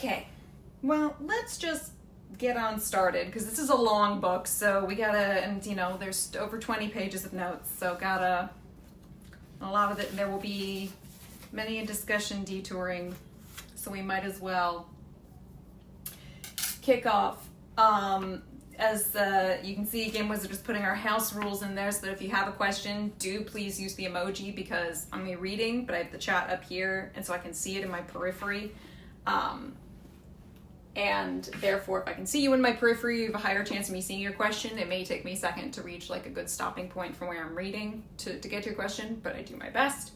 Okay, well, let's just get on started, because this is a long book, so we gotta, and you know, there's over 20 pages of notes, so a lot of it, there will be many a discussion detouring, so we might as well kick off. As you can see, Game Wizard is putting our house rules in there, so that if you have a question, do please use the emoji, because I'm reading, but I have the chat up here, and so I can see it in my periphery. And therefore, if I can see you in my periphery, you have a higher chance of me seeing your question. It may take me a second to reach like a good stopping point from where I'm reading to get to your question, but I do my best.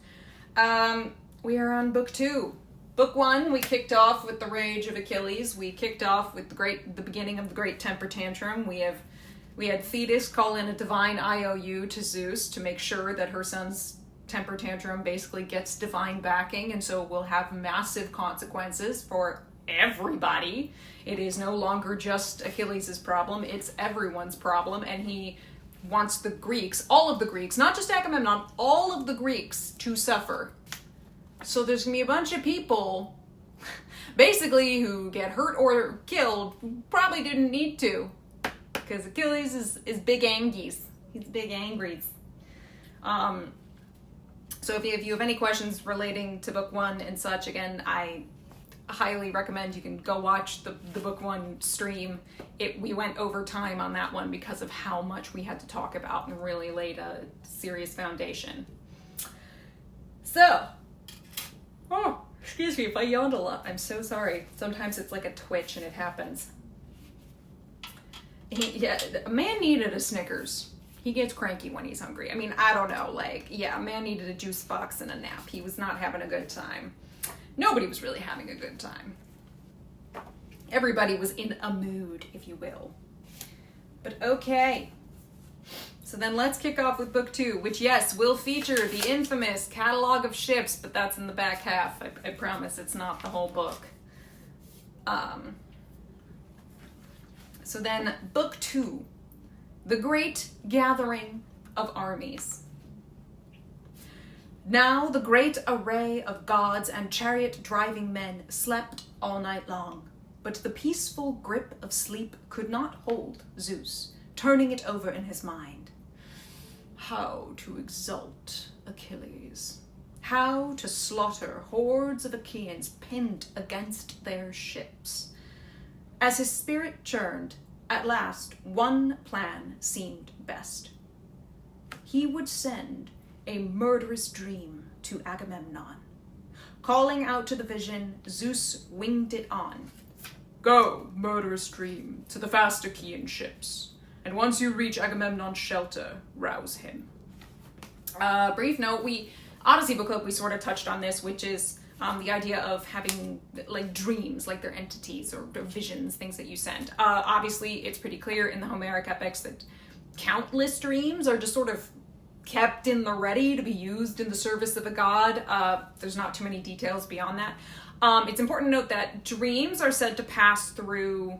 We are on book 2. Book 1, we kicked off with the rage of Achilles. We kicked off with the beginning of the great temper tantrum. We had Thetis call in a divine IOU to Zeus to make sure that her son's temper tantrum basically gets divine backing, and so will have massive consequences for everybody. It is no longer just Achilles' problem, it's everyone's problem, and he wants the Greeks, all of the Greeks, not just Agamemnon, all of the Greeks to suffer. So there's gonna be a bunch of people, basically, who get hurt or killed, who probably didn't need to, because Achilles is big angies. He's big angries. So if you have any questions relating to book 1 and such, again, I highly recommend you can go watch the book 1 stream. We went over time on that one because of how much we had to talk about and really laid a serious foundation. So, oh, excuse me if I yawned a lot. I'm so sorry. Sometimes it's like a twitch and it happens. A man needed a Snickers. He gets cranky when he's hungry. I mean, I don't know, a man needed a juice box and a nap. He was not having a good time. Nobody was really having a good time. Everybody was in a mood, if you will. But okay. So then let's kick off with book 2, which, yes, will feature the infamous catalog of ships, but that's in the back half. I promise it's not the whole book. So then, book 2, The Great Gathering of Armies. Now the great array of gods and chariot-driving men slept all night long, but the peaceful grip of sleep could not hold Zeus, turning it over in his mind. How to exalt Achilles. How to slaughter hordes of Achaeans pinned against their ships. As his spirit churned, at last one plan seemed best. He would send a murderous dream to Agamemnon. Calling out to the vision, Zeus winged it on. Go, murderous dream, to the fast Achaean ships, and once you reach Agamemnon's shelter, rouse him. Brief note, Odyssey Book Club, we sort of touched on this, which is the idea of having dreams, like they're entities or visions, things that you send. Obviously, it's pretty clear in the Homeric epics that countless dreams are just sort of kept in the ready to be used in the service of a god. There's not too many details beyond that. It's important to note that dreams are said to pass through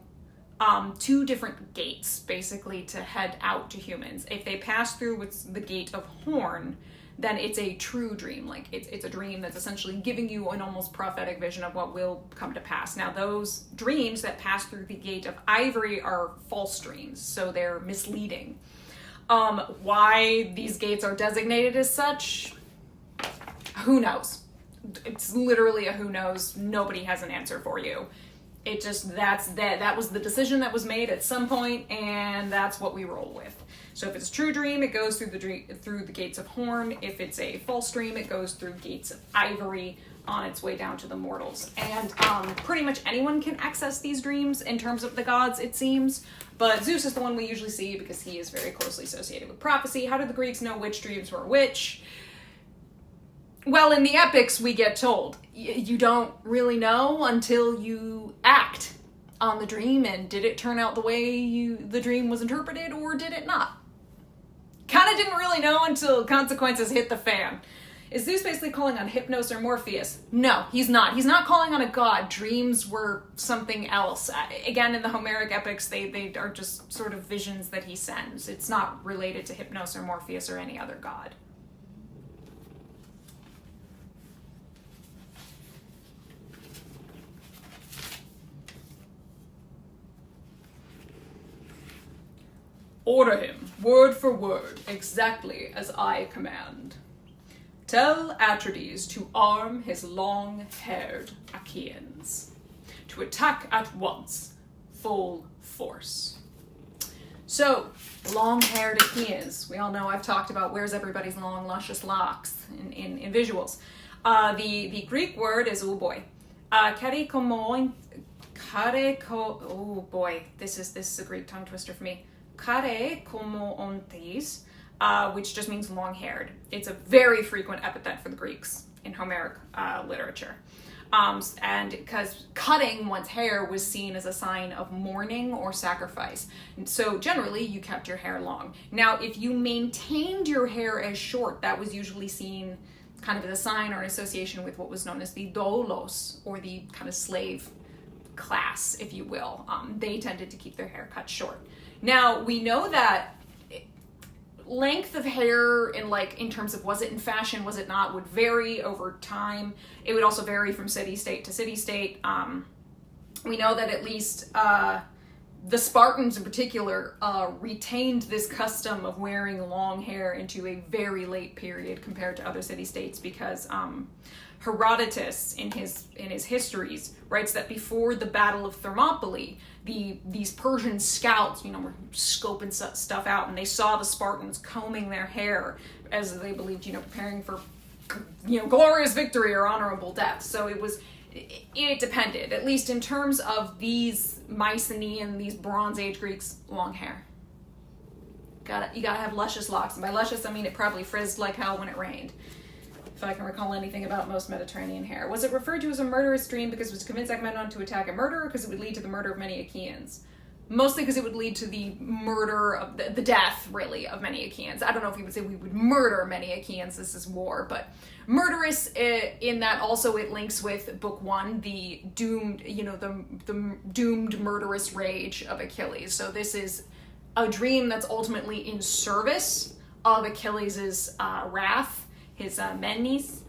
2 different gates, basically, to head out to humans. If they pass through the gate of Horn, then it's a true dream. It's a dream that's essentially giving you an almost prophetic vision of what will come to pass. Now, those dreams that pass through the gate of Ivory are false dreams, so they're misleading. Why these gates are designated as such, who knows? It's literally a who knows. Nobody has an answer for you. It just, that was the decision that was made at some point, and that's what we roll with. So if it's a true dream, it goes through the gates of Horn. If it's a false dream, it goes through gates of Ivory on its way down to the mortals. And pretty much anyone can access these dreams in terms of the gods, it seems. But Zeus is the one we usually see because he is very closely associated with prophecy. How did the Greeks know which dreams were which? Well, in the epics, we get told. You don't really know until you act on the dream, and did it turn out the way the dream was interpreted, or did it not? Kind of didn't really know until consequences hit the fan. Is Zeus basically calling on Hypnos or Morpheus? No, he's not. He's not calling on a god. Dreams were something else. Again, in the Homeric epics, they are just sort of visions that he sends. It's not related to Hypnos or Morpheus or any other god. Order him, word for word, exactly as I command. Tell Atrides to arm his long-haired Achaeans, to attack at once, full force. So, long-haired Achaeans. We all know I've talked about where's everybody's long, luscious locks in visuals. The Greek word is, oh boy, oh boy, this is a Greek tongue twister for me. Karekomoontes, which just means long-haired. It's a very frequent epithet for the Greeks in Homeric literature. And because cutting one's hair was seen as a sign of mourning or sacrifice. And so generally you kept your hair long. Now, if you maintained your hair as short, that was usually seen kind of as a sign or an association with what was known as the doulos, or the kind of slave class, if you will. They tended to keep their hair cut short. Now, we know that length of hair in terms of was it in fashion, was it not, would vary over time. It would also vary from city-state to city-state. We know that at least the Spartans in particular retained this custom of wearing long hair into a very late period compared to other city-states, because Herodotus in his histories writes that before the Battle of Thermopylae, these Persian scouts, were scoping stuff out, and they saw the Spartans combing their hair as they believed, preparing for, glorious victory or honorable death. So it depended, at least in terms of these Mycenaean, these Bronze Age Greeks, long hair. You gotta have luscious locks, and by luscious I mean it probably frizzed like hell when it rained, if I can recall anything about most Mediterranean hair. Was it referred to as a murderous dream because it was to convince Agamemnon to attack a murderer, because it would lead to the murder of many Achaeans? Mostly because it would lead to the murder of the death, really, of many Achaeans. I don't know if you would say we would murder many Achaeans, this is war, but murderous in that also it links with book 1, the doomed, the doomed murderous rage of Achilles. So this is a dream that's ultimately in service of Achilles' wrath, his Mennes.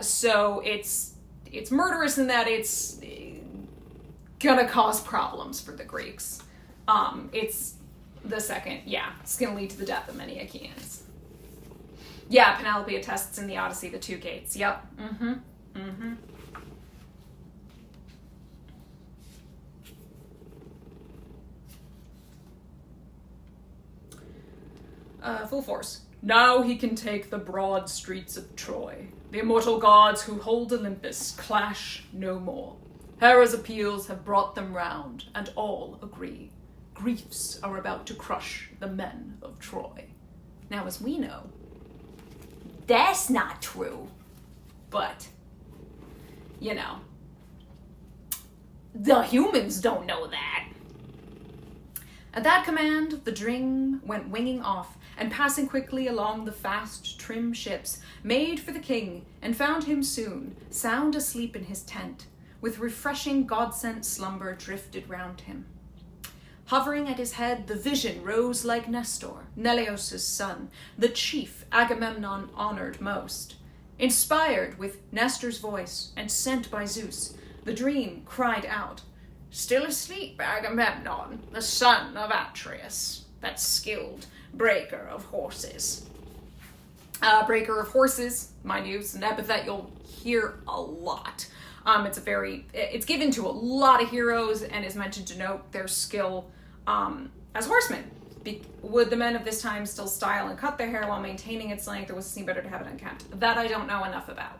So it's murderous in that it's gonna cause problems for the Greeks. It's the second, it's gonna lead to the death of many Achaeans. Yeah, Penelope attests in the Odyssey, the 2 gates. Yep. Full force. Now he can take the broad streets of Troy. The immortal gods who hold Olympus clash no more. Hera's appeals have brought them round, and all agree. Griefs are about to crush the men of Troy. Now, as we know, that's not true. But, the humans don't know that. At that command, the dream went winging off, and passing quickly along the fast, trim ships, made for the king, and found him soon, sound asleep in his tent, with refreshing god-sent slumber drifted round him. Hovering at his head, the vision rose like Nestor, Neleos' son, the chief Agamemnon honored most. Inspired with Nestor's voice, and sent by Zeus, the dream cried out, "Still asleep, Agamemnon, the son of Atreus, that skilled breaker of horses." Breaker of horses, mind you, is an epithet you'll hear a lot. It's given to a lot of heroes and is meant to denote their skill as horsemen. Would the men of this time still style and cut their hair while maintaining its length, or was it seen better to have it unkempt? That I don't know enough about.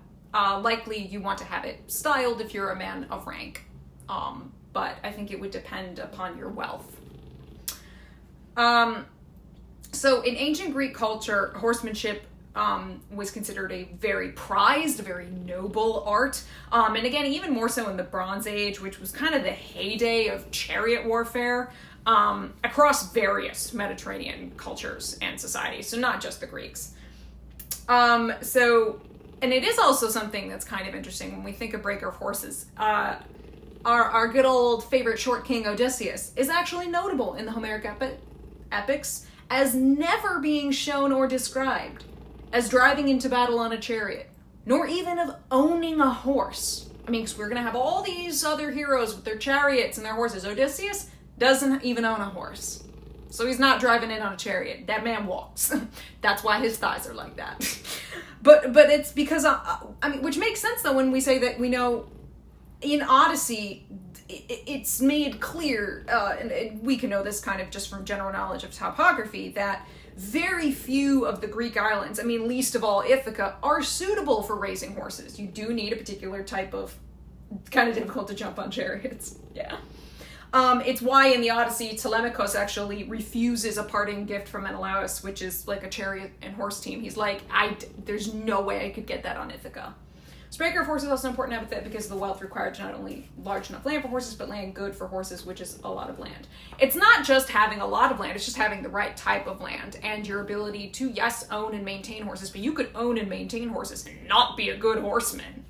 Likely you want to have it styled if you're a man of rank, but I think it would depend upon your wealth. So in ancient Greek culture, horsemanship was considered a very prized, very noble art. And again, even more so in the Bronze Age, which was kind of the heyday of chariot warfare across various Mediterranean cultures and societies. So not just the Greeks. And it is also something that's kind of interesting when we think of breaker of horses. Our good old favorite short king Odysseus is actually notable in the Homeric epics as never being shown or described as driving into battle on a chariot, nor even of owning a horse. I mean, because we're going to have all these other heroes with their chariots and their horses. Odysseus doesn't even own a horse. So he's not driving in on a chariot. That man walks. That's why his thighs are like that. But it's because, I mean, which makes sense though when we say that we know in Odyssey, it's made clear, and we can know this kind of just from general knowledge of topography, that very few of the Greek islands, I mean, least of all Ithaca, are suitable for raising horses. You do need a particular type of, kind of difficult to jump on chariots. Yeah. It's why in the Odyssey, Telemachus actually refuses a parting gift from Menelaus, which is like a chariot and horse team. He's like, there's no way I could get that on Ithaca. Spraker of horses is also an important epithet because of the wealth required to not only large enough land for horses, but land good for horses, which is a lot of land. It's not just having a lot of land, it's just having the right type of land and your ability to, yes, own and maintain horses, but you could own and maintain horses and not be a good horseman.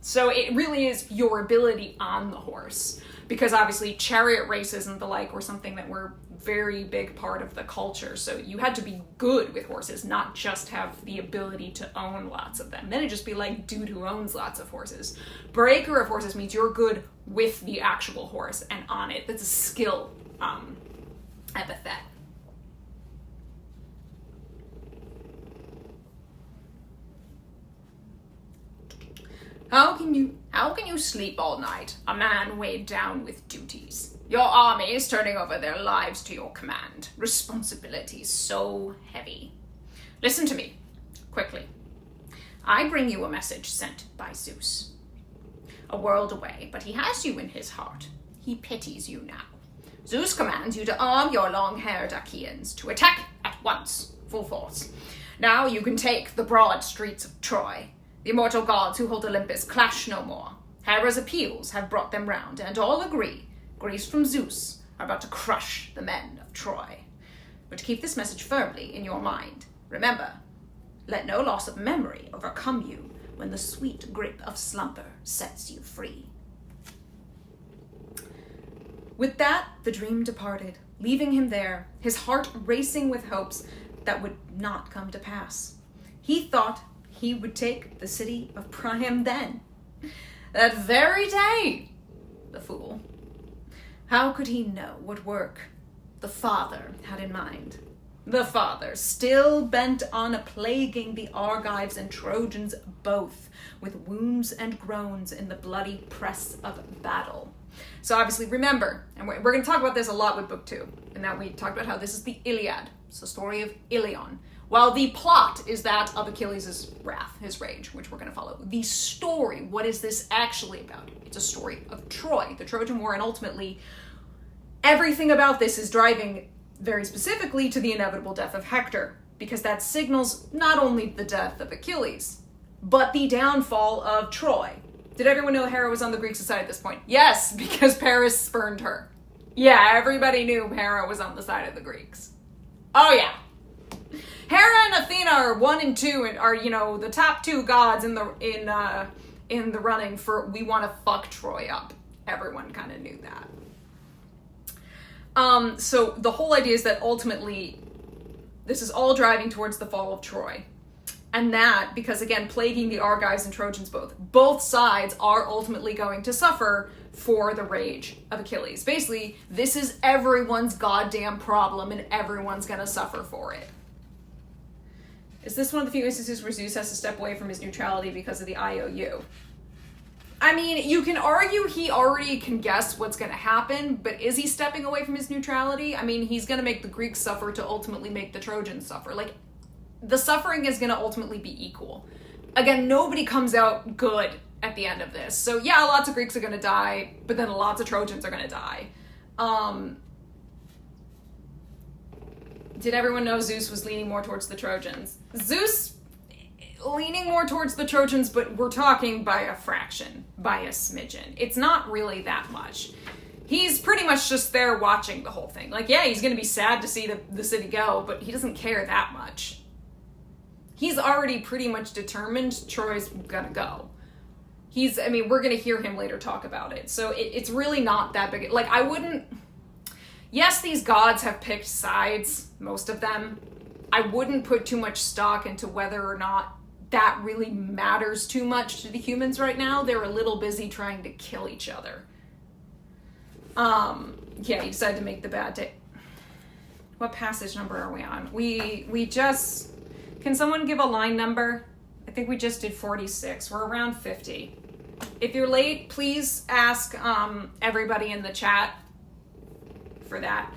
So it really is your ability on the horse, because obviously chariot races and the like were something that were very big part of the culture. So you had to be good with horses, not just have the ability to own lots of them. Then it'd just be like dude who owns lots of horses. Breaker of horses means you're good with the actual horse and on it. That's a skill epithet. How can you sleep all night, a man weighed down with duties? Your army is turning over their lives to your command. Responsibilities so heavy. Listen to me, quickly. I bring you a message sent by Zeus. A world away, but he has you in his heart. He pities you now. Zeus commands you to arm your long-haired Achaeans to attack at once, full force. Now you can take the broad streets of Troy. The immortal gods who hold Olympus clash no more. Hera's appeals have brought them round, and all agree Greece from Zeus are about to crush the men of Troy. But keep this message firmly in your mind. Remember, let no loss of memory overcome you when the sweet grip of slumber sets you free. With that, the dream departed, leaving him there, his heart racing with hopes that would not come to pass. He thought he would take the city of Priam then. That very day, the fool. How could he know what work the father had in mind? The father, still bent on plaguing the Argives and Trojans both, with wounds and groans in the bloody press of battle. So obviously remember, and we're going to talk about this a lot with book 2, and that we talked about how this is the Iliad. It's the story of Ilion. While the plot is that of Achilles' wrath, his rage, which we're going to follow. The story, what is this actually about? It's a story of Troy, the Trojan War, and ultimately everything about this is driving very specifically to the inevitable death of Hector, because that signals not only the death of Achilles, but the downfall of Troy. Did everyone know Hera was on the Greek side at this point? Yes, because Paris spurned her. Yeah, everybody knew Hera was on the side of the Greeks. Oh yeah. Hera and Athena are 1 and 2 and are, you know, the top 2 gods in the running for we want to fuck Troy up. Everyone kind of knew that. So the whole idea is that ultimately this is all driving towards the fall of Troy. And that, because again, plaguing the Argives and Trojans both sides are ultimately going to suffer for the rage of Achilles. Basically, this is everyone's goddamn problem and everyone's gonna suffer for it. Is this one of the few instances where Zeus has to step away from his neutrality because of the IOU? I mean, you can argue he already can guess what's going to happen, but is he stepping away from his neutrality? I mean, he's going to make the Greeks suffer to ultimately make the Trojans suffer. Like, the suffering is going to ultimately be equal. Again, nobody comes out good at the end of this. So yeah, lots of Greeks are going to die, but then lots of Trojans are going to die. Did everyone know Zeus was leaning more towards the Trojans? Zeus leaning more towards the Trojans, but we're talking by a fraction, by a smidgen. It's not really that much. He's pretty much just there watching the whole thing. Like, yeah, he's going to be sad to see the city go, but he doesn't care that much. He's already pretty much determined Troy's gonna go. We're going to hear him later talk about it. So it's really not that big. Like, yes, these gods have picked sides, most of them. I wouldn't put too much stock into whether or not that really matters too much to the humans right now. They're a little busy trying to kill each other. Yeah, he decided to make the bad day. What passage number are we on? We just, can someone give a line number? I think we just did 46. We're around 50. If you're late, please ask everybody in the chat for that.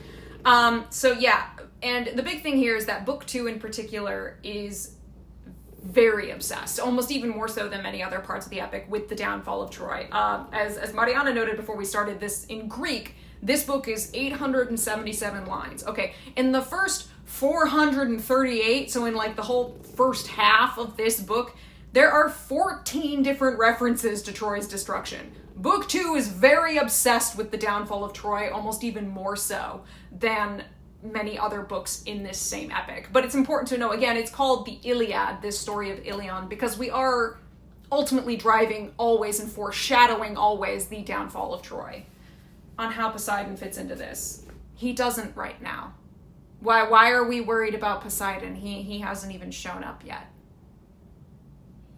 So yeah, and the big thing here is that book 2 in particular is very obsessed, almost even more so than many other parts of the epic, with the downfall of Troy. As Mariana noted before we started this, in Greek, this book is 877 lines. Okay, in the first 438, so in like the whole first half of this book, there are 14 different references to Troy's destruction. Book 2 is very obsessed with the downfall of Troy, almost even more so than many other books in this same epic. But it's important to know, again, it's called the Iliad, this story of Ilion, because we are ultimately driving always and foreshadowing always the downfall of Troy. On how Poseidon fits into this. He doesn't right now. Why are we worried about Poseidon? He hasn't even shown up yet.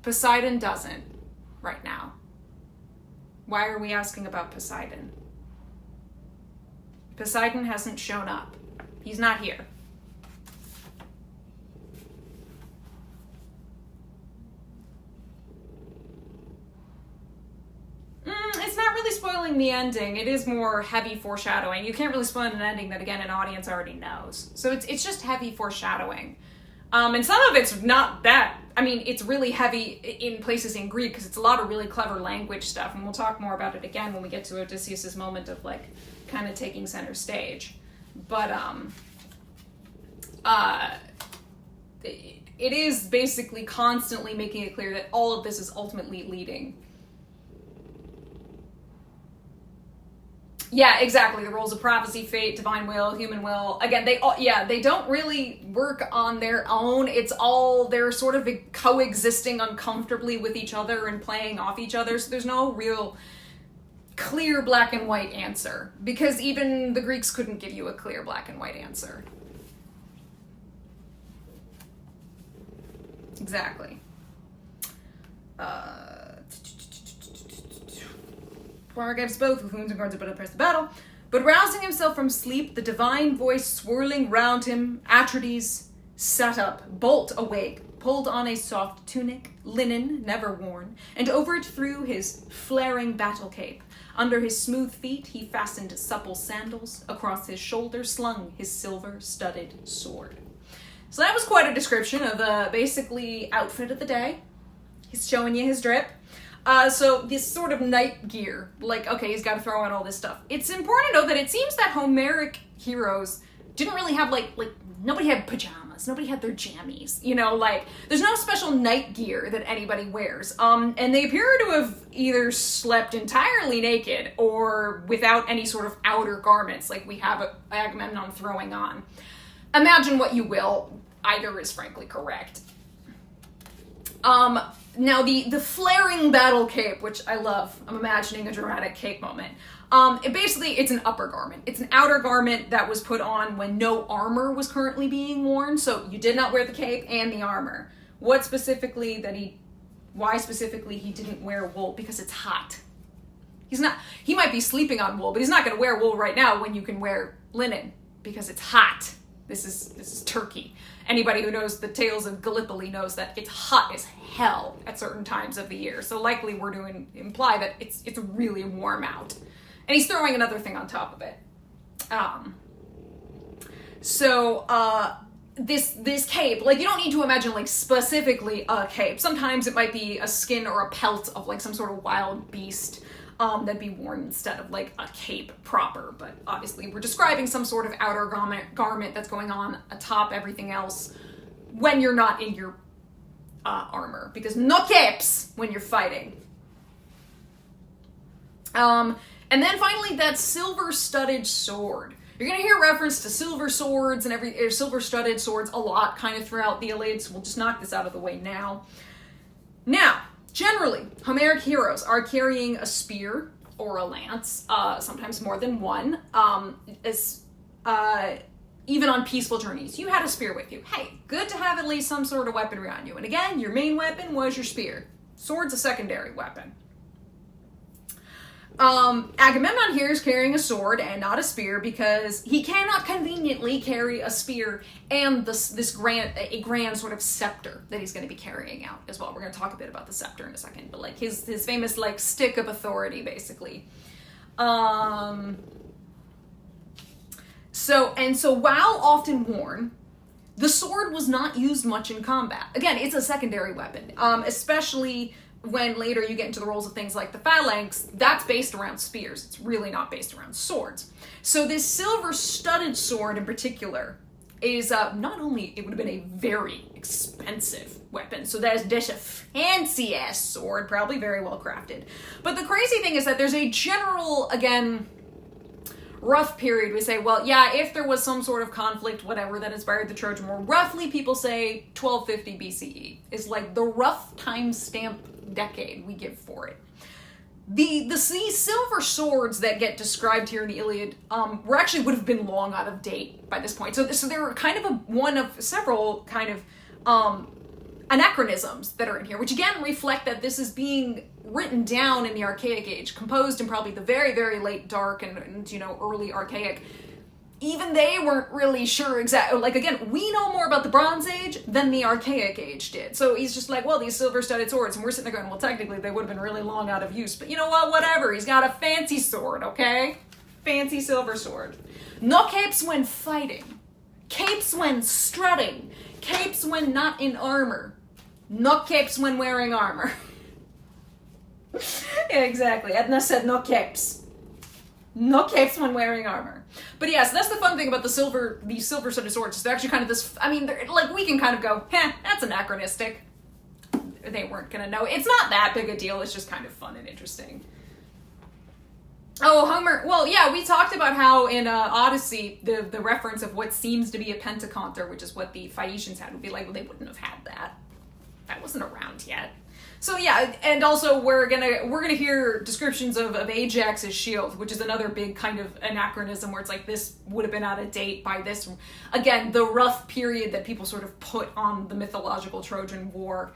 Poseidon doesn't right now. Why are we asking about Poseidon? Poseidon hasn't shown up. He's not here. It's not really spoiling the ending. It is more heavy foreshadowing. You can't really spoil an ending that, again, an audience already knows. So it's just heavy foreshadowing. And some of it's not that. I mean, it's really heavy in places in Greek because it's a lot of really clever language stuff. And we'll talk more about it again when we get to Odysseus' moment of, like, kind of taking center stage. But it is basically constantly making it clear that all of this is ultimately leading. Yeah, exactly. The roles of prophecy, fate, divine will, human will. Again, they don't really work on their own. It's all, they're sort of coexisting uncomfortably with each other and playing off each other. So there's no real clear black and white answer, because even the Greeks couldn't give you a clear black and white answer. Exactly. Gives both with wounds and guards about to press the battle. But rousing himself from sleep, the divine voice swirling round him, Atrides sat up, bolt awake, pulled on a soft tunic, linen, never worn, and over it threw his flaring battle cape. Under his smooth feet he fastened supple sandals, across his shoulder slung his silver-studded sword. So that was quite a description of basically outfit of the day. He's showing you his drip. So this sort of night gear, like, okay, he's got to throw on all this stuff. It's important to note that it seems that Homeric heroes didn't really have, like nobody had pajamas, nobody had their jammies, you know, like, there's no special night gear that anybody wears. And they appear to have either slept entirely naked or without any sort of outer garments, like we have Agamemnon throwing on. Imagine what you will, either is frankly correct. Now, the flaring battle cape, which I love, I'm imagining a dramatic cape moment. It's an upper garment. It's an outer garment that was put on when no armor was currently being worn, so you did not wear the cape and the armor. Why specifically he didn't wear wool? Because it's hot. He might be sleeping on wool, but he's not going to wear wool right now when you can wear linen, because it's hot. This is Turkey. Anybody who knows the tales of Gallipoli knows that it's hot as hell at certain times of the year. So likely we're to imply that it's really warm out. And he's throwing another thing on top of it. This cape, like, you don't need to imagine, like, specifically a cape. Sometimes it might be a skin or a pelt of, like, some sort of wild beast that'd be worn instead of, like, a cape proper. But obviously we're describing some sort of outer garment that's going on atop everything else when you're not in your armor, because no capes when you're fighting. And then finally, that silver-studded sword. You're gonna hear reference to silver swords and silver-studded swords a lot kind of throughout the Iliad, so we'll just knock this out of the way now. Now, generally, Homeric heroes are carrying a spear or a lance, sometimes more than one. Even on peaceful journeys, you had a spear with you. Hey, good to have at least some sort of weaponry on you. And again, your main weapon was your spear. Sword's a secondary weapon. Agamemnon here is carrying a sword and not a spear because he cannot conveniently carry a spear and this grand sort of scepter that he's going to be carrying out as well. We're going to talk a bit about the scepter in a second, but like his famous like stick of authority, basically. So while often worn, the sword was not used much in combat. Again, it's a secondary weapon, especially when later you get into the roles of things like the phalanx. That's based around spears. It's really not based around swords. So this silver-studded sword in particular is not only, it would have been a very expensive weapon, so that's a fancy-ass sword, probably very well crafted. But the crazy thing is that there's a general, again, rough period. We say, well, yeah, if there was some sort of conflict, whatever, that inspired the Trojan War, roughly people say 1250 BCE is like the rough timestamp decade we give for it. These silver swords that get described here in the Iliad would have been long out of date by this point. So they were kind of one of several kind of anachronisms that are in here, which again reflect that this is being written down in the Archaic Age, composed in probably the very, very late Dark and early Archaic. Even they weren't really sure exactly, like, again, we know more about the Bronze Age than the Archaic Age did. So he's just like, well, these silver-studded swords, and we're sitting there going, well, technically they would have been really long out of use, but you know what, whatever, he's got a fancy sword, okay? Fancy silver sword. No capes when fighting, capes when strutting, capes when not in armor, no capes when wearing armor. Yeah, exactly, Edna said no capes. No capes when wearing armor. But yeah, so that's the fun thing about these silver-studded swords. They're actually kind of this, I mean, like, we can kind of go, that's anachronistic. They weren't gonna know. It's not that big a deal, it's just kind of fun and interesting. Oh, Homer, well, yeah, we talked about how in Odyssey, the reference of what seems to be a pentaconter, which is what the Phaeacians had, would be like, well, they wouldn't have had that. That wasn't around yet. So yeah, and also we're gonna hear descriptions of Ajax's shield, which is another big kind of anachronism where it's like this would have been out of date by this, again, the rough period that people sort of put on the mythological Trojan War.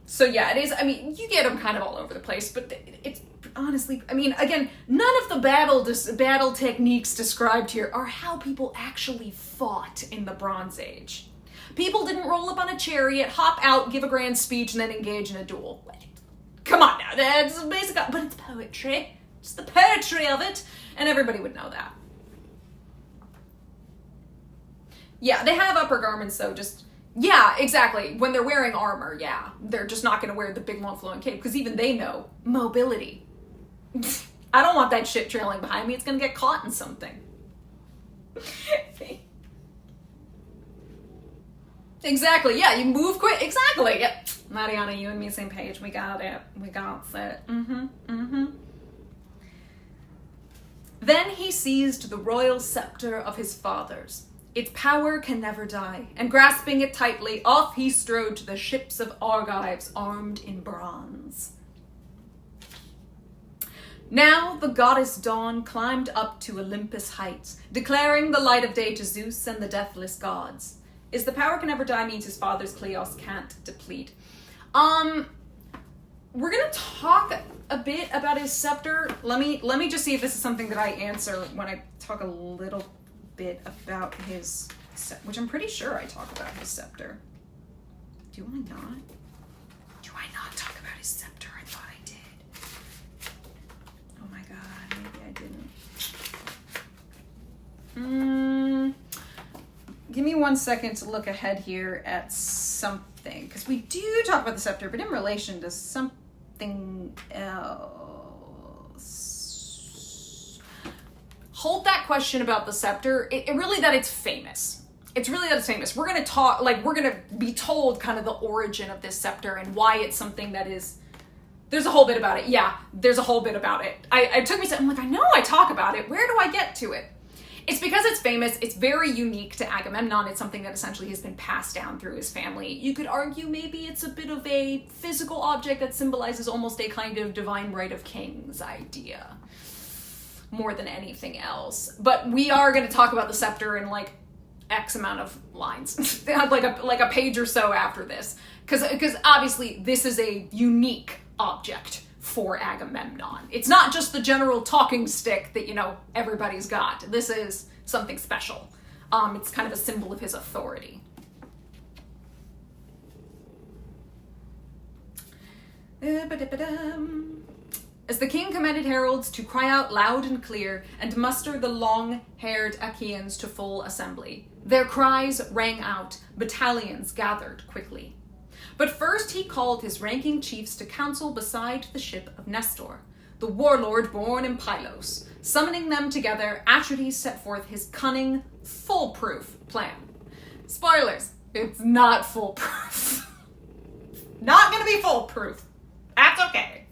So yeah, it is, I mean, you get them kind of all over the place, but it's honestly, I mean, again, none of the battle techniques described here are how people actually fought in the Bronze Age. People didn't roll up on a chariot, hop out, give a grand speech, and then engage in a duel. Come on now, that's basic, but it's poetry. It's the poetry of it, and everybody would know that. Yeah, they have upper garments though, yeah, exactly. When they're wearing armor, yeah. They're just not gonna wear the big long flowing cape, because even they know mobility. I don't want that shit trailing behind me, it's gonna get caught in something. Exactly, yeah, you move quick, exactly, yep. Mariana, you and me, same page, we got it, Then he seized the royal scepter of his fathers. Its power can never die, and grasping it tightly, off he strode to the ships of Argives armed in bronze. Now the goddess Dawn climbed up to Olympus heights, declaring the light of day to Zeus and the deathless gods. Is the power can never die means his father's Kleos can't deplete. We're gonna talk a bit about his scepter. Let me just see if this is something that I answer when I talk a little bit about his, which I'm pretty sure I talk about his scepter. Do I not? Do I not talk about his scepter? I thought I did. Oh my god, maybe I didn't. Give me 1 second to look ahead here at something, because we do talk about the scepter, but in relation to something else. Hold that question about the scepter. It's really that it's famous. It's really that it's famous. We're going to talk, like, we're going to be told kind of the origin of this scepter and why it's something that is, there's a whole bit about it. Yeah, there's a whole bit about it. It took me I'm like, I know I talk about it. Where do I get to it? It's because it's famous, it's very unique to Agamemnon, it's something that essentially has been passed down through his family. You could argue maybe it's a bit of a physical object that symbolizes almost a kind of divine right of kings idea, more than anything else. But we are going to talk about the scepter in like X amount of lines, like a page or so after this, because obviously this is a unique object for Agamemnon. It's not just the general talking stick that, everybody's got. This is something special. It's kind of a symbol of his authority. As the king commanded heralds to cry out loud and clear and muster the long-haired Achaeans to full assembly, their cries rang out, battalions gathered quickly. But first he called his ranking chiefs to council beside the ship of Nestor, the warlord born in Pylos. Summoning them together, Atrides set forth his cunning, foolproof plan. Spoilers, it's not foolproof. Not gonna be foolproof. That's okay.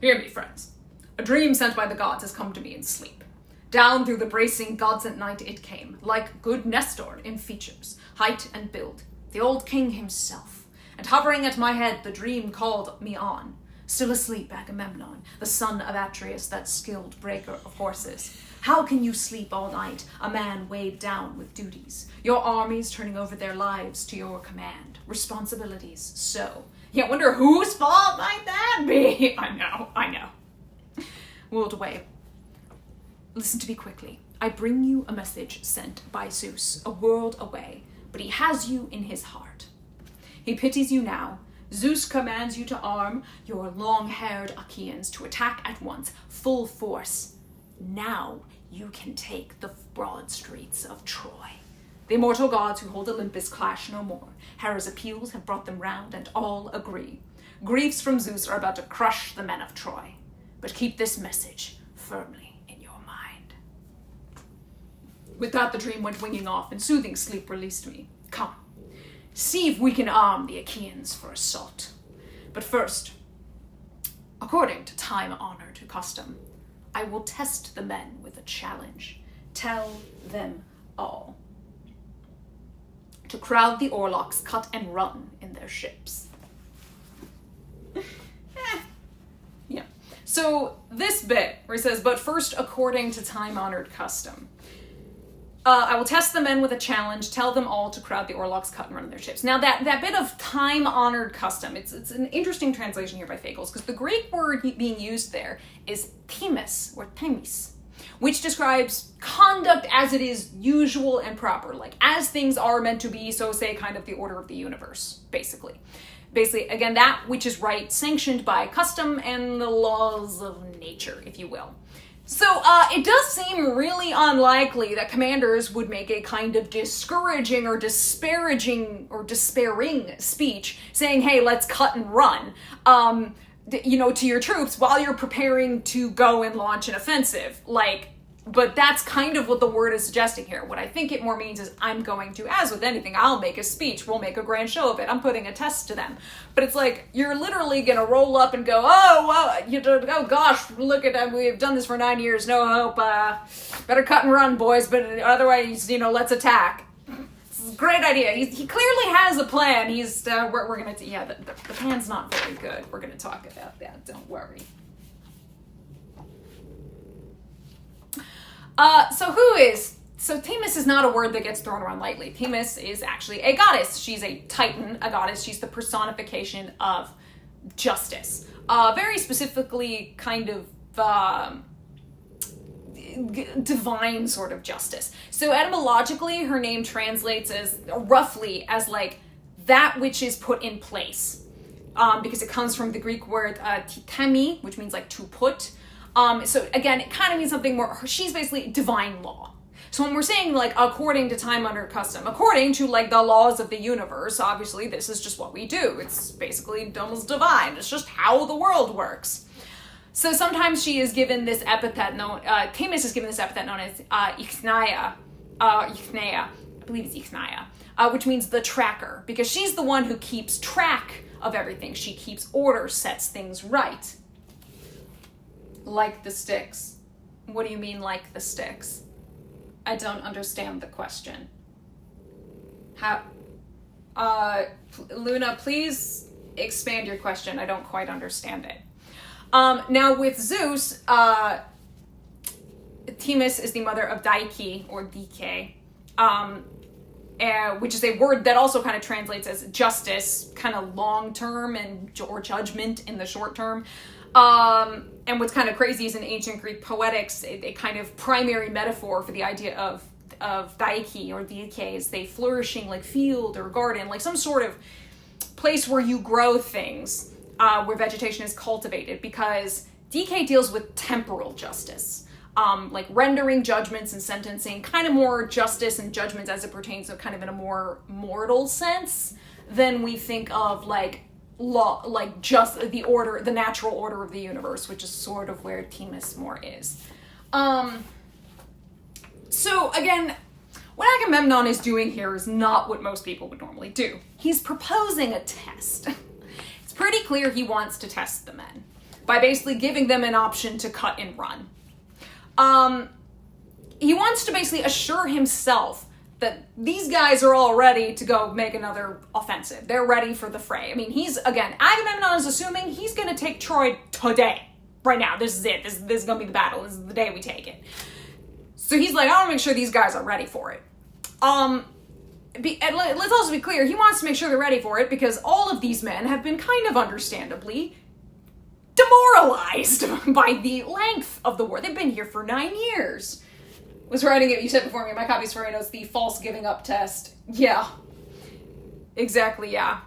Hear me, friends. A dream sent by the gods has come to me in sleep. Down through the bracing gods at night it came, like good Nestor in features, height and build, the old king himself. And hovering at my head, the dream called me on. Still asleep, Agamemnon, the son of Atreus, that skilled breaker of horses. How can you sleep all night, a man weighed down with duties, your armies turning over their lives to your command, responsibilities so? Yeah, wonder whose fault might that be? I know. World away. Listen to me quickly. I bring you a message sent by Zeus, a world away, but he has you in his heart. He pities you now. Zeus commands you to arm your long-haired Achaeans to attack at once, full force. Now you can take the broad streets of Troy. The immortal gods who hold Olympus clash no more. Hera's appeals have brought them round, and all agree. Griefs from Zeus are about to crush the men of Troy. But keep this message firmly in your mind. With that, the dream went winging off, and soothing sleep released me. Come, see if we can arm the Achaeans for assault. But first, according to time-honored custom, I will test the men with a challenge. Tell them all to crowd the oarlocks, cut and run in their ships. Yeah. So this bit where he says, but first according to time-honored custom. I will test the men with a challenge, tell them all to crowd the oarlocks, cut and run in their ships. Now that bit of time-honored custom, it's an interesting translation here by Fagles, because the Greek word being used there is themis, or themis, which describes conduct as it is usual and proper, like as things are meant to be, so say kind of the order of the universe, basically. Basically, again, that which is right, sanctioned by custom and the laws of nature, if you will. So it does seem really unlikely that commanders would make a kind of discouraging or disparaging or despairing speech saying, hey, let's cut and run, to your troops while you're preparing to go and launch an offensive. But that's kind of what the word is suggesting here. What I think it more means is I'm going to, as with anything, I'll make a speech, we'll make a grand show of it, I'm putting a test to them. But it's like, you're literally gonna roll up and go, oh gosh, look at that, we've done this for 9 years, no hope, better cut and run, boys, but otherwise, let's attack. It's a great idea. He clearly has a plan. We're gonna, the plan's not very good. We're gonna talk about that, don't worry. So Themis is not a word that gets thrown around lightly. Themis is actually a goddess. She's a titan, a goddess. She's the personification of justice. Very specifically kind of divine sort of justice. So etymologically, her name translates as roughly as like that which is put in place. Because it comes from the Greek word titemi, which means like to put. So again, it kind of means something more, she's basically divine law. So when we're saying like according to time under custom, according to like the laws of the universe, obviously this is just what we do. It's basically almost divine. It's just how the world works. So sometimes she is given this epithet known, Themis is given this epithet known as Ichneia, I believe it's Ichneia, which means the tracker, because she's the one who keeps track of everything. She keeps order, sets things right. Like the sticks. What do you mean, like the sticks? I don't understand the question. Luna, please expand your question. I don't quite understand it. Now with Zeus, Themis is the mother of Dike, or Dike. which is a word that also kind of translates as justice, kind of long term, or judgment in the short term. And what's kind of crazy is in ancient Greek poetics, a kind of primary metaphor for the idea of dike or dike is a flourishing like field or garden, like some sort of place where you grow things, where vegetation is cultivated, because dike deals with temporal justice. Like rendering judgments and sentencing, kind of more justice and judgments as it pertains to kind of in a more mortal sense than we think of like law, like just the order, the natural order of the universe, which is sort of where Themis more is. So again, what Agamemnon is doing here is not what most people would normally do. He's proposing a test. It's pretty clear he wants to test the men by basically giving them an option to cut and run. He wants to basically assure himself that these guys are all ready to go make another offensive. They're ready for the fray. I mean, Agamemnon is assuming he's going to take Troy today. Right now. This is it. This is going to be the battle. This is the day we take it. So he's like, I want to make sure these guys are ready for it. And let's also be clear, he wants to make sure they're ready for it because all of these men have been kind of understandably demoralized by the length of the war. They've been here for 9 years. Was writing it, you said before me, my copy's for notes, the false giving up test. Yeah. Exactly, yeah.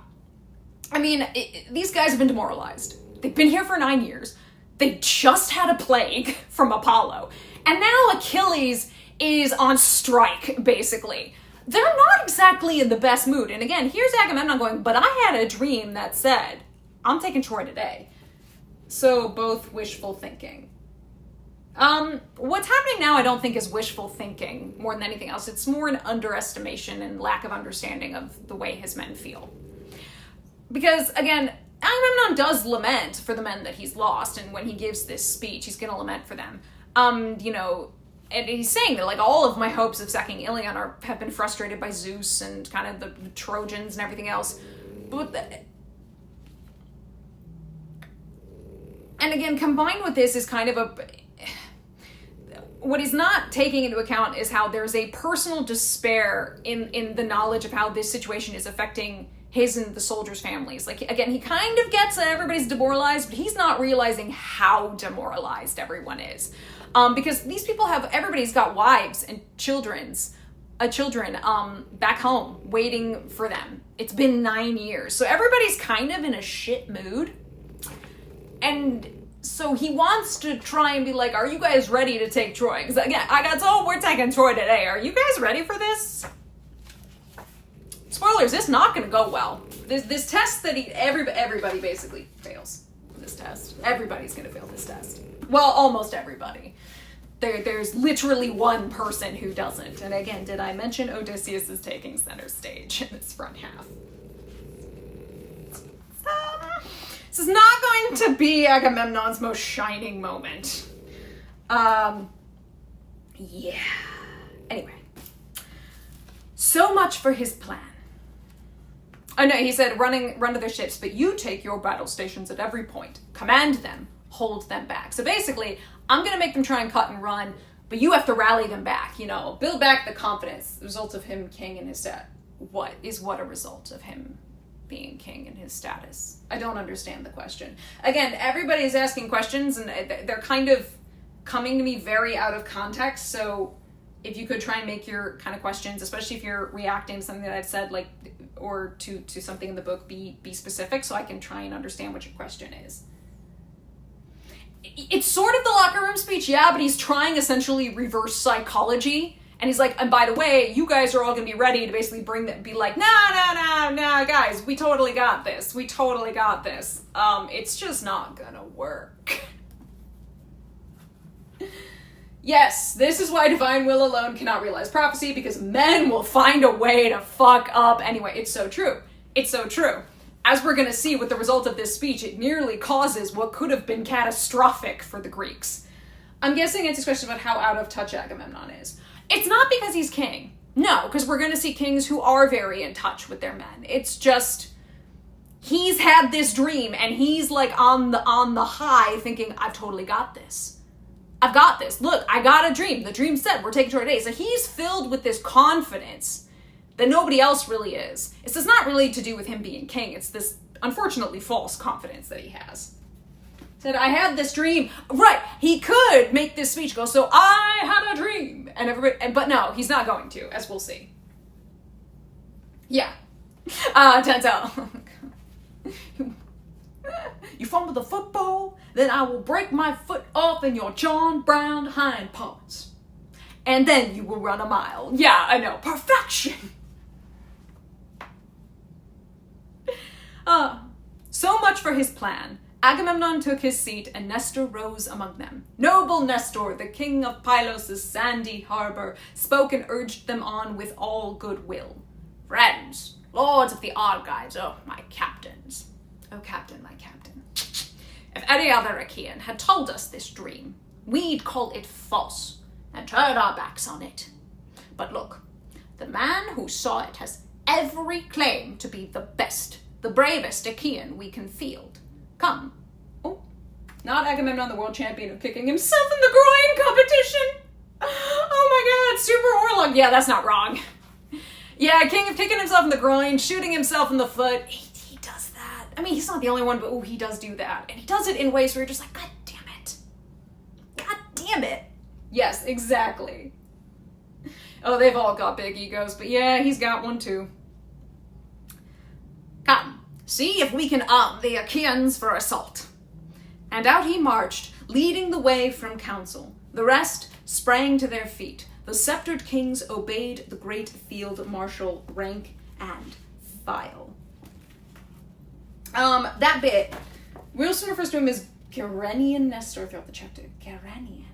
I mean, these guys have been demoralized. They've been here for 9 years. They just had a plague from Apollo. And now Achilles is on strike, basically. They're not exactly in the best mood. And again, here's Agamemnon going, but I had a dream that said, I'm taking Troy today. So both wishful thinking. What's happening now I don't think is wishful thinking more than anything else. It's more an underestimation and lack of understanding of the way his men feel. Because again, Agamemnon does lament for the men that he's lost, and when he gives this speech, he's gonna lament for them. And he's saying that like all of my hopes of sacking Ilion have been frustrated by Zeus and kind of the Trojans and everything else. And again, combined with this is kind of what he's not taking into account is how there's a personal despair in the knowledge of how this situation is affecting his and the soldiers' families. Like, again, he kind of gets that everybody's demoralized, but he's not realizing how demoralized everyone is. Because these people everybody's got wives and children back home waiting for them. It's been 9 years. So everybody's kind of in a shit mood. And so he wants to try and be like, are you guys ready to take Troy? Because again, I got told we're taking Troy today. Are you guys ready for this? Spoilers, it's not going to go well. This test that everybody basically fails this test. Everybody's going to fail this test. Well, almost everybody. There's literally one person who doesn't. And again, did I mention Odysseus is taking center stage in this front half? This is not going to be Agamemnon's most shining moment. Yeah. Anyway. So much for his plan. Oh no, he said, run to their ships, but you take your battle stations at every point. Command them. Hold them back. So basically, I'm going to make them try and cut and run, but you have to rally them back, build back the confidence. The result of him king in his stat. What a result of him being king in his status? I don't understand the question. Again, everybody's asking questions and they're kind of coming to me very out of context. So if you could try and make your kind of questions, especially if you're reacting to something that I've said, like, or to something in the book, be specific so I can try and understand what your question is. It's sort of the locker room speech, yeah, but he's trying essentially reverse psychology. And he's like, and by the way, you guys are all going to be ready to basically be like, no, guys, we totally got this. We totally got this. It's just not going to work. Yes, this is why divine will alone cannot realize prophecy, because men will find a way to fuck up anyway. It's so true. It's so true. As we're going to see with the result of this speech, it nearly causes what could have been catastrophic for the Greeks. I'm guessing it's a question about how out of touch Agamemnon is. It's not because he's king. No, because we're going to see kings who are very in touch with their men. It's just, he's had this dream and he's like on the high thinking, I've totally got this. I've got this. Look, I got a dream. The dream said we're taking Troy today. So he's filled with this confidence that nobody else really is. It's just not really to do with him being king. It's this unfortunately false confidence that he has. Said, I had this dream. Right, he could make this speech go, so I had a dream. And everybody, but no, he's not going to, as we'll see. Yeah. Denzel. You fumble the football, then I will break my foot off in your John Brown hind parts. And then you will run a mile. Yeah, I know. Perfection. So much for his plan. Agamemnon took his seat, and Nestor rose among them. Noble Nestor, the king of Pylos' sandy harbor, spoke and urged them on with all good will. Friends, lords of the Argives, oh, my captains. Oh, captain, my captain. If any other Achaean had told us this dream, we'd call it false and turn our backs on it. But look, the man who saw it has every claim to be the best, the bravest Achaean we can field. Come. Oh, not Agamemnon, the world champion of kicking himself in the groin competition. Oh my god, super warlock. Yeah, that's not wrong. Yeah, king of kicking himself in the groin, shooting himself in the foot. He does that. I mean, he's not the only one, but oh, he does do that. And he does it in ways where you're just like, God damn it. God damn it. Yes, exactly. Oh, they've all got big egos, but yeah, he's got one too. Come, see if we can arm the Achaeans for assault. And out he marched, leading the way from council. The rest sprang to their feet. The sceptered kings obeyed the great field marshal, rank and file. That bit, Wilson refers to him as Gerenian Nestor throughout the chapter. Gerenian.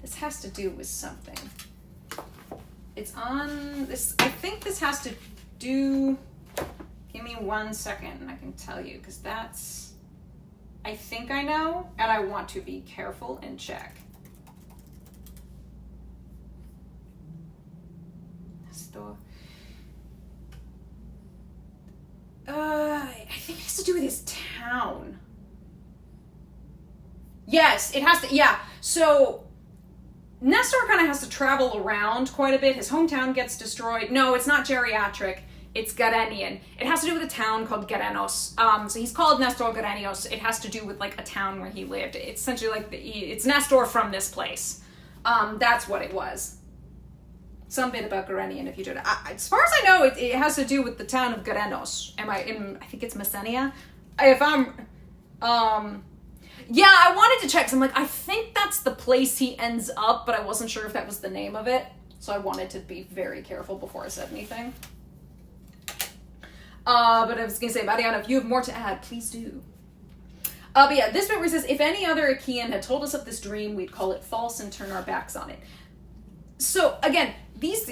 This has to do with something. It's on this, I think this has to do, give me 1 second and I can tell you, because that's, I think I know, and I want to be careful and check. I think it has to do with his town. Yes, it has to, yeah. So, Nestor kind of has to travel around quite a bit. His hometown gets destroyed. No, it's not geriatric. It's Gerenian. It has to do with a town called Gerenos. So he's called Nestor Gerenios. It has to do with like a town where he lived. It's essentially like it's Nestor from this place. That's what it was. Some bit about Gerenian, if you do it. As far as I know, it has to do with the town of Gerenos. I think it's Messenia. If I'm, yeah, I wanted to check, so I'm like, I think that's the place he ends up, but I wasn't sure if that was the name of it. So I wanted to be very careful before I said anything. But I was going to say, Mariana, if you have more to add, please do. But yeah, this bit where it says, if any other Achaean had told us of this dream, we'd call it false and turn our backs on it. So again, these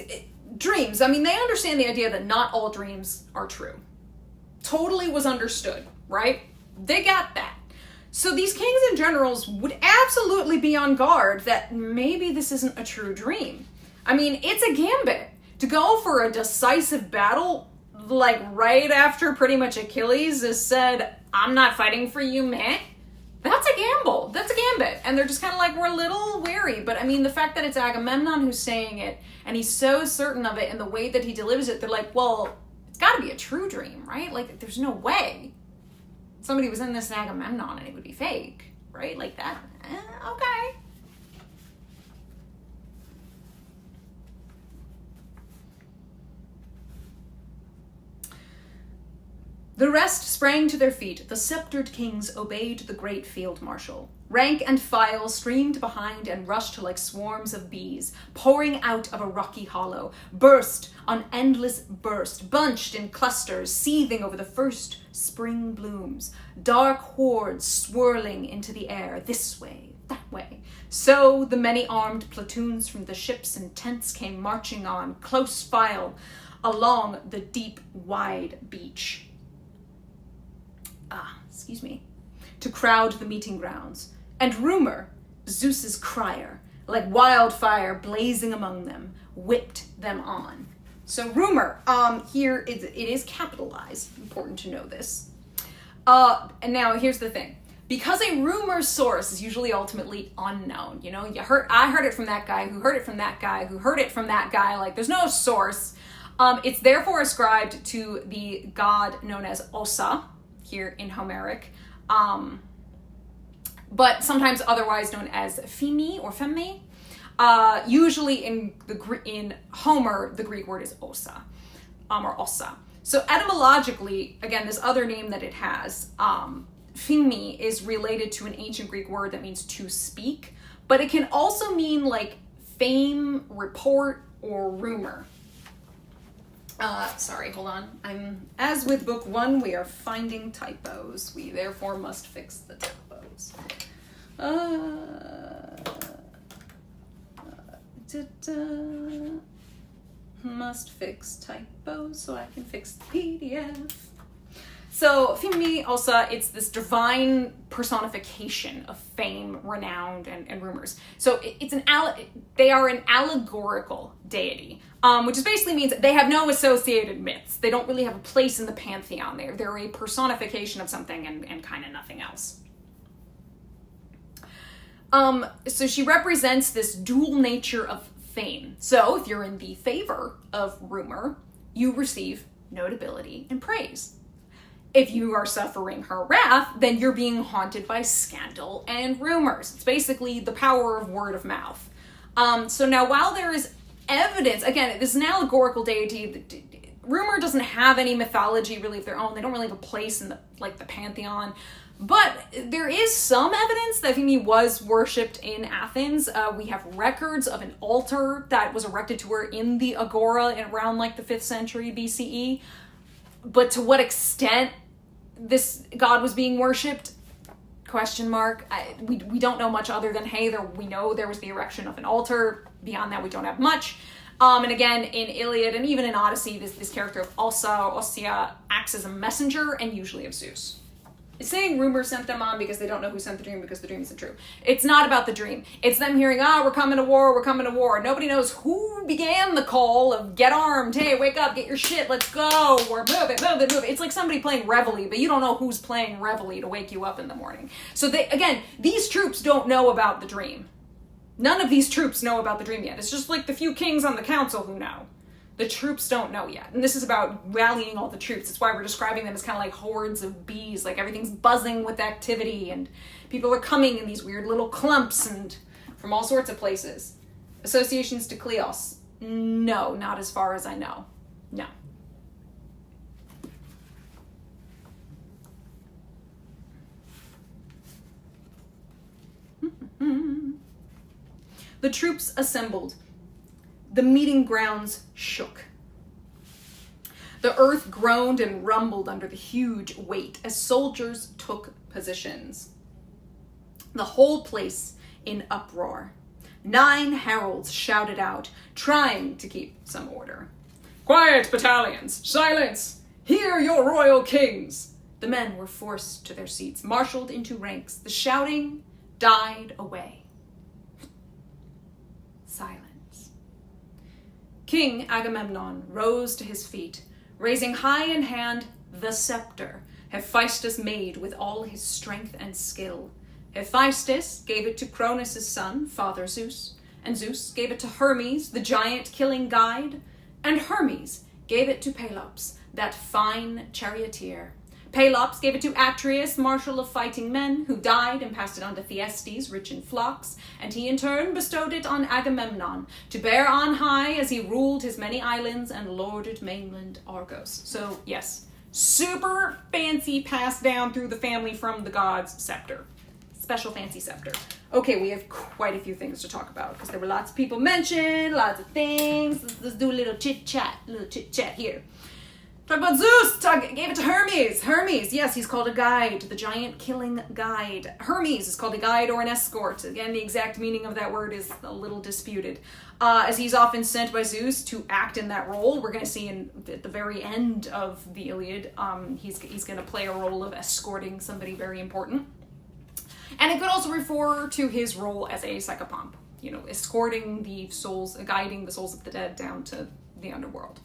dreams, I mean, they understand the idea that not all dreams are true. Totally was understood, right? They got that. So these kings and generals would absolutely be on guard that maybe this isn't a true dream. I mean, it's a gambit. To go for a decisive battle, like right after pretty much Achilles has said, I'm not fighting for you, man. That's a gamble. That's a gambit. And they're just kind of like, we're a little wary. But I mean, the fact that it's Agamemnon who's saying it, and he's so certain of it, and the way that he delivers it, they're like, well, it's got to be a true dream, right? Like, there's no way somebody was in this Agamemnon and it would be fake, right? Like that. Okay. The rest sprang to their feet. The sceptered kings obeyed the great field marshal. Rank and file streamed behind and rushed like swarms of bees, pouring out of a rocky hollow, burst on endless burst, bunched in clusters, seething over the first spring blooms, dark hordes swirling into the air, this way, that way. So the many armed platoons from the ships and tents came marching on, close file, along the deep, wide beach. To crowd the meeting grounds. And rumor, Zeus's crier, like wildfire blazing among them, whipped them on. So rumor, here it is capitalized. Important to know this. And now here's the thing. because a rumor source is usually ultimately unknown. You know, I heard it from that guy, who heard it from that guy, who heard it from that guy. Like, there's no source. It's therefore ascribed to the god known as Ossa, here in Homeric, but sometimes otherwise known as Femi or Femme. Usually in Homer, the Greek word is Ossa, or Ossa. So etymologically, again, this other name that it has, Femi, is related to an ancient Greek word that means to speak, but it can also mean like fame, report, or rumor. Sorry, hold on. As with book 1, we are finding typos. We therefore must fix the typos. Must fix typos so I can fix the PDF. So, Femi Ossa, it's this divine personification of fame, renown, and rumors. So they are an allegorical deity, which just basically means they have no associated myths. They don't really have a place in the pantheon. They're a personification of something and kind of nothing else. So she represents this dual nature of fame. So if you're in the favor of rumor, you receive notability and praise. If you are suffering her wrath, then you're being haunted by scandal and rumors. It's basically the power of word of mouth. So now, while there is evidence, again, this is an allegorical deity. Rumor doesn't have any mythology really of their own. They don't really have a place in the pantheon. But there is some evidence that Femi was worshipped in Athens. We have records of an altar that was erected to her in the agora around like the 5th century BCE. But to what extent this god was being worshipped? Question mark. We don't know much other than, hey, we know there was the erection of an altar. Beyond that, we don't have much. And again, in Iliad and even in Odyssey, this character of Ossa or Ossia acts as a messenger and usually of Zeus. It's saying rumor sent them on because they don't know who sent the dream because the dream isn't true. It's not about the dream. It's them hearing, we're coming to war, we're coming to war. Nobody knows who began the call of get armed, hey, wake up, get your shit, let's go, or move it. It's like somebody playing Reveille, but you don't know who's playing Reveille to wake you up in the morning. So these troops don't know about the dream. None of these troops know about the dream yet. It's just like the few kings on the council who know. The troops don't know yet. And this is about rallying all the troops. That's why we're describing them as kind of like hordes of bees. Like everything's buzzing with activity and people are coming in these weird little clumps and from all sorts of places. Associations to Kleos? No, not as far as I know. No. The troops assembled. The meeting grounds shook. The earth groaned and rumbled under the huge weight as soldiers took positions. The whole place in uproar. 9 heralds shouted out, trying to keep some order. "Quiet, battalions! Silence! Hear your royal kings!" The men were forced to their seats, marshaled into ranks. The shouting died away. Silence. King Agamemnon rose to his feet, raising high in hand the scepter Hephaestus made with all his strength and skill. Hephaestus gave it to Cronus' son, Father Zeus, and Zeus gave it to Hermes, the giant-killing guide, and Hermes gave it to Pelops, that fine charioteer. Pelops gave it to Atreus, marshal of fighting men, who died and passed it on to Thyestes, rich in flocks, and he in turn bestowed it on Agamemnon, to bear on high as he ruled his many islands and lorded mainland Argos. So, yes, super fancy passed down through the family from the gods scepter. Special fancy scepter. Okay, we have quite a few things to talk about, because there were lots of people mentioned, lots of things. Let's do a little chit-chat here. Talk about Zeus, gave it to Hermes. Hermes, yes, he's called a guide, the giant-killing guide. Hermes is called a guide or an escort. Again, the exact meaning of that word is a little disputed. As he's often sent by Zeus to act in that role. We're going to see at the very end of the Iliad, he's going to play a role of escorting somebody very important. And it could also refer to his role as a psychopomp, escorting the souls, guiding the souls of the dead down to the underworld.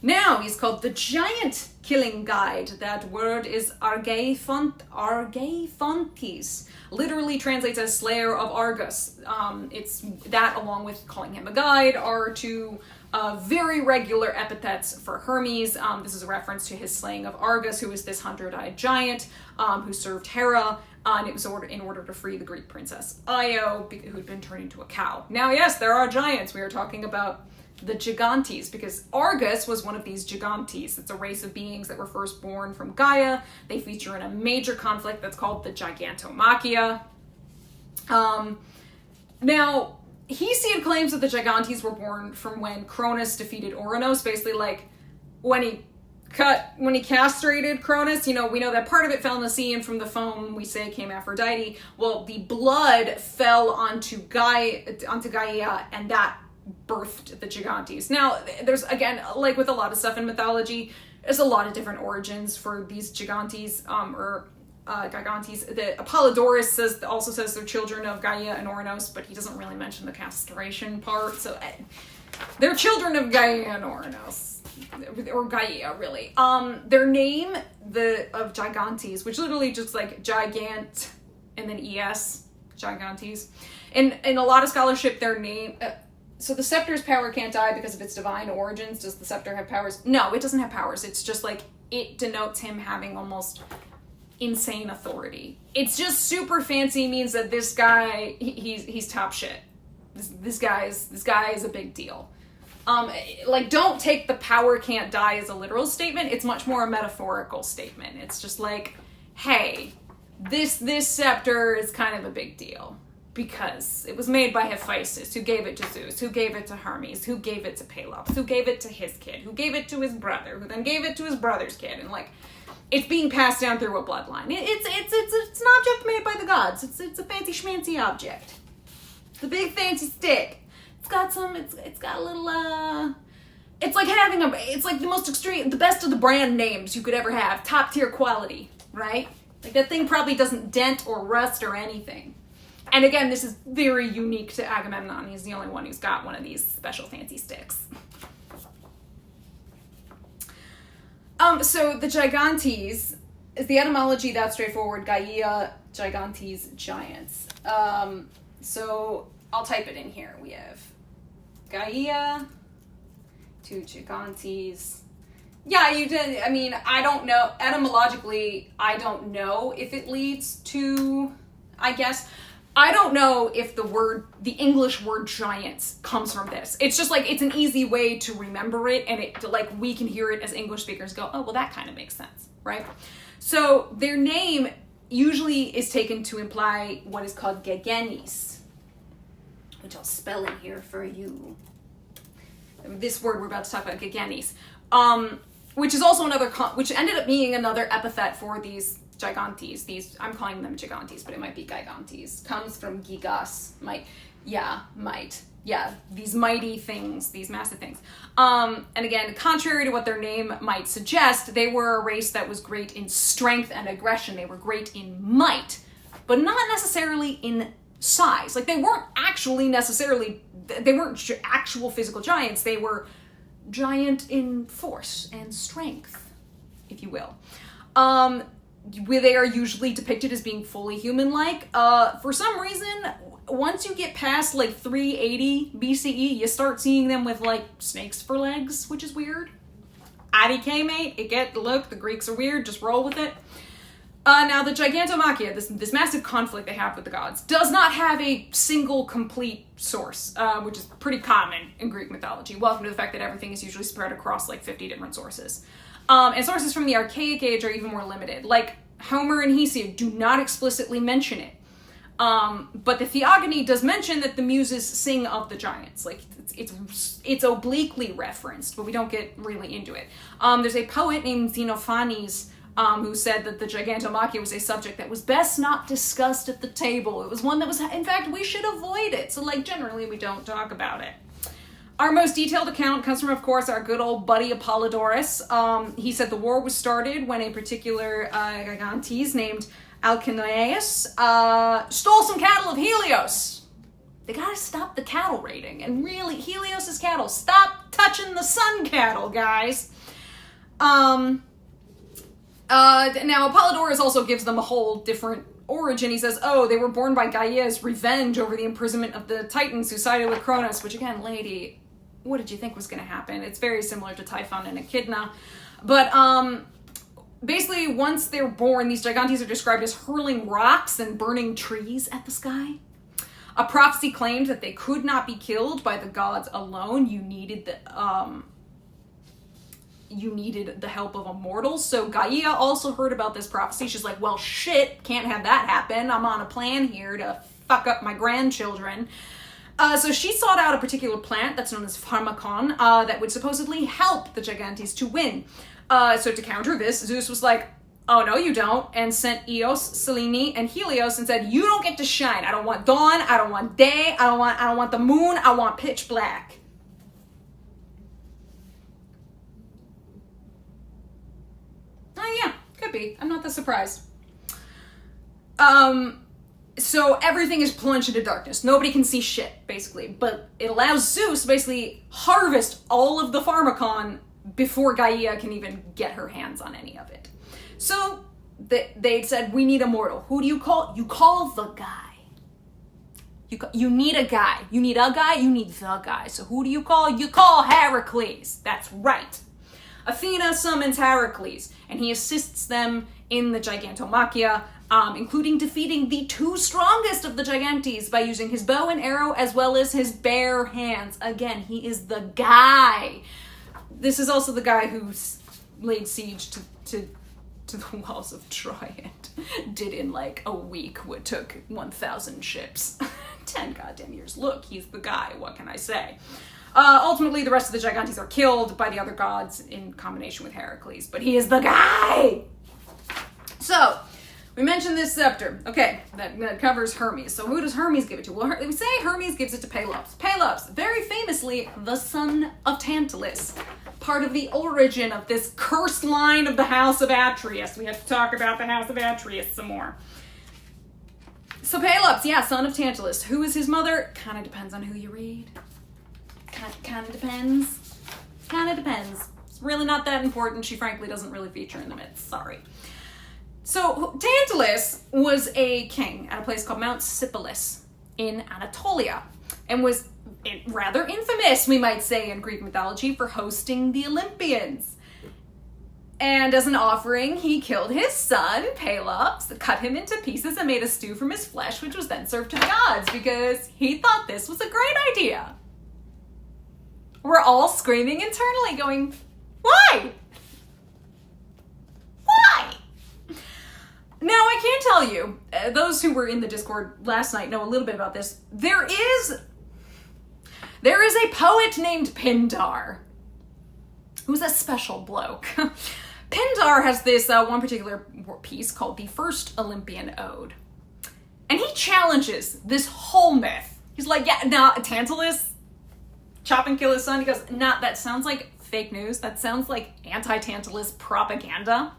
Now he's called the Giant Killing Guide. That word is Argeiphontes. Literally translates as Slayer of Argus. It's that, along with calling him a guide, are two very regular epithets for Hermes. This is a reference to his slaying of Argus, who was this 100-eyed giant who served Hera, and it was in order to free the Greek princess Io, who'd been turned into a cow. Now, yes, there are giants. We are talking about the Gigantes, because Argus was one of these Gigantes. It's a race of beings that were first born from Gaia. They feature in a major conflict that's called the Gigantomachia. Now, Hesiod claims that the Gigantes were born from when Cronus defeated Ouranos, basically like when he castrated Cronus. You know, we know that part of it fell in the sea, and from the foam, we say, came Aphrodite. Well, the blood fell onto Gaia, and that birthed the Gigantes. Now, there's, again, like with a lot of stuff in mythology, there's a lot of different origins for these Gigantes, Gigantes. The Apollodorus also says they're children of Gaia and Ouranos, but he doesn't really mention the castration part, so they're children of Gaia and Ouranos. Or Gaia, really. Their name, of Gigantes, which literally just like gigant and then es, Gigantes. In a lot of scholarship, their name... so the scepter's power can't die because of its divine origins. Does the scepter have powers? No, it doesn't have powers. It's just like, it denotes him having almost insane authority. It's just super fancy, means that this guy, he's top shit. This guy is a big deal. Like, don't take the power can't die as a literal statement. It's much more a metaphorical statement. It's just like, hey, this scepter is kind of a big deal because it was made by Hephaestus, who gave it to Zeus, who gave it to Hermes, who gave it to Pelops, who gave it to his kid, who gave it to his brother, who then gave it to his brother's kid, and like, it's being passed down through a bloodline. It's an object made by the gods. It's a fancy schmancy object. It's a big fancy stick. It's got a little, it's like it's like the most extreme, the best of the brand names you could ever have. Top tier quality, right? Like, that thing probably doesn't dent or rust or anything. And again, this is very unique to Agamemnon. He's the only one who's got one of these special fancy sticks. So the Gigantes, is the etymology that straightforward? Gaia, Gigantes, giants. So I'll type it in here. We have Gaia to Gigantes. Yeah, you did. I mean, I don't know. Etymologically, I don't know if it leads to, I guess. I don't know if the English word giants comes from this. It's just like, it's an easy way to remember it, and we can hear it as English speakers go, oh, well, that kind of makes sense, right? So their name usually is taken to imply what is called gegenis, which I'll spell in here for you. This word we're about to talk about, gegenis, which is also which ended up being another epithet for these Gigantes. I'm calling them Gigantes, but it might be Gigantes. Comes from gigas, might. Yeah, these mighty things, these massive things. And again, contrary to what their name might suggest, they were a race that was great in strength and aggression. They were great in might, but not necessarily in size. Like, they weren't actual physical giants. They were giant in force and strength, if you will. Where they are usually depicted as being fully human-like. For some reason, once you get past like 380 BCE, you start seeing them with like snakes for legs, which is weird. IDK, mate. Look, the Greeks are weird. Just roll with it. Now, the Gigantomachia, this massive conflict they have with the gods, does not have a single complete source, which is pretty common in Greek mythology. Welcome to the fact that everything is usually spread across like 50 different sources. And sources from the Archaic Age are even more limited. Like, Homer and Hesiod do not explicitly mention it. But the Theogony does mention that the Muses sing of the giants. Like, it's obliquely referenced, but we don't get really into it. There's a poet named Xenophanes who said that the Gigantomachia was a subject that was best not discussed at the table. It was one that was, in fact, we should avoid it. So, like, generally we don't talk about it. Our most detailed account comes from, of course, our good old buddy Apollodorus. He said the war was started when a particular Gigantes named Alcinoeus stole some cattle of Helios. They gotta stop the cattle raiding, and really, Helios's cattle, stop touching the sun cattle, guys. Now Apollodorus also gives them a whole different origin. He says, oh, they were born by Gaia's revenge over the imprisonment of the Titans who sided with Cronus, which again, lady, what did you think was going to happen? It's very similar to Typhon and Echidna. But basically, once they're born, these Gigantes are described as hurling rocks and burning trees at the sky. A prophecy claimed that they could not be killed by the gods alone. You needed the help of a mortal. So Gaia also heard about this prophecy. She's like, well, shit, can't have that happen. I'm on a plan here to fuck up my grandchildren. So she sought out a particular plant that's known as pharmakon that would supposedly help the Gigantes to win. So to counter this, Zeus was like, oh, no, you don't, and sent Eos, Selene, and Helios and said, you don't get to shine. I don't want dawn. I don't want day. I don't want the moon. I want pitch black. Oh, yeah, could be. I'm not that surprised. So everything is plunged into darkness. Nobody can see shit, basically. But it allows Zeus to basically harvest all of the pharmakon before Gaia can even get her hands on any of it. So they said, we need a mortal. Who do you call? You call the guy. You need a guy. You need a guy, you need the guy. So who do you call? You call Heracles. That's right. Athena summons Heracles, and he assists them in the Gigantomachia, including defeating the two strongest of the Gigantes by using his bow and arrow as well as his bare hands. Again, he is the guy. This is also the guy who laid siege to the walls of Troy and did in like a week what took 1,000 ships. 10 goddamn years. Look, he's the guy. What can I say? Ultimately, the rest of the Gigantes are killed by the other gods in combination with Heracles, but he is the guy! So, we mentioned this scepter. Okay, that covers Hermes. So who does Hermes give it to? Well, we say Hermes gives it to Pelops. Pelops, very famously, the son of Tantalus. Part of the origin of this cursed line of the House of Atreus. We have to talk about the House of Atreus some more. So Pelops, yeah, son of Tantalus. Who is his mother? Kind of depends on who you read. Kind of depends. Kind of depends. It's really not that important. She frankly doesn't really feature in the myths. Sorry. So Tantalus was a king at a place called Mount Sipylus in Anatolia, and was rather infamous, we might say, in Greek mythology for hosting the Olympians. And as an offering, he killed his son, Pelops, cut him into pieces and made a stew from his flesh, which was then served to the gods because he thought this was a great idea. We're all screaming internally going, why? Why? Now, I can tell you, those who were in the Discord last night know a little bit about this. There is a poet named Pindar, who's a special bloke. Pindar has this one particular piece called the First Olympian Ode. And he challenges this whole myth. He's like, yeah, nah, Tantalus, chop and kill his son. He goes, nah, that sounds like fake news. That sounds like anti-Tantalus propaganda.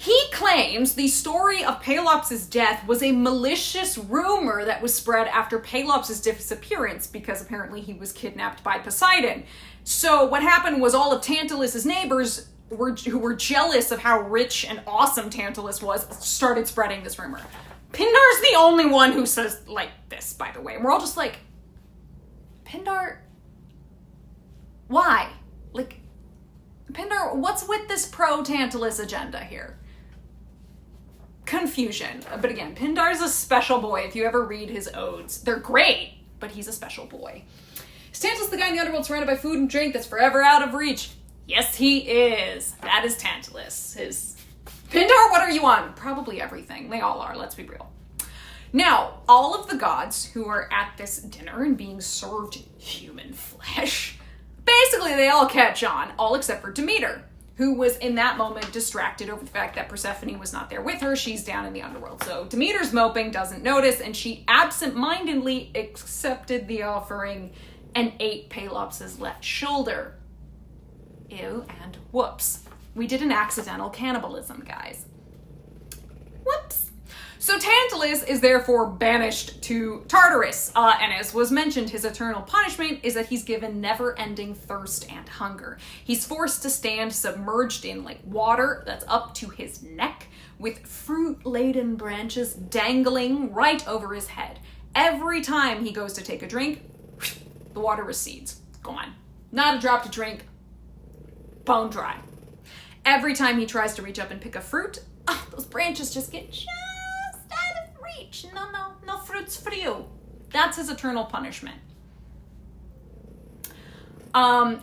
He claims the story of Pelops' death was a malicious rumor that was spread after Pelops' disappearance because apparently he was kidnapped by Poseidon. So what happened was all of Tantalus' neighbors who were jealous of how rich and awesome Tantalus was started spreading this rumor. Pindar's the only one who says like this, by the way. And we're all just like, Pindar, why? Like, Pindar, what's with this pro-Tantalus agenda here? Confusion. But again, Pindar's a special boy. If you ever read his odes, they're great, but he's a special boy. Is Tantalus the guy in the underworld surrounded by food and drink that's forever out of reach? Yes, he is. That is Tantalus. Pindar, what are you on? Probably everything. They all are, let's be real. Now, all of the gods who are at this dinner and being served human flesh, basically they all catch on, all except for Demeter, who was in that moment distracted over the fact that Persephone was not there with her. She's down in the underworld. So Demeter's moping, doesn't notice, and she absent-mindedly accepted the offering and ate Pelops' left shoulder. Ew, and whoops. We did an accidental cannibalism, guys. Whoops. So Tantalus Tantalus is therefore banished to Tartarus, and as was mentioned, his eternal punishment is that he's given never-ending thirst and hunger. He's forced to stand submerged in like water that's up to his neck, with fruit-laden branches dangling right over his head. Every time he goes to take a drink, the water recedes. Gone. Not a drop to drink. Bone dry. Every time he tries to reach up and pick a fruit, those branches just get just out of reach. No fruits for you. That's his eternal punishment. And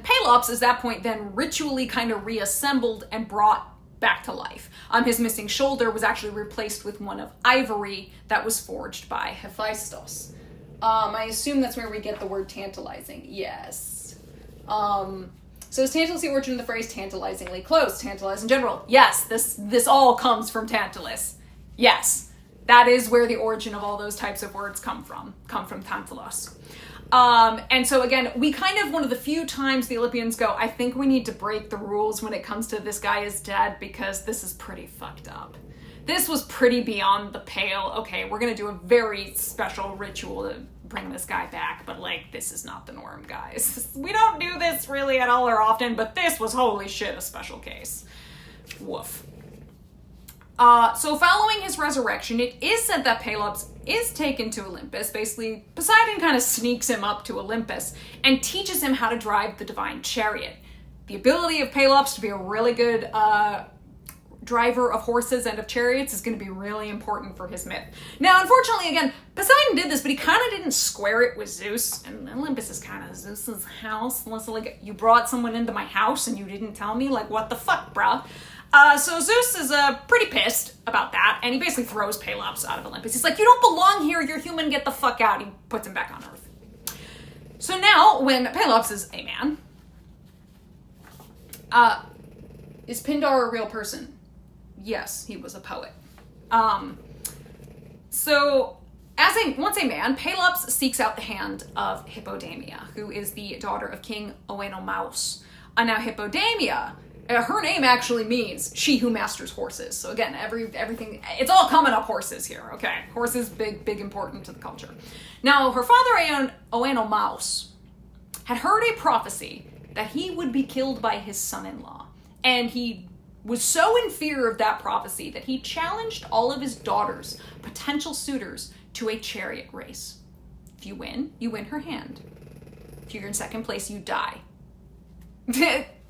Pelops is at that point then ritually kind of reassembled and brought back to life. His missing shoulder was actually replaced with one of ivory that was forged by Hephaestus. I assume that's where we get the word tantalizing. Yes. So is Tantalus the origin of the phrase tantalizingly close? Tantalize in general. Yes, this all comes from Tantalus. Yes, that is where the origin of all those types of words come from Tantalus. And so again, we kind of, one of the few times the Olympians go, I think we need to break the rules when it comes to this guy is dead, because this is pretty fucked up. This was pretty beyond the pale. Okay, we're gonna do a very special ritual to bring this guy back, but like, this is not the norm, guys. We don't do this really at all or often, but this was, holy shit, a special case. Woof. So following his resurrection, it is said that Pelops is taken to Olympus. Basically, Poseidon kind of sneaks him up to Olympus and teaches him how to drive the divine chariot. The ability of Pelops to be a really good driver of horses and of chariots is going to be really important for his myth. Now, unfortunately, again, Poseidon did this, but he kind of didn't square it with Zeus, and Olympus is kind of Zeus's house. Unless, like, you brought someone into my house and you didn't tell me, like, what the fuck, bruh? So Zeus is pretty pissed about that, and he basically throws Pelops out of Olympus. He's like, you don't belong here, you're human, get the fuck out. He puts him back on Earth. So now, when Pelops is a man, is Pindar a real person? Yes, he was a poet. So, once a man, Pelops seeks out the hand of Hippodamia, who is the daughter of King Oenomaus. Now, Hippodamia, her name actually means she who masters horses. So again, everything, it's all coming up horses here, okay? Horses, big important to the culture. Now, her father, Oenomaus, had heard a prophecy that he would be killed by his son-in-law. And he was so in fear of that prophecy that he challenged all of his daughters, potential suitors, to a chariot race. If you win her hand. If you're in second place, you die.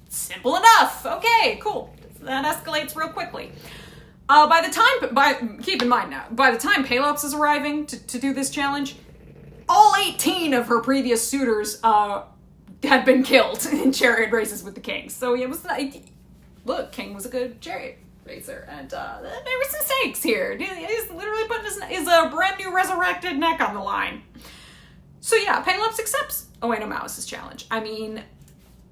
Simple enough. Okay, cool. That escalates real quickly. Keep in mind now, by the time Pelops is arriving to do this challenge, all 18 of her previous suitors had been killed in chariot races with the king. So it was like, look, King was a good chariot racer, and there were some stakes here. He's literally putting his brand new resurrected neck on the line. So yeah, Pelops accepts Oenomaus' challenge. I mean,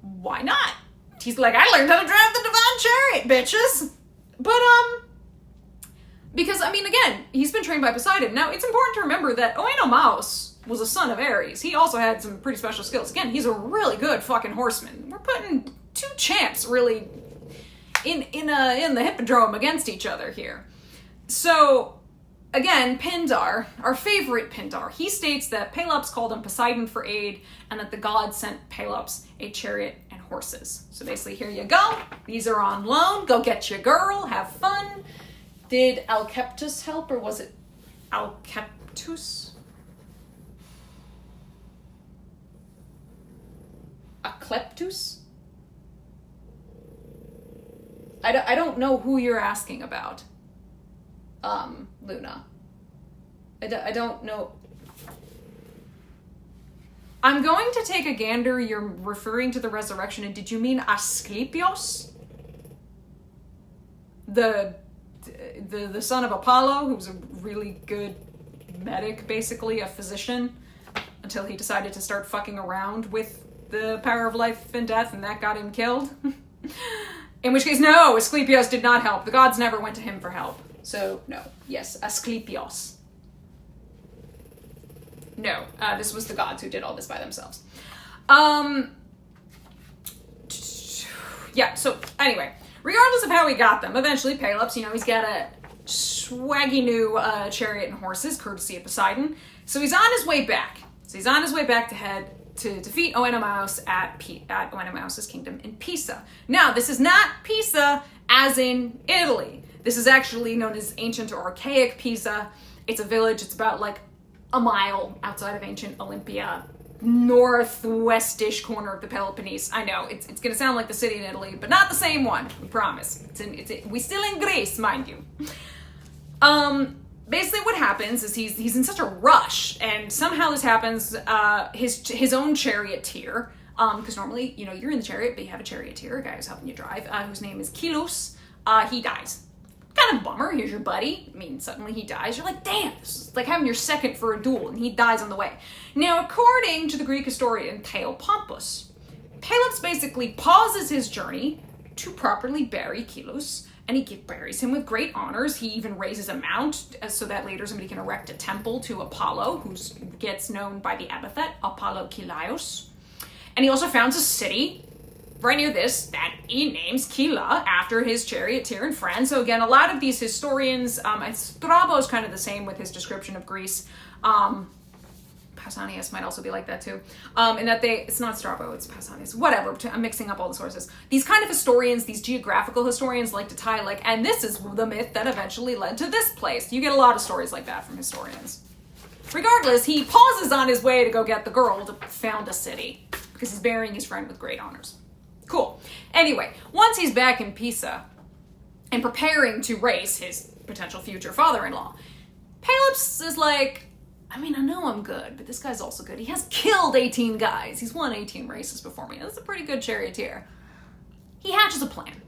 why not? He's like, I learned how to drive the divine chariot, bitches. But, because, I mean, again, he's been trained by Poseidon. Now, it's important to remember that Oenomaus was a son of Ares. He also had some pretty special skills. Again, he's a really good fucking horseman. We're putting two champs, really, in the hippodrome against each other here. So, again, Pindar, our favorite Pindar, he states that Pelops called on Poseidon for aid, and that the god sent Pelops a chariot and horses. So basically, here you go. These are on loan. Go get your girl. Have fun. Did Alceptus help, or was it Alceptus? Acleptus? I don't know who you're asking about, Luna. I don't know. I'm going to take a gander. You're referring to the resurrection, and did you mean Asclepios? The son of Apollo, who was a really good medic, basically, a physician, until he decided to start fucking around with the power of life and death, and that got him killed? In which case, no, Asclepios did not help. The gods never went to him for help. So, no. Yes, Asclepios. No, this was the gods who did all this by themselves. Yeah, so, anyway. Regardless of how he got them, eventually Pelops, he's gotta swaggy new chariot and horses, courtesy of Poseidon. So he's on his way back. To head to defeat Oenomaus at Oenomaus' kingdom in Pisa. Now, this is not Pisa as in Italy. This is actually known as ancient or archaic Pisa. It's a village. It's about like a mile outside of ancient Olympia, northwestish corner of the Peloponnese. I know, it's going to sound like the city in Italy, but not the same one, we promise. We still in Greece, mind you. Basically what happens is he's in such a rush, and somehow this happens, his own charioteer, because normally, you know, you're in the chariot, but you have a charioteer, a guy who's helping you drive, whose name is Kilos, he dies. Kind of bummer, here's your buddy. I mean, suddenly he dies. You're like, damn, this is like having your second for a duel, and he dies on the way. Now, according to the Greek historian Theopompus, Pelops basically pauses his journey to properly bury Kilos, and he buries him with great honors. He even raises a mount so that later somebody can erect a temple to Apollo, who gets known by the epithet Apollo Kilios. And he also founds a city right near this that he names Kila after his charioteer and friend. So again, a lot of these historians, and Strabo is kind of the same with his description of Greece. Pausanias might also be like that too. In that it's not Strabo, it's Pausanias, whatever. I'm mixing up all the sources. These kind of historians, these geographical historians like to tie like, and this is the myth that eventually led to this place. You get a lot of stories like that from historians. Regardless, he pauses on his way to go get the girl to found a city because he's burying his friend with great honors. Cool. Anyway, once he's back in Pisa and preparing to race his potential future father-in-law, Pelops is like, I mean, I know I'm good, but this guy's also good. He has killed 18 guys. He's won 18 races before me. That's a pretty good charioteer. He hatches a plan.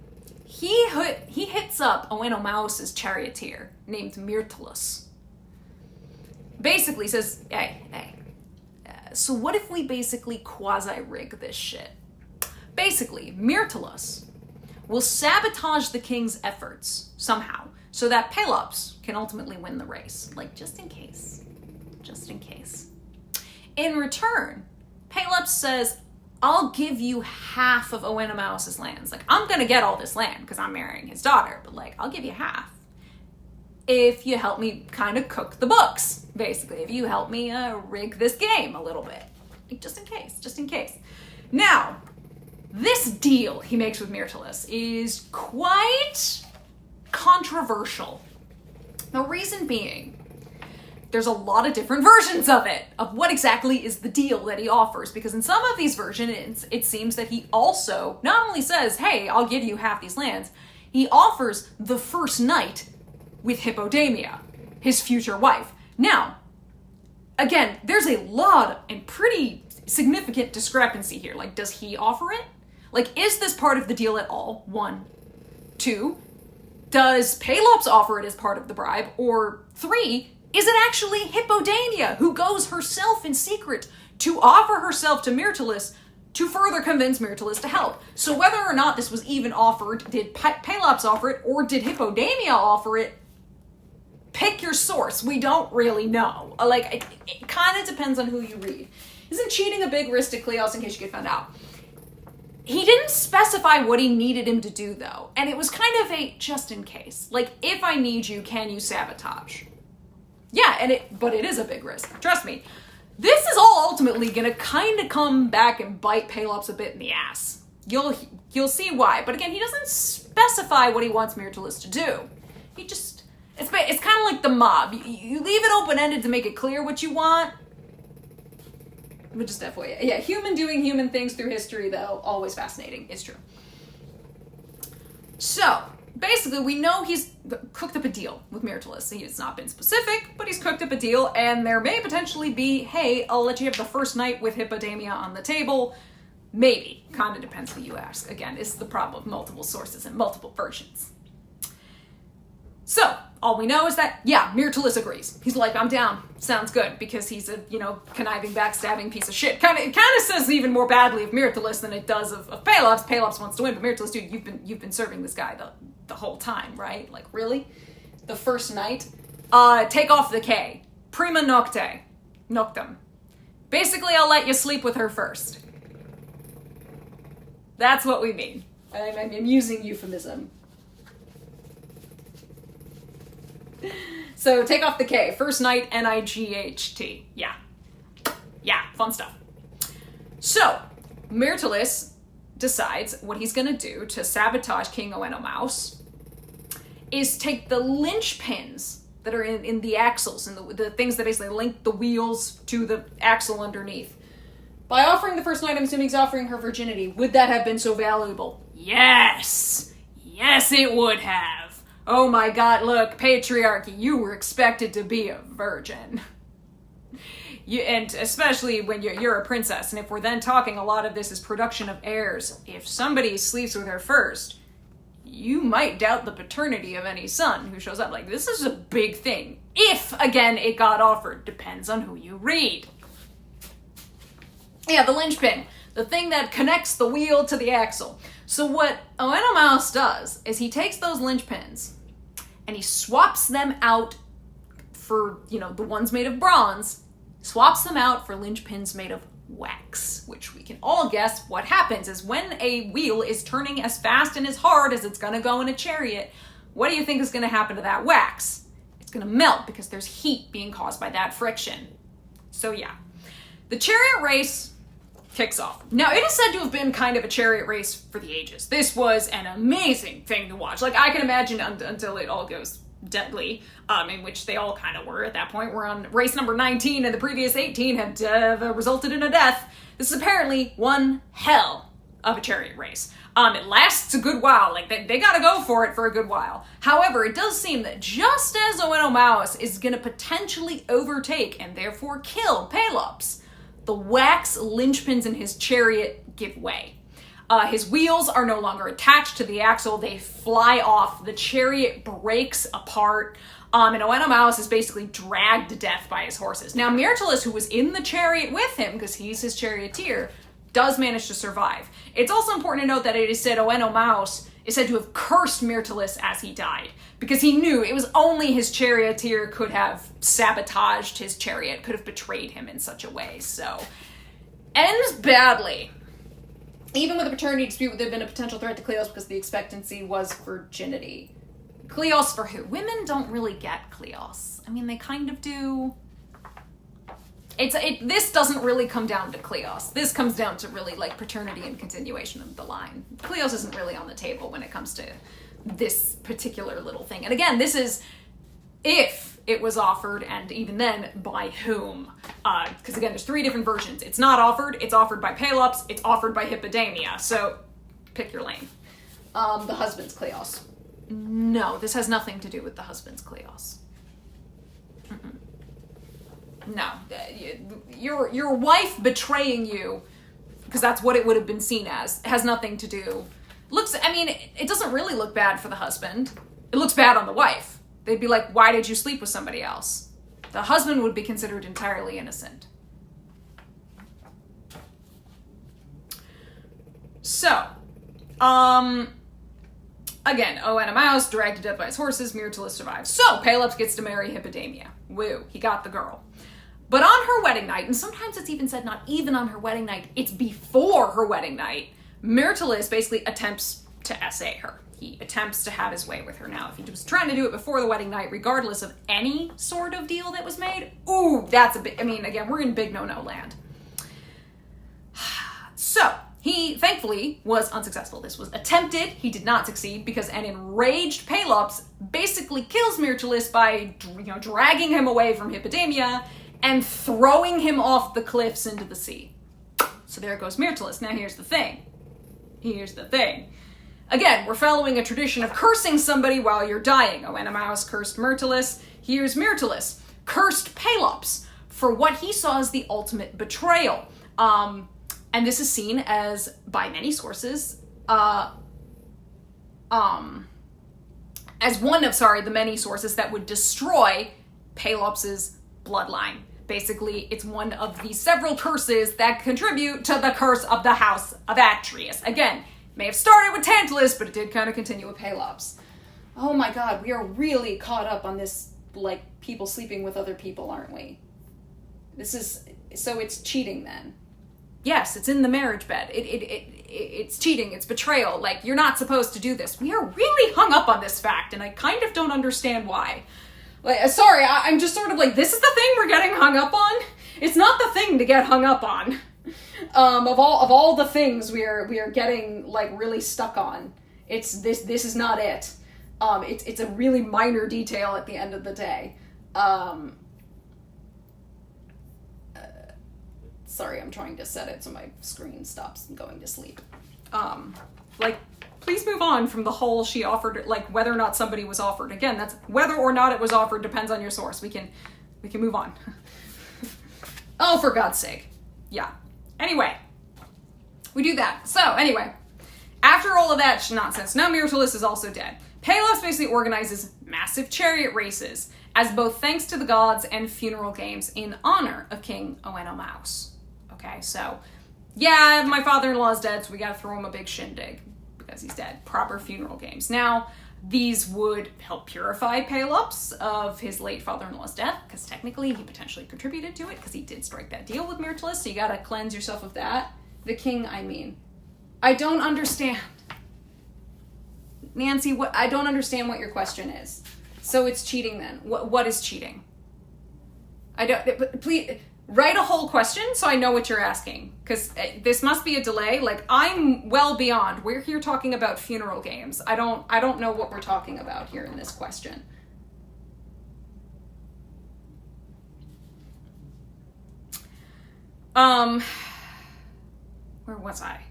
He hits up Oenomaus' charioteer named Myrtilus. Basically says, hey, so what if we basically quasi-rig this shit? Basically, Myrtilus will sabotage the king's efforts somehow so that Pelops can ultimately win the race. Like, just in case. In return, Pelops says, I'll give you half of Oenomaus' lands. Like, I'm gonna get all this land because I'm marrying his daughter, but like, I'll give you half if you help me kind of cook the books, basically. If you help me rig this game a little bit. Like, just in case. Now, this deal he makes with Myrtilus is quite controversial. The reason being, there's a lot of different versions of it, of what exactly is the deal that he offers, because in some of these versions, it seems that he also not only says, hey, I'll give you half these lands, he offers the first night with Hippodamia, his future wife. Now, again, there's a lot and pretty significant discrepancy here. Like, does he offer it? Like, is this part of the deal at all? 1. 2, does Pelops offer it as part of the bribe? Or 3, is it actually Hippodamia who goes herself in secret to offer herself to Myrtilus to further convince Myrtilus to help? So whether or not this was even offered, did Pelops offer it, or did Hippodamia offer it? Pick your source. We don't really know. Like, it kind of depends on who you read. Isn't cheating a big risk to Cleos in case you get found out? He didn't specify what he needed him to do, though. And it was kind of a just in case. Like, if I need you, can you sabotage? Yeah, but it is a big risk. Trust me. This is all ultimately gonna kind of come back and bite Pelops a bit in the ass. You'll see why. But again, he doesn't specify what he wants Myrtilus to do. He just, it's kind of like the mob. You leave it open-ended to make it clear what you want. But just FYI. Yeah, human doing human things through history, though, always fascinating. It's true. So, basically, we know he's cooked up a deal with Myrtilus. He's not been specific, but he's cooked up a deal, and there may potentially be, hey, I'll let you have the first night with Hippodamia on the table. Maybe. Kind of depends who you ask. Again, it's the problem of multiple sources and multiple versions. So, all we know is that, yeah, Myrtilus agrees. He's like, I'm down. Sounds good, because he's a, conniving, backstabbing piece of shit. It kind of says even more badly of Myrtilus than it does of Pelops. Pelops wants to win, but Myrtilus, dude, you've been serving this guy the whole time, right? Like, really? The first night? Take off the K. Prima nocte. Noctem. Basically, I'll let you sleep with her first. That's what we mean. I'm using euphemism. So take off the K. First night, N-I-G-H-T. Yeah. Yeah, fun stuff. So, Myrtilus decides what he's going to do to sabotage King Oenomaus is take the linchpins that are in the axles and the things that basically link the wheels to the axle underneath. By offering the first night, I'm assuming he's offering her virginity. Would that have been so valuable? Yes! Yes, it would have. Oh my god, look, patriarchy, you were expected to be a virgin. And especially when you're a princess, and if we're then talking, a lot of this is production of heirs. If somebody sleeps with her first, you might doubt the paternity of any son who shows up. Like, this is a big thing. If, again, it got offered. Depends on who you read. Yeah, the linchpin. The thing that connects the wheel to the axle. So what Oenomaus does is he takes those linchpins and he swaps them out for, the ones made of bronze, swaps them out for linchpins made of wax, which we can all guess what happens is when a wheel is turning as fast and as hard as it's going to go in a chariot, what do you think is going to happen to that wax? It's going to melt because there's heat being caused by that friction. So yeah, the chariot race kicks off. Now, it is said to have been kind of a chariot race for the ages. This was an amazing thing to watch. Like, I can imagine until it all goes deadly, in which they all kind of were at that point. We're on race number 19, and the previous 18 had resulted in a death. This is apparently one hell of a chariot race. It lasts a good while. Like, they gotta go for it for a good while. However, it does seem that just as Oenomaus is gonna potentially overtake and therefore kill Pelops, the wax linchpins in his chariot give way. His wheels are no longer attached to the axle. They fly off. The chariot breaks apart. And Oenomaus is basically dragged to death by his horses. Now, Myrtilus, who was in the chariot with him, because he's his charioteer, does manage to survive. It's also important to note that it is said Oenomaus is said to have cursed Myrtilus as he died, because he knew it was only his charioteer could have sabotaged his chariot, could have betrayed him in such a way. So, ends badly. Even with a paternity dispute, would there have been a potential threat to Kleos because the expectancy was virginity. Kleos for who? Women don't really get Kleos. I mean, they kind of do. This doesn't really come down to Kleos. This comes down to really, like, paternity and continuation of the line. Kleos isn't really on the table when it comes to this particular little thing. And again, this is if it was offered, and even then, by whom. Because again, there's 3 different versions. It's not offered, it's offered by Pelops, it's offered by Hippodamia. So, pick your lane. The husband's Kleos. No, this has nothing to do with the husband's Kleos. Mm-mm. No, your wife betraying you, because that's what it would have been seen as, has nothing to do. It doesn't really look bad for the husband. It looks bad on the wife. They'd be like, why did you sleep with somebody else? The husband would be considered entirely innocent. So, again, Oenomaus dragged to death by his horses, Myrtilus survives. So, Pelops gets to marry Hippodamia. Woo, he got the girl. But on her wedding night, and sometimes it's even said not even on her wedding night, it's before her wedding night, Myrtilus basically attempts to essay her. He attempts to have his way with her. Now, if he was trying to do it before the wedding night, regardless of any sort of deal that was made, ooh, that's a bit, again, we're in big no-no land. So, he, thankfully, was unsuccessful. This was attempted. He did not succeed because an enraged Pelops basically kills Myrtilus by, dragging him away from Hippodamia and throwing him off the cliffs into the sea. So there goes Myrtilus. Now here's the thing. Again, we're following a tradition of cursing somebody while you're dying. Oenomaus cursed Myrtilus. Here's Myrtilus. Cursed Pelops for what he saw as the ultimate betrayal. And this is seen as, by many sources, as one of, the many sources that would destroy Pelops's bloodline. Basically, it's one of the several curses that contribute to the curse of the house of Atreus. Again, may have started with Tantalus, but it did kind of continue with Pelops. Oh my god, we are really caught up on this, people sleeping with other people, aren't we? So it's cheating then. Yes, it's in the marriage bed. It's cheating, it's betrayal. You're not supposed to do this. We are really hung up on this fact, and I kind of don't understand why. Like, sorry, I'm just sort of like, this is the thing we're getting hung up on? It's not the thing to get hung up on. Of all the things we are getting, like, really stuck on, it's this is not it. It's a really minor detail at the end of the day. Sorry, I'm trying to set it so my screen stops going to sleep. Like, please move on from the whole she offered, like, whether or not somebody was offered. Again, that's whether or not it was offered depends on your source. We can move on. Oh, for God's sake. Yeah. Anyway, we do that. So, anyway, after all of that nonsense, now Myrtilus is also dead. Pelops basically organizes massive chariot races as both thanks to the gods and funeral games in honor of King Oenomaus. Okay, so, yeah, my father-in-law's dead, so we gotta throw him a big shindig because he's dead. Proper funeral games. Now, these would help purify Pelops of his late father-in-law's death, because technically he potentially contributed to it, because he did strike that deal with Myrtilus, so you gotta cleanse yourself of that. The king, I mean. I don't understand. Nancy, I don't understand what your question is. So it's cheating then. What is cheating? Please, write a whole question so I know what you're asking, because this must be a delay. Like, I'm well beyond. We're here talking about funeral games. I don't know what we're talking about here in this question. Where was I?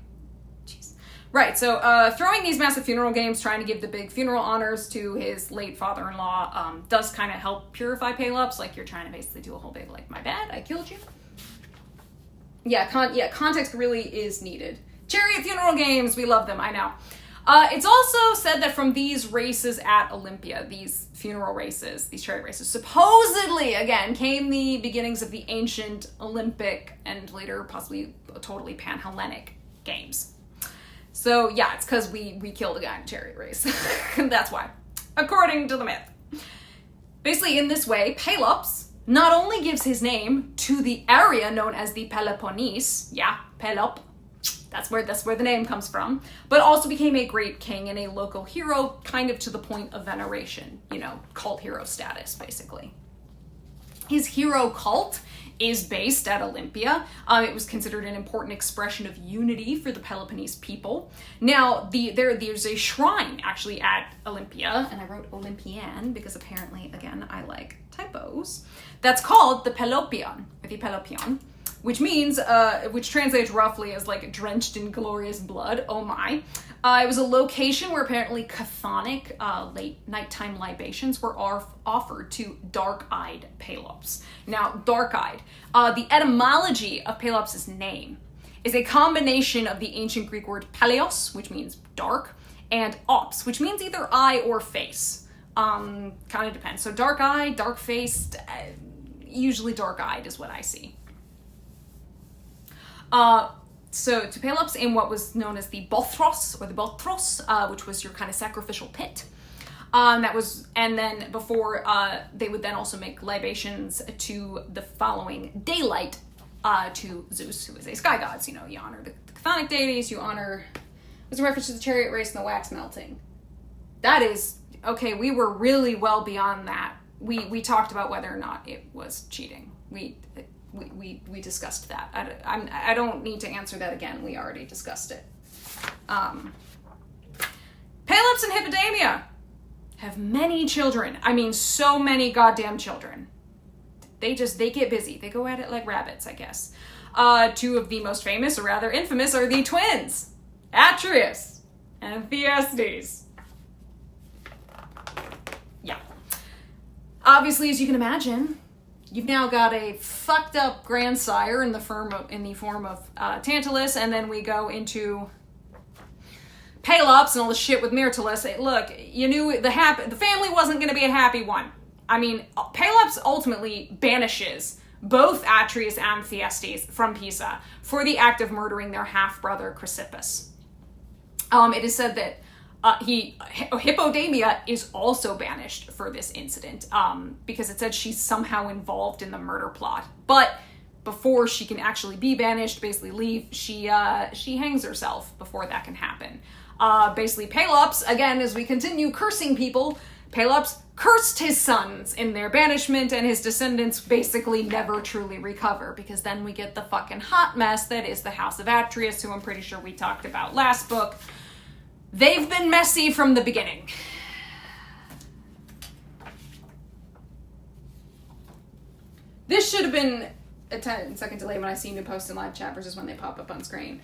Jeez. Right, so throwing these massive funeral games, trying to give the big funeral honors to his late father-in-law, does kind of help purify Pelops. Like, you're trying to basically do a whole big, like, my bad, I killed you. Yeah, context really is needed. Chariot funeral games, we love them, I know. It's also said that from these races at Olympia, these funeral races, these chariot races, supposedly, again, came the beginnings of the ancient Olympic and later possibly totally pan-Hellenic games. So yeah, it's because we killed a guy in a chariot race. That's why, according to the myth. Basically, in this way, Pelops not only gives his name to the area known as the Peloponnese, yeah, Pelop, that's where the name comes from, but also became a great king and a local hero, kind of to the point of veneration, you know, cult hero status, basically. His hero cult is based at Olympia. It was considered an important expression of unity for the Peloponnese people. Now, there's a shrine actually at Olympia, and I wrote Olympian because apparently, again, I like typos. That's called the Pelopion, or the Pelopion, which means, which translates roughly as like drenched in glorious blood. Oh my. It was a location where apparently chthonic late nighttime libations were offered to dark-eyed Pelops. Now, dark-eyed. The etymology of Pelops' name is a combination of the ancient Greek word paleos, which means dark, and ops, which means either eye or face. Kind of depends. So dark-eyed, dark-faced, usually dark-eyed is what I see. So to Pelops in what was known as the Bothros, or the Bothros, which was your kind of sacrificial pit. And then before, they would then also make libations to the following daylight, to Zeus, who is a sky god. So, you know, you honor the chthonic deities, you honor, there's a reference to the chariot race and the wax melting. That is, okay, we were really well beyond that. We talked about whether or not it was cheating. We discussed that. I don't need to answer that again. We already discussed it. Pelops and Hippodamia have many children. I mean, so many goddamn children. They get busy. They go at it like rabbits, I guess. Two of the most famous, or rather infamous, are the twins, Atreus and Thyestes. Yeah. Obviously, as you can imagine, you've now got a fucked up grandsire in the form of Tantalus, and then we go into Pelops and all the shit with Myrtilus. Hey, look, you knew the family wasn't going to be a happy one. I mean, Pelops ultimately banishes both Atreus and Thyestes from Pisa for the act of murdering their half-brother Chrysippus. It is said that Hippodamia is also banished for this incident, because it said she's somehow involved in the murder plot. But before she can actually be banished, basically leave, she hangs herself before that can happen. Basically, Pelops, again, as we continue cursing people, Pelops cursed his sons in their banishment, and his descendants basically never truly recover, because then we get the fucking hot mess that is the House of Atreus, who I'm pretty sure we talked about last book. They've been messy from the beginning. This should have been a 10-second delay when I see new posts in live chat versus when they pop up on screen.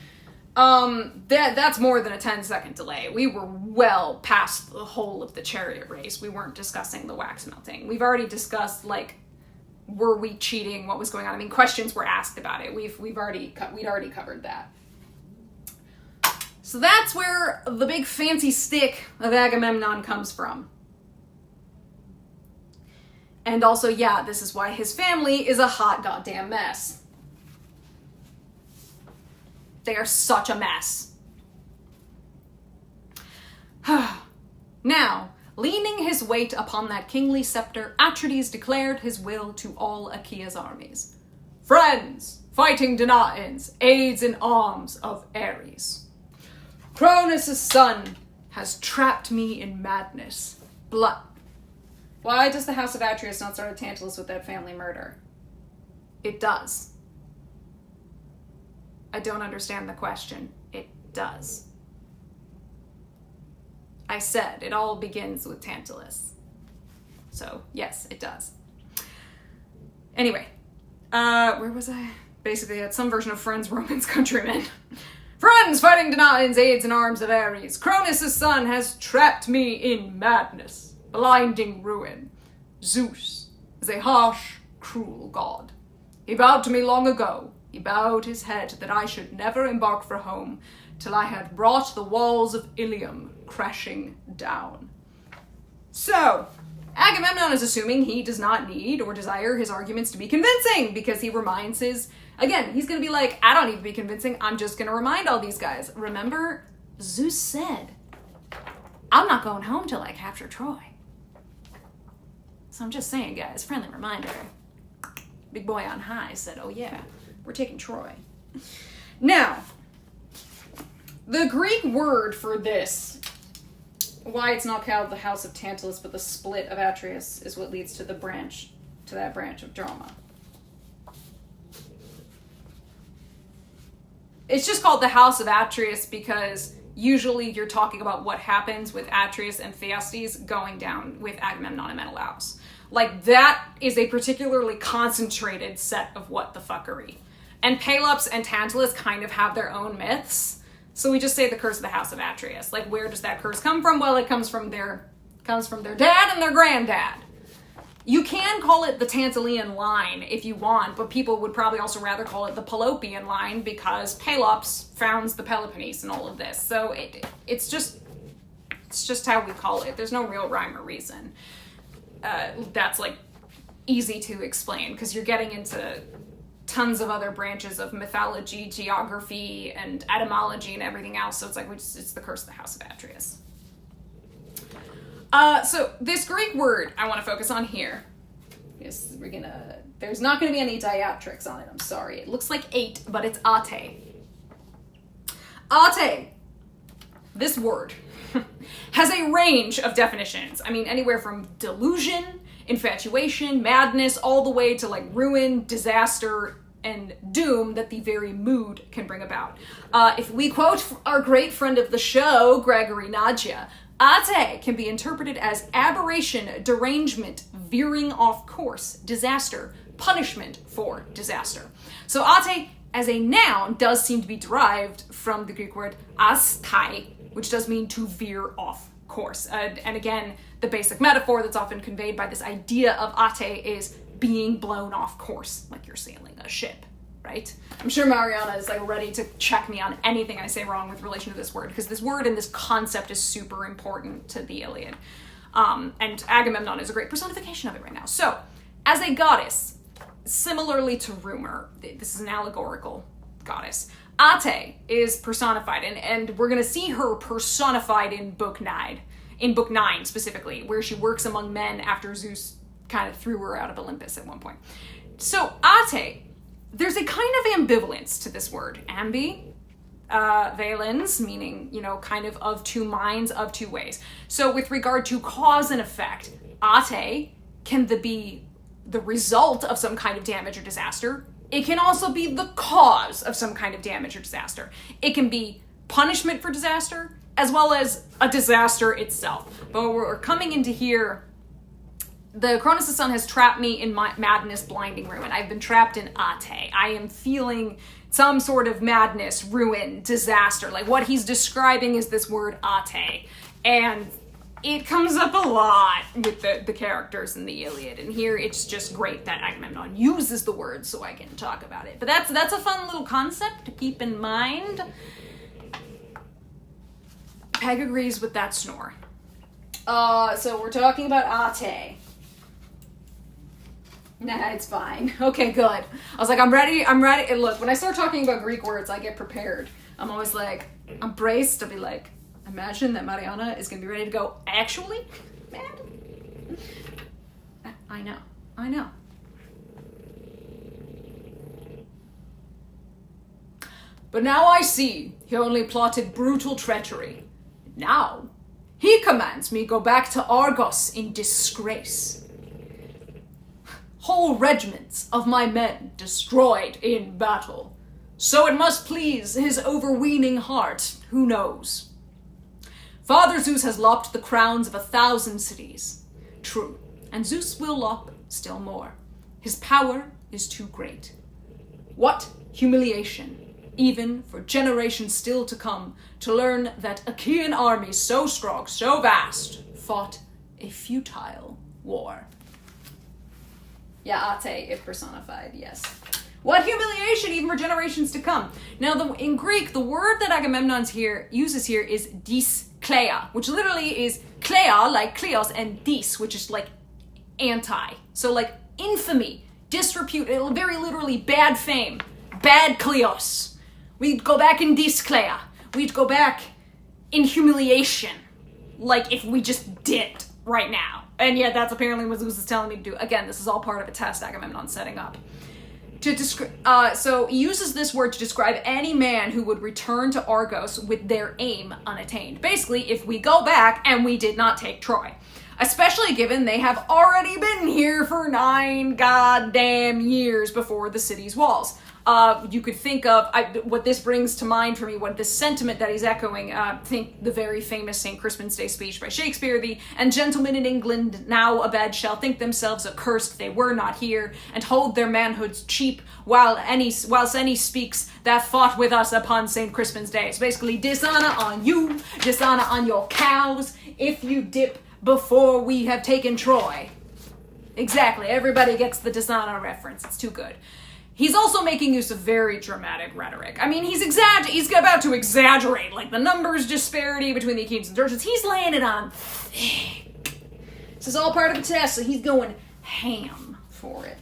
That's more than a 10-second delay. We were well past the whole of the chariot race. We weren't discussing the wax melting. We've already discussed, like, were we cheating? What was going on? I mean, questions were asked about it. We'd already covered that. So that's where the big fancy stick of Agamemnon comes from. And also, yeah, this is why his family is a hot goddamn mess. They are such a mess. Now, leaning his weight upon that kingly scepter, Atrides declared his will to all Achaea's armies. Friends, fighting Danaans, aids in arms of Ares. Cronus' son has trapped me in madness. Why does the House of Atreus not start a Tantalus with that family murder? It does. I don't understand the question. It does. I said it all begins with Tantalus. So, yes, it does. Anyway, where was I? Basically, at some version of Friends, Romans, Countrymen. Friends, fighting Danaans, aids in arms of Ares. Cronus' son has trapped me in madness. Blinding ruin. Zeus is a harsh, cruel god. He bowed to me long ago. He bowed his head that I should never embark for home till I had brought the walls of Ilium crashing down. So, Agamemnon is assuming he does not need or desire his arguments to be convincing, because he reminds again, he's gonna be like, I don't need to be convincing, I'm just gonna remind all these guys. Remember, Zeus said, I'm not going home till I capture Troy. So I'm just saying, guys, friendly reminder. Big boy on high said, oh yeah, we're taking Troy. Now, the Greek word for this, why it's not called the House of Tantalus, but the split of Atreus, is what leads to that branch of drama. It's just called the House of Atreus because usually you're talking about what happens with Atreus and Thyestes going down with Agamemnon and Menelaus. Like, that is a particularly concentrated set of what the fuckery. And Pelops and Tantalus kind of have their own myths. So we just say the curse of the House of Atreus. Like, where does that curse come from? Well, it comes from their dad and their granddad. You can call it the Tantalus line if you want, but people would probably also rather call it the Pelopian line because Pelops founds the Peloponnese and all of this. So it's just how we call it. There's no real rhyme or reason. That's like easy to explain because you're getting into tons of other branches of mythology, geography, and etymology and everything else. So it's like it's the curse of the House of Atreus. So this Greek word I want to focus on here. Yes, there's not going to be any diatrics on it, I'm sorry. It looks like 8, but it's ate. Ate, this word, has a range of definitions. I mean, anywhere from delusion, infatuation, madness, all the way to like ruin, disaster, and doom that the very mood can bring about. If we quote our great friend of the show, Gregory Nadia, ate can be interpreted as aberration, derangement, veering off course, disaster, punishment for disaster. So ate as a noun does seem to be derived from the Greek word astai, which does mean to veer off course. And again, the basic metaphor that's often conveyed by this idea of ate is being blown off course, like you're sailing a ship, right? I'm sure Mariana is like ready to check me on anything I say wrong with relation to this word, because this word and this concept is super important to the Iliad. And Agamemnon is a great personification of it right now. So, as a goddess, similarly to Rumor, this is an allegorical goddess, Ate is personified, and we're going to see her personified in Book 9 specifically, where she works among men after Zeus kind of threw her out of Olympus at one point. So Ate, there's a kind of ambivalence to this word. Ambi, valens, meaning, you know, kind of two minds, of two ways. So with regard to cause and effect, ate can be the result of some kind of damage or disaster. It can also be the cause of some kind of damage or disaster. It can be punishment for disaster, as well as a disaster itself. But we're coming into here, the Cronus the Sun has trapped me in my madness, blinding ruin. I've been trapped in ate. I am feeling some sort of madness, ruin, disaster. Like what he's describing is this word ate. And it comes up a lot with the characters in the Iliad. And here it's just great that Agamemnon uses the word so I can talk about it. But that's a fun little concept to keep in mind. Peg agrees with that snore. So we're talking about ate. Nah, it's fine. Okay, good. I was like, I'm ready. And look, when I start talking about Greek words, I get prepared. I'm always like, I'm braced to be like, imagine that Mariana is going to be ready to go, actually? Man. I know. But now I see he only plotted brutal treachery. Now, he commands me go back to Argos in disgrace. Whole regiments of my men destroyed in battle. So it must please his overweening heart, who knows? Father Zeus has lopped the crowns of 1,000 cities. True, and Zeus will lop still more. His power is too great. What humiliation, even for generations still to come, to learn that Achaean armies so strong, so vast, fought a futile war. Yeah, ate, if personified, yes. What humiliation, even for generations to come. Now, in Greek, the word that Agamemnon uses here is dyskleia, which literally is kleia, like kleos, and dis, which is like anti. So like infamy, disrepute, very literally bad fame, bad kleos. We'd go back in dyskleia. We'd go back in humiliation, like if we just did right now. And yet that's apparently what Zeus is telling me to do. Again, this is all part of a test Agamemnon's setting up. So he uses this word to describe any man who would return to Argos with their aim unattained. Basically, if we go back and we did not take Troy. Especially given they have already been here for 9 goddamn years before the city's walls. You could think of, what this brings to mind for me, what this sentiment that he's echoing, think the very famous St. Crispin's Day speech by Shakespeare, and gentlemen in England now abed shall think themselves accursed they were not here, and hold their manhoods cheap, whilst any speaks that fought with us upon St. Crispin's Day. So basically, dishonor on you, dishonor on your cows, if you dip before we have taken Troy. Exactly, everybody gets the dishonor reference, it's too good. He's also making use of very dramatic rhetoric. I mean, he's about to exaggerate, like the numbers disparity between the Achaeans and Trojans. He's laying it on thick. This is all part of the test, so he's going ham for it.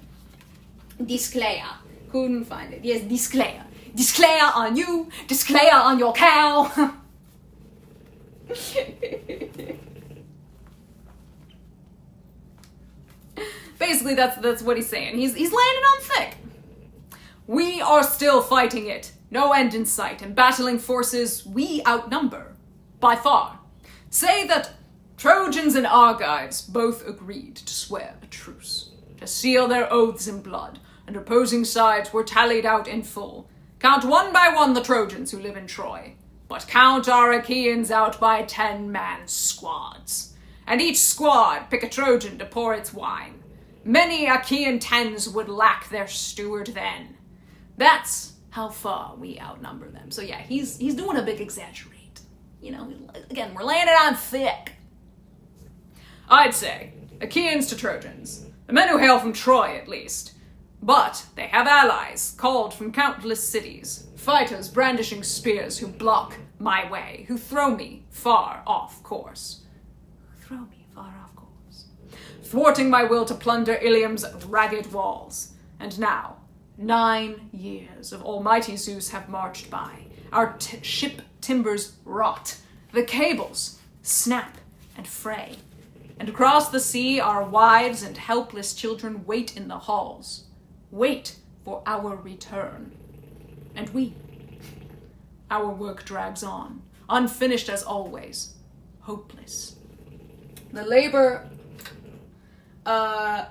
Dyskleia. Couldn't find it. Yes, dyskleia. Dyskleia on you, dyskleia on your cow. Basically, that's what he's saying. He's laying it on thick. We are still fighting it, no end in sight, and battling forces we outnumber, by far. Say that Trojans and Argives both agreed to swear a truce, to seal their oaths in blood, and opposing sides were tallied out in full. Count one by one the Trojans who live in Troy, but count our Achaeans out by 10-man squads. And each squad pick a Trojan to pour its wine. Many Achaean tens would lack their steward then. That's how far we outnumber them. So yeah, he's doing a big exaggerate. You know, again, we're laying it on thick. I'd say, Achaeans to Trojans. The men who hail from Troy, at least. But they have allies, called from countless cities. Fighters brandishing spears who block my way, who throw me far off course. Thwarting my will to plunder Ilium's ragged walls. And now, 9 years of almighty Zeus have marched by. Our ship timbers rot. The cables snap and fray. And across the sea, our wives and helpless children wait in the halls. Wait for our return. And our work drags on, unfinished as always, hopeless. The labor, did I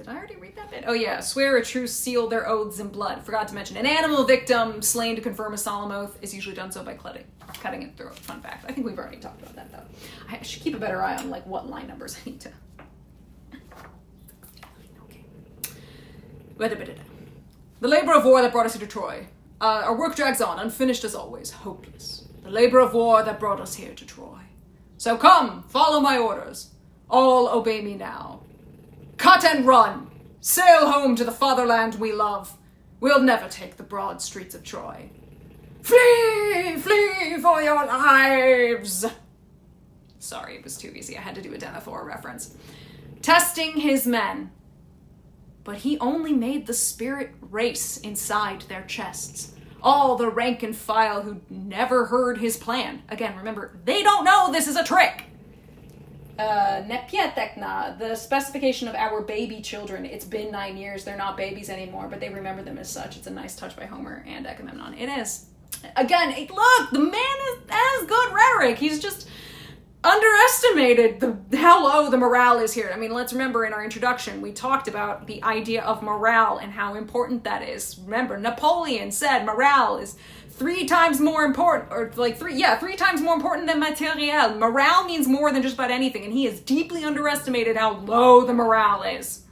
already read that bit? Oh yeah, swear a truce, seal their oaths in blood. Forgot to mention, an animal victim slain to confirm a solemn oath is usually done so by cutting it through. Fun fact. I think we've already talked about that though. I should keep a better eye on like what line numbers I need to. Okay. The labor of war that brought us here to Troy. Our work drags on, unfinished as always, hopeless. The labor of war that brought us here to Troy. So come, follow my orders. All obey me now. Cut and run! Sail home to the fatherland we love. We'll never take the broad streets of Troy. Flee! Flee for your lives! Sorry, it was too easy. I had to do a Denethor reference. Testing his men. But he only made the spirit race inside their chests. All the rank and file who'd never heard his plan. Again, remember, they don't know this is a trick. Nepietekna, the specification of our baby children. It's been 9 years, they're not babies anymore, but they remember them as such. It's a nice touch by Homer and Agamemnon. It is. Again, look, the man has good rhetoric. He's just underestimated how low the morale is here. I mean, let's remember in our introduction, we talked about the idea of morale and how important that is. Remember, Napoleon said morale is 3 times more important, or like 3 times more important than materiel. Morale means more than just about anything, and he has deeply underestimated how low the morale is.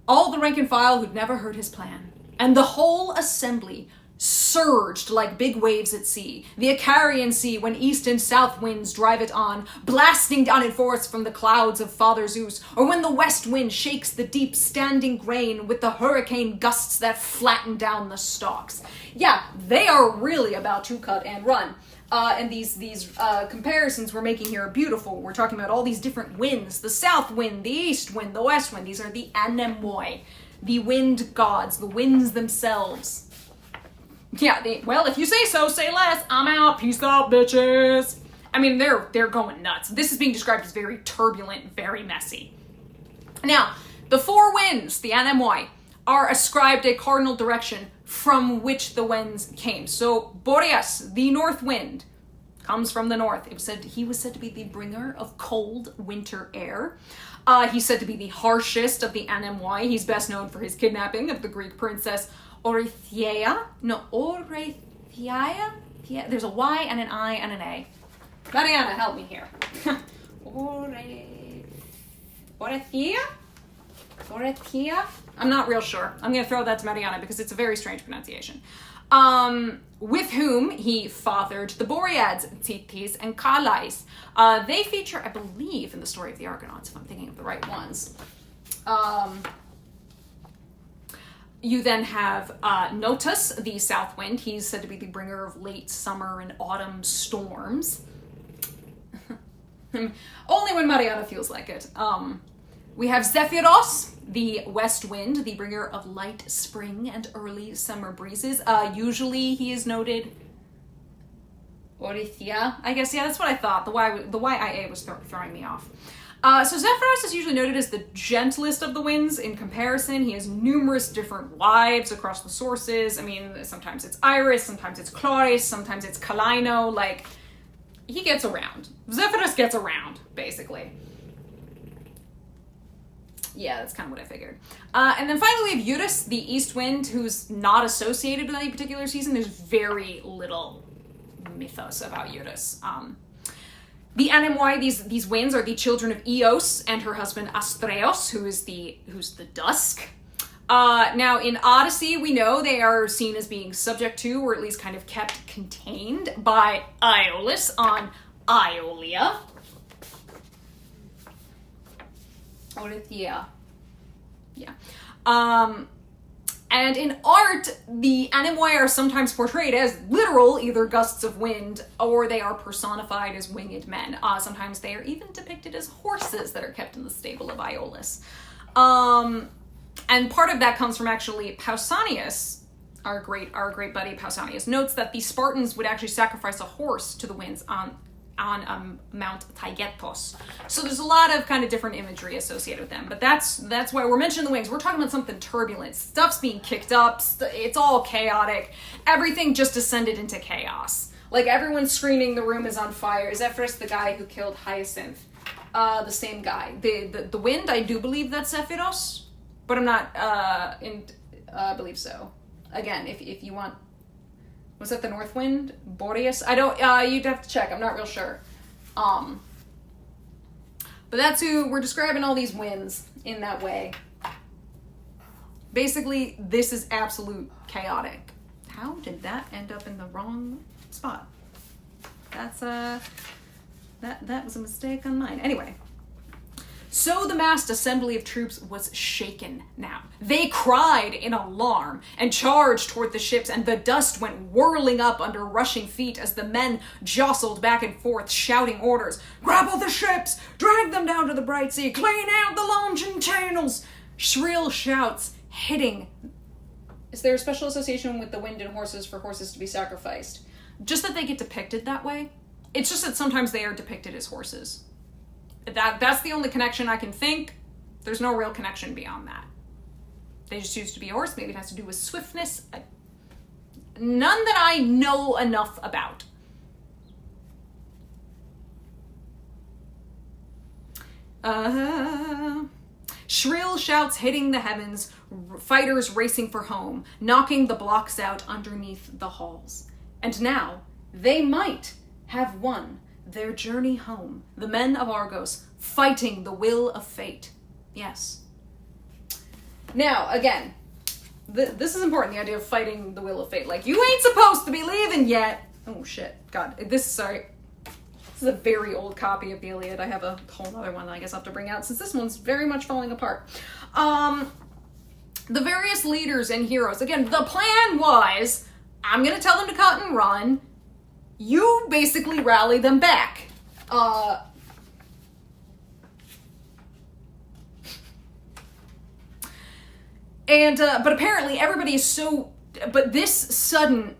All the rank and file who'd never heard his plan, and the whole assembly surged like big waves at sea, the Icarian Sea when east and south winds drive it on, blasting down in force from the clouds of Father Zeus, or when the west wind shakes the deep standing grain with the hurricane gusts that flatten down the stalks. Yeah, they are really about to cut and run. And these comparisons we're making here are beautiful. We're talking about all these different winds, the south wind, the east wind, the west wind. These are the anemoi, the wind gods, the winds themselves. Yeah, well, if you say so, say less. I'm out. Peace out, bitches. I mean, they're going nuts. This is being described as very turbulent, very messy. Now, the 4 winds, the anemoi, are ascribed a cardinal direction from which the winds came. So, Boreas, the north wind, comes from the north. He was said to be the bringer of cold winter air. He's said to be the harshest of the anemoi. He's best known for his kidnapping of the Greek princess Oreithyia. There's a Y and an I and an A. Mariana, help me here. Oreithyia? I'm not real sure. I'm going to throw that to Mariana because it's a very strange pronunciation. With whom he fathered the Boreads, Tethys and Calais. They feature, I believe, in the story of the Argonauts, if I'm thinking of the right ones. You then have Notus, the south wind. He's said to be the bringer of late summer and autumn storms. Only when Mariana feels like it. We have Zephyros, the west wind, the bringer of light spring and early summer breezes. Usually he is noted... Oreithyia, I guess. Yeah, that's what I thought. The YIA was throwing me off. So Zephyros is usually noted as the gentlest of the winds in comparison. He has numerous different wives across the sources. I mean, sometimes it's Iris, sometimes it's Chloris, sometimes it's Kalino. Like, he gets around. Zephyros gets around, basically. Yeah, that's kind of what I figured. And then finally we have Eurus, the east wind, who's not associated with any particular season. There's very little mythos about Eurus. The anemoi, these winds, are the children of Eos and her husband Astreos, who's the dusk. Now in Odyssey, we know they are seen as being subject to, or at least kind of kept contained by Aeolus on Aeolia. Yeah. And in art, the anemoi are sometimes portrayed as literal, either gusts of wind, or they are personified as winged men. Sometimes they are even depicted as horses that are kept in the stable of Aeolus. And part of that comes from actually Pausanias, our great buddy Pausanias, notes that the Spartans would actually sacrifice a horse to the winds on Mount Taygetos. So there's a lot of kind of different imagery associated with them, but that's why we're mentioning the wings. We're talking about something turbulent. Stuff's being kicked up. It's all chaotic. Everything just descended into chaos. Like, everyone's screaming the room is on fire. Zephyrus, the guy who killed Hyacinth, the same guy. The wind, I do believe that's Zephyros, but I'm not, I believe so. Again, if you want, was that the north wind? Boreas? I don't, you'd have to check, I'm not real sure. But that's who, we're describing all these winds in that way. Basically, this is absolute chaotic. How did that end up in the wrong spot? That's, that was a mistake on mine. Anyway. So the massed assembly of troops was shaken now. They cried in alarm and charged toward the ships, and the dust went whirling up under rushing feet as the men jostled back and forth, shouting orders. Grapple the ships! Drag them down to the bright sea! Clean out the launching channels! Shrill shouts hitting. Is there a special association with the wind and horses for horses to be sacrificed? Just that they get depicted that way? It's just that sometimes they are depicted as horses. That's the only connection I can think. There's no real connection beyond that. They just choose to be a horse. Maybe it has to do with swiftness. None that I know enough about. Shrill shouts hitting the heavens, fighters racing for home, knocking the blocks out underneath the halls. And now they might have won their journey home, the men of Argos fighting the will of fate. Yes. Now, again, this is important, the idea of fighting the will of fate. Like, you ain't supposed to be leaving yet. Oh, shit. God, this is a very old copy of the Iliad. I have a whole other one I guess I'll have to bring out, since this one's very much falling apart. The various leaders and heroes, again, the plan was, I'm gonna tell them to cut and run. You basically rally them back. But apparently everybody is so, but this sudden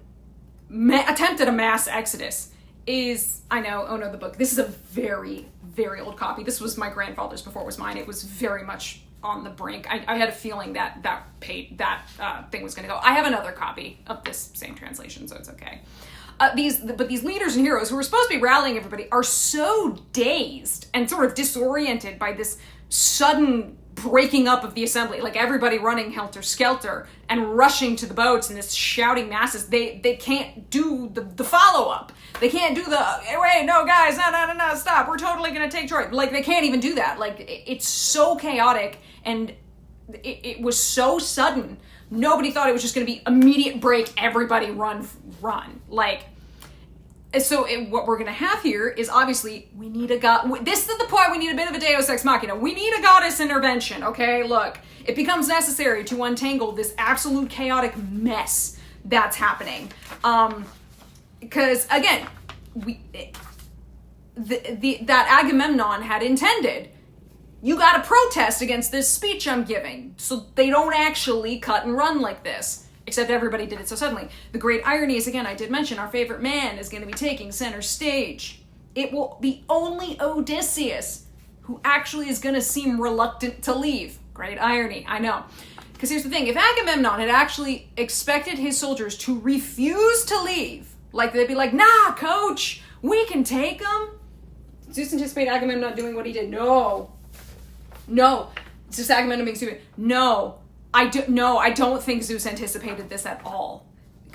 attempt at a mass exodus is, I know, oh no, the book, this is a very, very old copy. This was my grandfather's before it was mine. It was very much on the brink. I had a feeling that thing was gonna go. I have another copy of this same translation, so it's okay. But these leaders and heroes who are supposed to be rallying everybody are so dazed and sort of disoriented by this sudden breaking up of the assembly, like everybody running helter-skelter and rushing to the boats in this shouting masses. They can't do the follow-up. They can't do the, hey, wait, no, guys, no, stop, we're totally gonna take Troy. Like, they can't even do that. Like, it's so chaotic, and it was so sudden. Nobody thought it was just gonna be immediate break, everybody run. Like, so what we're gonna have here is, obviously, we need a god. This is the point, we need a bit of a deus ex machina. We need a goddess intervention, okay? Look, it becomes necessary to untangle this absolute chaotic mess that's happening. Because, again, that Agamemnon had intended, you gotta protest against this speech I'm giving, so they don't actually cut and run like this. Except everybody did it so suddenly. The great irony is, again, I did mention, our favorite man is going to be taking center stage. It will be only Odysseus who actually is going to seem reluctant to leave. Great irony, I know. Because here's the thing, if Agamemnon had actually expected his soldiers to refuse to leave, like they'd be like, nah, coach, we can take them. Zeus anticipated Agamemnon doing what he did. No. It's just Agamemnon being stupid. No, I don't think Zeus anticipated this at all.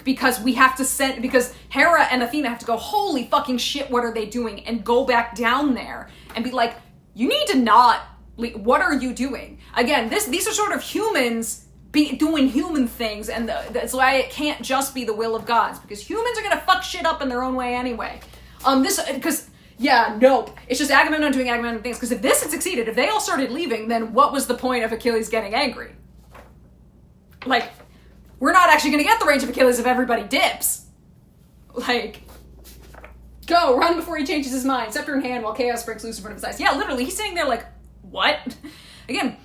Because because Hera and Athena have to go, holy fucking shit, what are they doing? And go back down there and be like, you need to not, what are you doing? Again, these are sort of humans doing human things, and that's why it can't just be the will of gods, because humans are gonna fuck shit up in their own way anyway. It's just Agamemnon doing Agamemnon things, because if this had succeeded, if they all started leaving, then what was the point of Achilles getting angry? Like, we're not actually going to get the range of Achilles if everybody dips. Like, go, run before he changes his mind, scepter in hand while chaos breaks loose in front of his eyes. Yeah, literally, he's sitting there like, what? Again,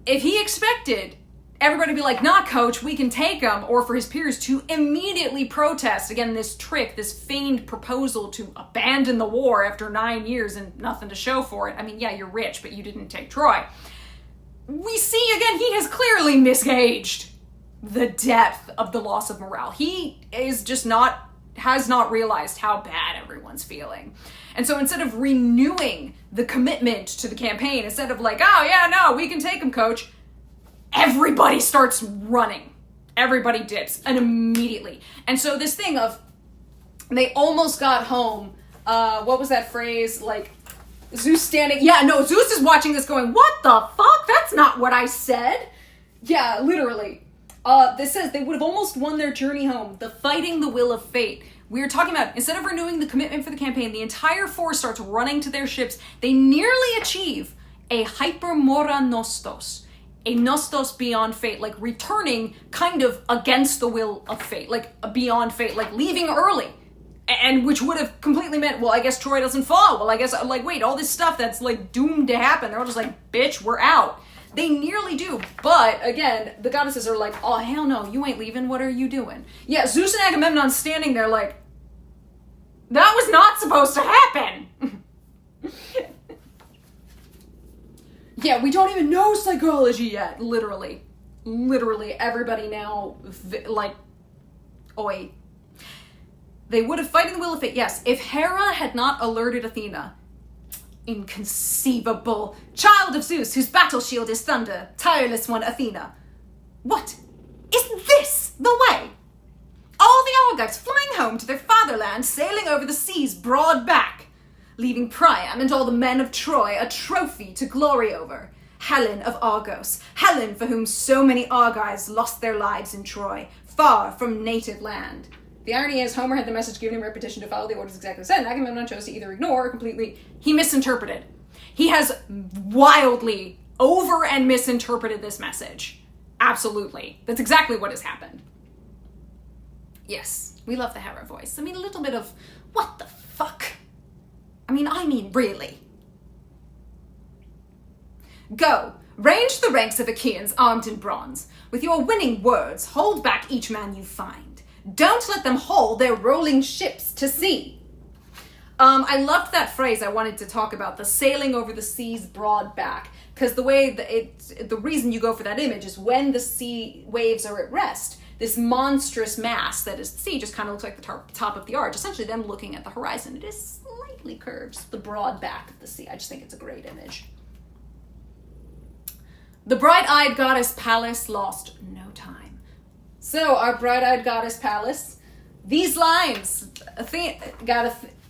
if he expected everybody be like, nah, coach, we can take him, or for his peers to immediately protest. Again, this trick, this feigned proposal to abandon the war after 9 years and nothing to show for it. I mean, yeah, you're rich, but you didn't take Troy. We see, again, he has clearly misgauged the depth of the loss of morale. He is just has not realized how bad everyone's feeling. And so instead of renewing the commitment to the campaign, instead of like, oh yeah, no, we can take him, coach, everybody starts running. Everybody dips, and immediately. And so this thing of, they almost got home, what was that phrase? Like, Zeus standing, yeah, no, Zeus is watching this going, what the fuck? That's not what I said. Yeah, literally. This says they would have almost won their journey home, the fighting the will of fate. We are talking about, instead of renewing the commitment for the campaign, the entire force starts running to their ships. They nearly achieve a hypermora nostos, a nostos beyond fate, like returning kind of against the will of fate, like beyond fate, like leaving early. And which would have completely meant, well, I guess Troy doesn't fall. Well, I guess, like, wait, all this stuff that's like doomed to happen. They're all just like, bitch, we're out. They nearly do, but again, the goddesses are like, oh, hell no, you ain't leaving, what are you doing? Yeah, Zeus and Agamemnon standing there like, that was not supposed to happen! Yeah, we don't even know psychology yet, literally. Literally, everybody now, like, oi. They would have fighting the will of fate, yes, if Hera had not alerted Athena. Inconceivable. Child of Zeus, whose battle shield is thunder, tireless one Athena. What? Isn't this the way? All the Argives flying home to their fatherland, sailing over the sea's broad back, leaving Priam and all the men of Troy a trophy to glory over. Helen of Argos, Helen for whom so many Argives lost their lives in Troy, far from native land. The irony is, Homer had the message given him repetition to follow the orders exactly said, and Agamemnon chose to either ignore or completely, he misinterpreted. He has wildly over and misinterpreted this message. Absolutely. That's exactly what has happened. Yes, we love the Hera voice. I mean, a little bit of, what the fuck? I mean, really. Go, range the ranks of Achaeans armed in bronze. With your winning words, hold back each man you find. Don't let them haul their rolling ships to sea. I loved that phrase. I wanted to talk about the sailing over the sea's broad back, because the way the reason you go for that image is when the sea waves are at rest, this monstrous mass that is the sea just kind of looks like the top of the arch, essentially them looking at the horizon. It is slightly curves, the broad back of the sea. I just think it's a great image. The bright-eyed goddess Pallas lost no time. So, our bright-eyed goddess Pallas, these lines, we got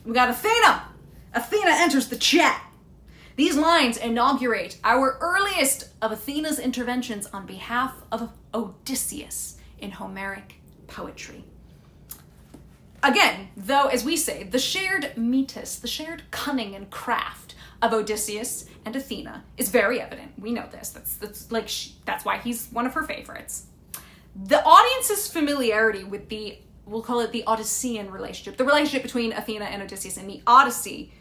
Athena. Athena enters the chat. These lines inaugurate our earliest of Athena's interventions on behalf of Odysseus in Homeric poetry. Again, though, as we say, the shared metis, the shared cunning and craft of Odysseus and Athena is very evident. We know this. That's why he's one of her favorites. The audience's familiarity with we'll call it the Odyssean relationship, the relationship between Athena and Odysseus in the Odyssey,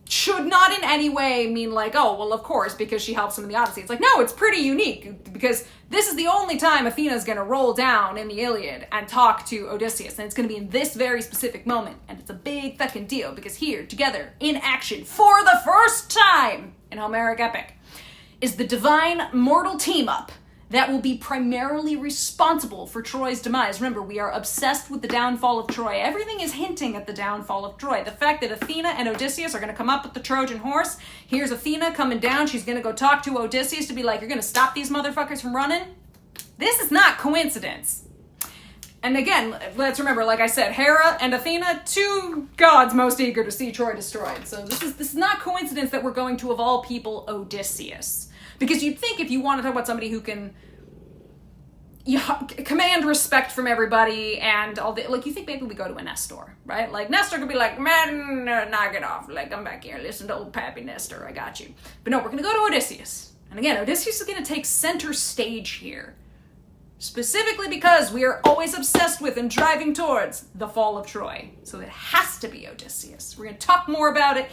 should not in any way mean like, oh, well, of course, because she helps him in the Odyssey. It's like, no, it's pretty unique, because this is the only time Athena's going to roll down in the Iliad and talk to Odysseus, and it's going to be in this very specific moment, and it's a big fucking deal, because here, together, in action, for the first time in Homeric epic, is the divine mortal team-up that will be primarily responsible for Troy's demise. Remember, we are obsessed with the downfall of Troy. Everything is hinting at the downfall of Troy. The fact that Athena and Odysseus are going to come up with the Trojan horse. Here's Athena coming down. She's going to go talk to Odysseus to be like, you're going to stop these motherfuckers from running? This is not coincidence. And again, let's remember, like I said, Hera and Athena, two gods most eager to see Troy destroyed. So this is not coincidence that we're going to, of all people, Odysseus. Because you'd think if you want to talk about somebody who can command respect from everybody and all the, like, you think maybe we go to a Nestor, right? Like, Nestor could be like, man, knock it off. Like, I'm back here. Listen to old Pappy Nestor. I got you. But no, we're going to go to Odysseus. And again, Odysseus is going to take center stage here. Specifically because we are always obsessed with and driving towards the fall of Troy. So it has to be Odysseus. We're going to talk more about it.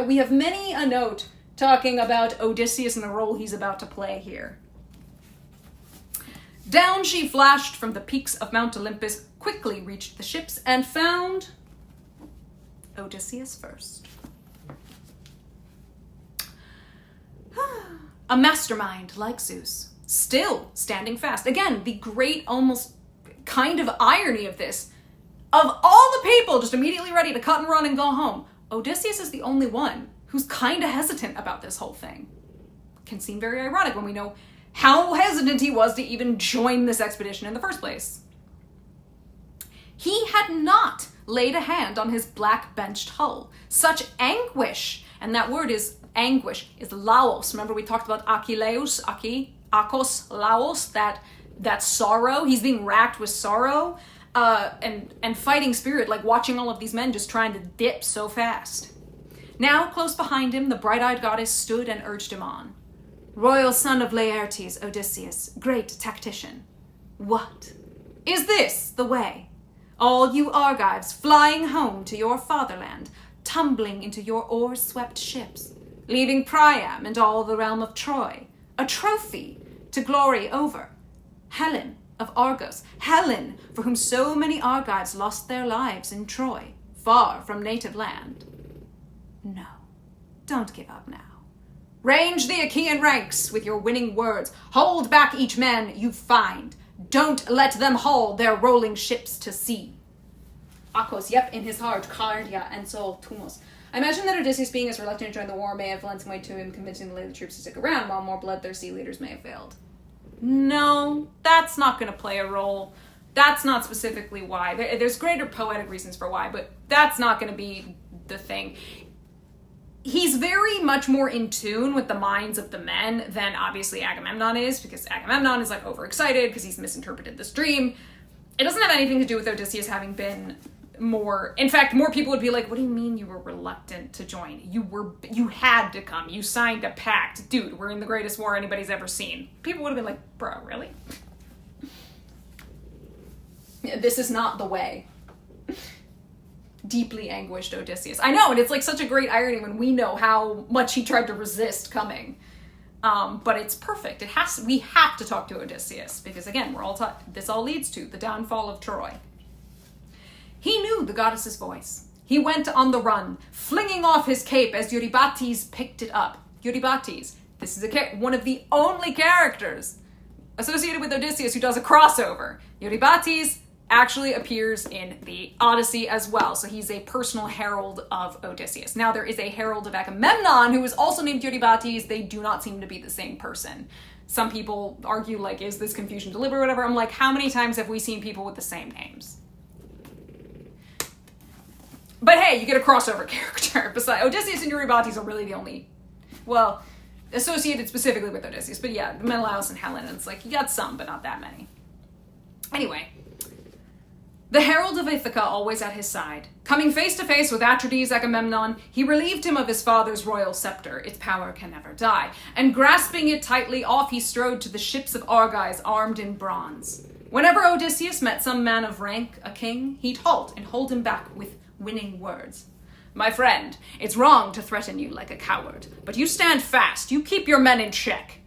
We have many a note talking about Odysseus and the role he's about to play here. Down she flashed from the peaks of Mount Olympus, quickly reached the ships, and found Odysseus first. A mastermind like Zeus, still standing fast. Again, the great, almost kind of irony of this. Of all the people just immediately ready to cut and run and go home, Odysseus is the only one who's kind of hesitant about this whole thing. Can seem very ironic when we know how hesitant he was to even join this expedition in the first place. He had not laid a hand on his black-benched hull. Such anguish, and that word is anguish, is laos. Remember we talked about akileus, akos, laos, that sorrow. He's being racked with sorrow and fighting spirit, like watching all of these men just trying to dip so fast. Now, close behind him, the bright-eyed goddess stood and urged him on. Royal son of Laertes, Odysseus, great tactician. What? Is this the way? All you Argives flying home to your fatherland, tumbling into your oar-swept ships, leaving Priam and all the realm of Troy, a trophy to glory over. Helen of Argos, Helen, for whom so many Argives lost their lives in Troy, far from native land. No, don't give up now. Range the Achaean ranks with your winning words. Hold back each man you find. Don't let them haul their rolling ships to sea. Akos, yep, in his heart, cardia and soul, tumos. I imagine that Odysseus, being as reluctant to join the war, may have lent some way to him, convincing the later troops to stick around, while more bloodthirsty leaders may have failed. No, that's not going to play a role. That's not specifically why. There's greater poetic reasons for why, but that's not going to be the thing. He's very much more in tune with the minds of the men than obviously Agamemnon is, because Agamemnon is like overexcited because he's misinterpreted this dream. It doesn't have anything to do with Odysseus having been more... In fact, more people would be like, what do you mean you were reluctant to join? You had to come. You signed a pact. Dude, we're in the greatest war anybody's ever seen. People would have been like, bro, really? This is not the way. Deeply anguished Odysseus. I know, and it's like such a great irony when we know how much he tried to resist coming. But it's perfect. We have to talk to Odysseus because again, we're all taught this all leads to the downfall of Troy. He knew the goddess's voice. He went on the run, flinging off his cape as Eurybates picked it up. Eurybates, this is one of the only characters associated with Odysseus who does a crossover. Eurybates actually appears in the Odyssey as well, so he's a personal herald of Odysseus. Now, there is a herald of Agamemnon who is also named Eurybates. They do not seem to be the same person. Some people argue, like, is this confusion deliberate or whatever? I'm like, how many times have we seen people with the same names? But hey, you get a crossover character. Besides, Odysseus and Eurybates are really the only, well, associated specifically with Odysseus. But yeah, Menelaus and Helen, it's like, you got some, but not that many. Anyway, the herald of Ithaca always at his side. Coming face to face with Atrides Agamemnon, he relieved him of his father's royal scepter, its power can never die, and grasping it tightly, off he strode to the ships of Argives armed in bronze. Whenever Odysseus met some man of rank, a king, he'd halt and hold him back with winning words. My friend, it's wrong to threaten you like a coward, but you stand fast, you keep your men in check.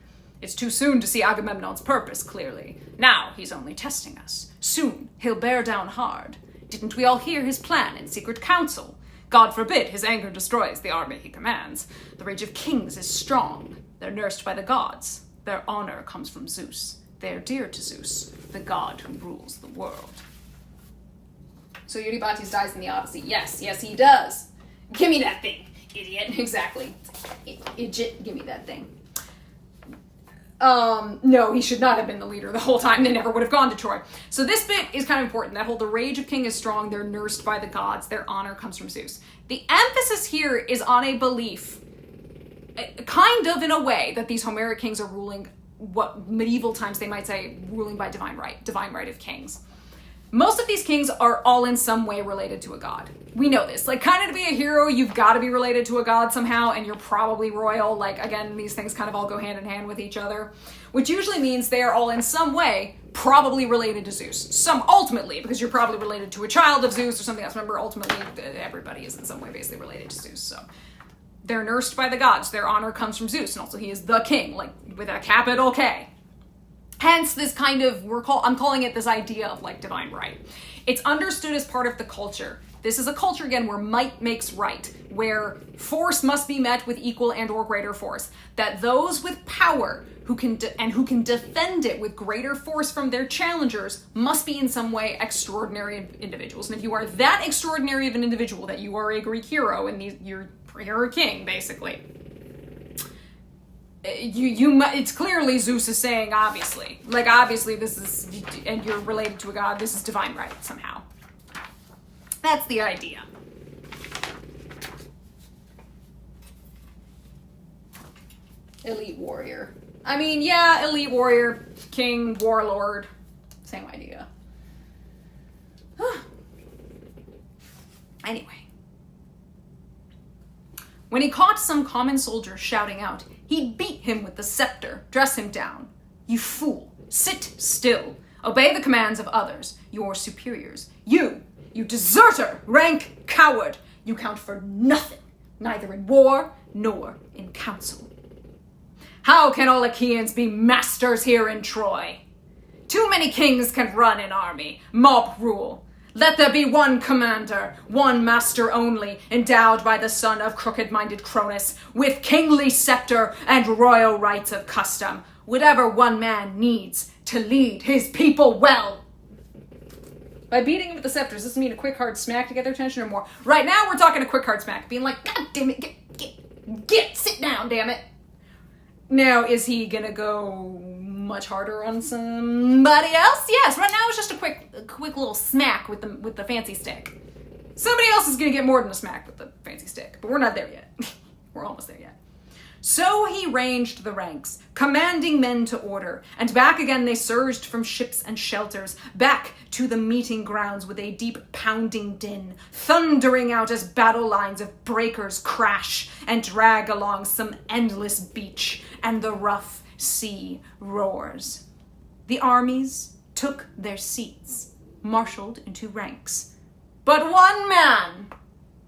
It's too soon to see Agamemnon's purpose clearly. Now he's only testing us. Soon he'll bear down hard. Didn't we all hear his plan in secret council? God forbid his anger destroys the army he commands. The rage of kings is strong. They're nursed by the gods. Their honor comes from Zeus. They're dear to Zeus, the god who rules the world. So Eurybates dies in the Odyssey. Yes, he does. Give me that thing, idiot. Exactly. Idiot, give me that thing. No, he should not have been the leader the whole time. They never would have gone to Troy. So this bit is kind of important. That whole, the rage of king is strong. They're nursed by the gods. Their honor comes from Zeus. The emphasis here is on a belief, kind of in a way, that these Homeric kings are ruling what medieval times they might say ruling by divine right of kings. Most of these kings are all in some way related to a god. We know this. Like, kind of to be a hero, you've got to be related to a god somehow, and you're probably royal. Like, again, these things kind of all go hand in hand with each other, which usually means they are all in some way probably related to Zeus. Some ultimately, because you're probably related to a child of Zeus or something else. Remember, ultimately, everybody is in some way basically related to Zeus, so. They're nursed by the gods. Their honor comes from Zeus, and also he is the king, like, with a capital K. Hence this kind of, I'm calling it this idea of like divine right. It's understood as part of the culture. This is a culture, again, where might makes right, where force must be met with equal and or greater force. That those with power who can defend it with greater force from their challengers must be in some way extraordinary individuals. And if you are that extraordinary of an individual that you are a Greek hero and you're a king, basically, it's clearly Zeus is saying, obviously, this is, and you're related to a god, this is divine right somehow. That's the idea. Elite warrior. I mean, yeah, elite warrior, king, warlord, same idea. Anyway. When he caught some common soldier shouting out, he'd beat him with the scepter, dress him down. You fool, sit still. Obey the commands of others, your superiors. You deserter, rank coward. You count for nothing, neither in war nor in council. How can all Achaeans be masters here in Troy? Too many kings can run an army, mob rule. Let there be one commander, one master only, endowed by the son of crooked-minded Cronus, with kingly scepter and royal rights of custom, whatever one man needs to lead his people well. By beating him with the scepter, does this mean a quick hard smack to get their attention or more? Right now we're talking a quick hard smack, being like, God damn it, get, sit down, damn it. Now, is he gonna go much harder on somebody else? Yes, right now it's just a quick little smack with the fancy stick. Somebody else is gonna get more than a smack with the fancy stick, but we're not there yet. We're almost there yet. So he ranged the ranks, commanding men to order, and back again they surged from ships and shelters, back to the meeting grounds with a deep pounding din, thundering out as battle lines of breakers crash and drag along some endless beach, and the rough sea roars. The armies took their seats, marshaled into ranks. But one man,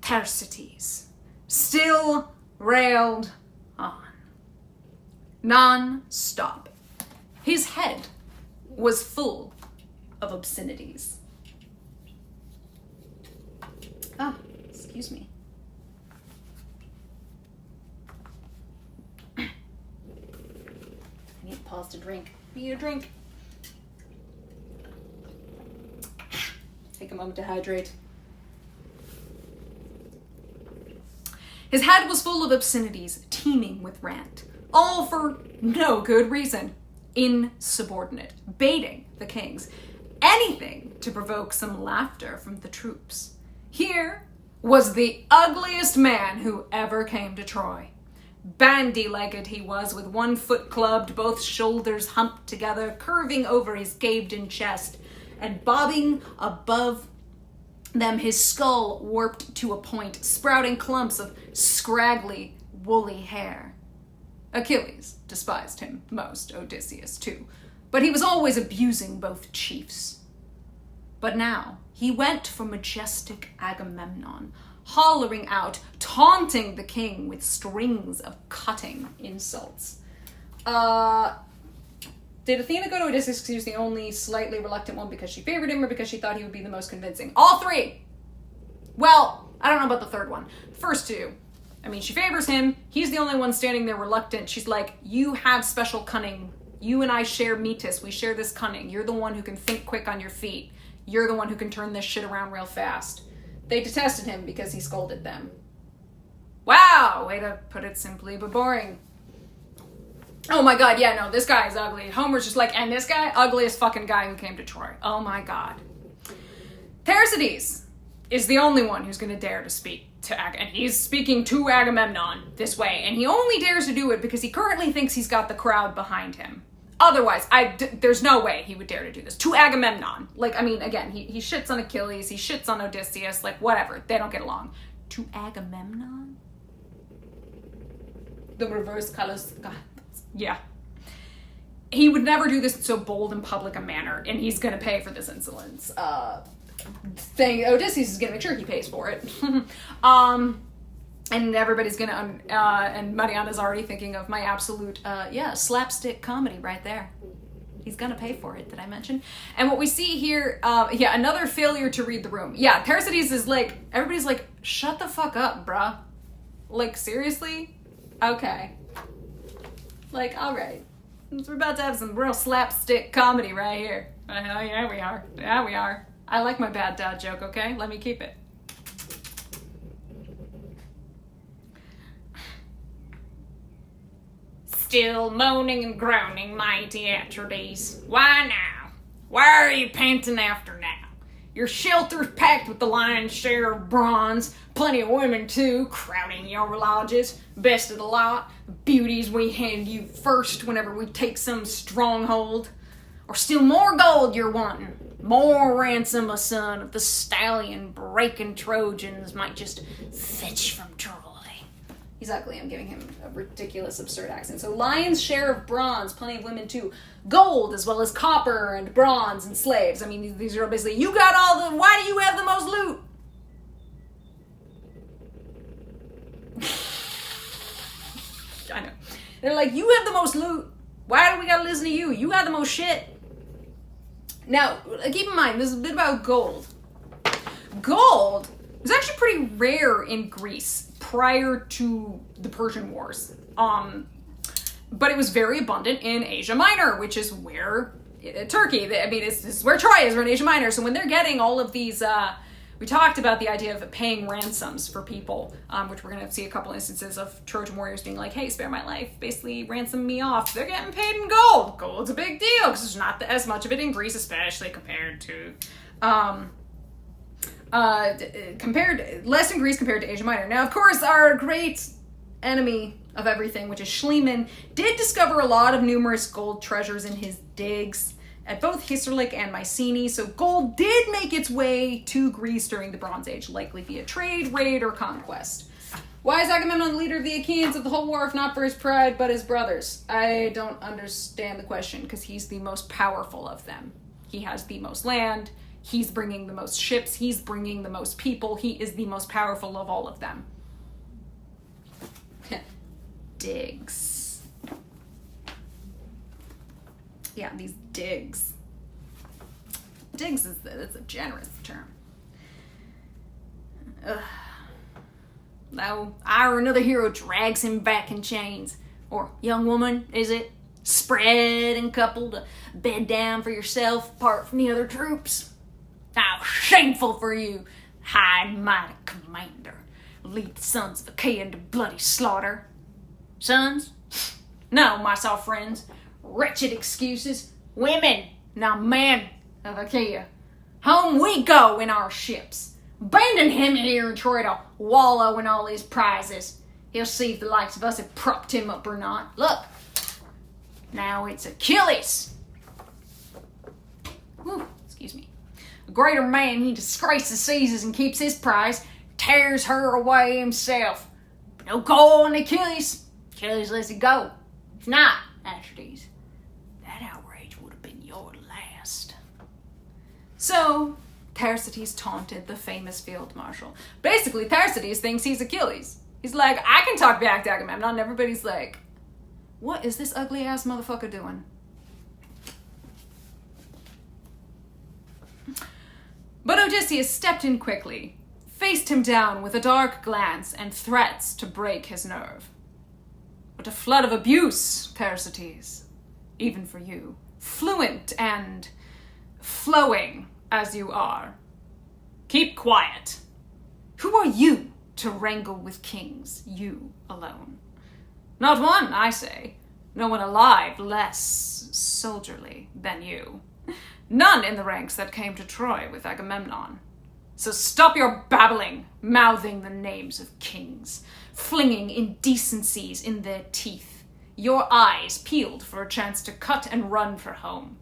Thersites, still railed on, non-stop. His head was full of obscenities. Excuse me. I need to pause to drink. Need a drink. Take a moment to hydrate. His head was full of obscenities, teeming with rant. All for no good reason. Insubordinate, baiting the kings. Anything to provoke some laughter from the troops. Here was the ugliest man who ever came to Troy. Bandy-legged he was, with one foot clubbed, both shoulders humped together, curving over his caved-in chest, and bobbing above them his skull warped to a point, sprouting clumps of scraggly, woolly hair. Achilles despised him most, Odysseus too, but he was always abusing both chiefs. But now he went for majestic Agamemnon, hollering out, taunting the king with strings of cutting insults. Did Athena go to Odysseus because he was the only slightly reluctant one because she favored him or because she thought he would be the most convincing? All three! Well, I don't know about the third one. First two. I mean, she favors him. He's the only one standing there reluctant. She's like, you have special cunning. You and I share metis. We share this cunning. You're the one who can think quick on your feet. You're the one who can turn this shit around real fast. They detested him because he scolded them. Wow! Way to put it simply, but boring. Oh my god, yeah, no, this guy is ugly. Homer's just like, and this guy, ugliest fucking guy who came to Troy. Oh my god. Thersites is the only one who's gonna dare to speak to and he's speaking to Agamemnon this way, and he only dares to do it because he currently thinks he's got the crowd behind him. Otherwise, there's no way he would dare to do this. To Agamemnon. Like, I mean, again, he shits on Achilles, he shits on Odysseus, like, whatever. They don't get along. To Agamemnon? The reverse colors. God. Yeah. He would never do this in so bold and public a manner, and he's gonna pay for this insolence. Odysseus is gonna make sure he pays for it. And everybody's gonna, and Mariana's already thinking of my absolute, slapstick comedy right there. He's gonna pay for it, did I mention? And what we see here, another failure to read the room. Yeah, Thersites is like, everybody's like, shut the fuck up, bruh. Like, seriously? Okay. Like, alright. We're about to have some real slapstick comedy right here. Yeah, we are. Yeah, we are. I like my bad dad joke, okay? Let me keep it. Still moaning and groaning, mighty Atrides. Why now? Why are you panting after now? Your shelter's packed with the lion's share of bronze. Plenty of women, too, crowding your lodges. Best of the lot, the beauties we hand you first whenever we take some stronghold. Or still more gold you're wanting. More ransom a son of the stallion breaking Trojans might just fetch from Troy. He's ugly, I'm giving him a ridiculous, absurd accent. So lion's share of bronze, plenty of women too. Gold, as well as copper and bronze and slaves. I mean, these are basically, you got all the, why do you have the most loot? I know. They're like, you have the most loot. Why do we gotta listen to you? You got the most shit. Now, keep in mind, this is a bit about gold. Gold was actually pretty rare in Greece prior to the Persian Wars. But it was very abundant in Asia Minor, which is where Turkey, I mean, this is where Troy is, we're in Asia Minor. So when they're getting all of these, we talked about the idea of paying ransoms for people, which we're going to see a couple instances of Trojan warriors being like, hey, spare my life, basically ransom me off. They're getting paid in gold. Gold's a big deal because there's not as much of it in Greece, especially compared to, less in Greece compared to Asia Minor. Now, of course, our great enemy of everything, which is Schliemann, did discover a lot of numerous gold treasures in his digs at both Hissarlik and Mycenae, so gold did make its way to Greece during the Bronze Age, likely via trade, raid, or conquest. Why is Agamemnon the leader of the Achaeans of the whole war, if not for his pride, but his brothers? I don't understand the question, because he's the most powerful of them. He has the most land, he's bringing the most ships, he's bringing the most people, he is the most powerful of all of them. Digs. Yeah, these digs. Digs is a generous term. Now, our another hero drags him back in chains. Or, young woman, is it? Spread and coupled, a bed down for yourself apart from the other troops. How shameful for you, high and mighty commander. Lead the sons of Achaea into bloody slaughter. Sons? No, my soft friends. Wretched excuses. Women, now men of Achaea. Home we go in our ships. Abandon him here in Troy to wallow in all his prizes. He'll see if the likes of us have propped him up or not. Look, now it's Achilles. Whew, excuse me. A greater man, he disgraces, seizes, and keeps his prize, tears her away himself. But no go on Achilles. Achilles lets it go. If not, Atrides, that outrage would have been your last. So, Thersites taunted the famous field marshal. Basically, Thersites thinks he's Achilles. He's like, I can talk back to Agamemnon, and everybody's like, what is this ugly ass motherfucker doing? But Odysseus stepped in quickly, faced him down with a dark glance and threats to break his nerve. What a flood of abuse, Thersites, even for you, fluent and flowing as you are. Keep quiet. Who are you to wrangle with kings, you alone? Not one, I say. No one alive less soldierly than you. None in the ranks that came to Troy with Agamemnon. So stop your babbling, mouthing the names of kings, flinging indecencies in their teeth, your eyes peeled for a chance to cut and run for home.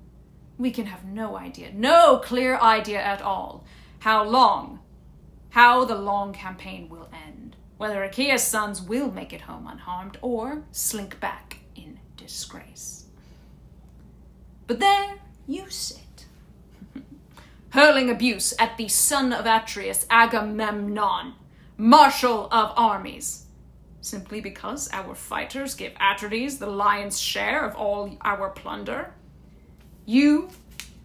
We can have no idea, no clear idea at all, how the long campaign will end, whether Achaea's sons will make it home unharmed or slink back in disgrace. But there you sit, hurling abuse at the son of Atreus, Agamemnon, marshal of armies, simply because our fighters give Atrides the lion's share of all our plunder. You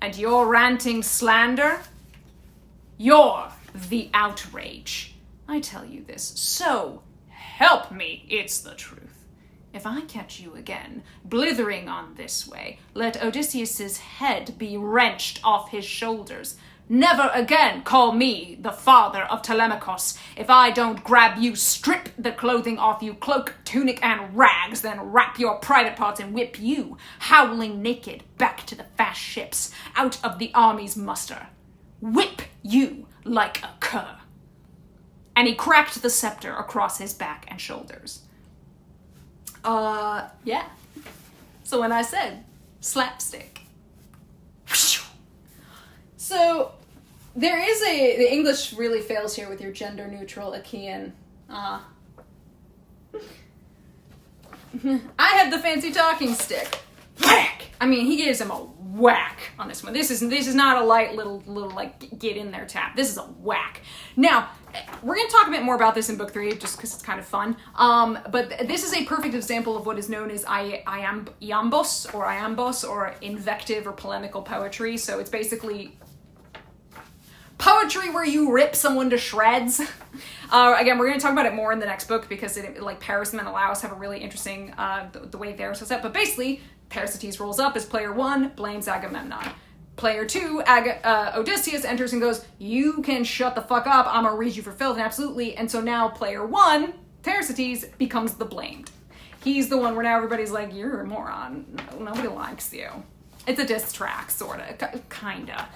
and your ranting slander, you're the outrage. I tell you this, so help me, it's the truth. If I catch you again, blithering on this way, let Odysseus's head be wrenched off his shoulders. Never again call me the father of Telemachus. If I don't grab you, strip the clothing off you, cloak, tunic, and rags, then wrap your private parts and whip you, howling naked, back to the fast ships, out of the army's muster. Whip you like a cur. And he cracked the scepter across his back and shoulders. Yeah. So when I said slapstick. So there is the English really fails here with your gender neutral Achaean. I had the fancy talking stick. Whack! I mean, he gives him a whack on this one. This is not a light little like get in there tap. This is a whack. Now, we're going to talk a bit more about this in book 3 just because it's kind of fun. But this is a perfect example of what is known as iambos or invective or polemical poetry. So it's basically poetry where you rip someone to shreds. Again, we're going to talk about it more in the next book because like Paris and Menelaus have a really interesting the way they're set up. But basically, Thersites rolls up as player 1, blames Agamemnon. Player 2, Odysseus enters and goes, you can shut the fuck up, I'm gonna read you for filth, and absolutely. And so now player 1, Thersites, becomes the blamed. He's the one where now everybody's like, you're a moron, nobody likes you. It's a diss track, sorta, kinda.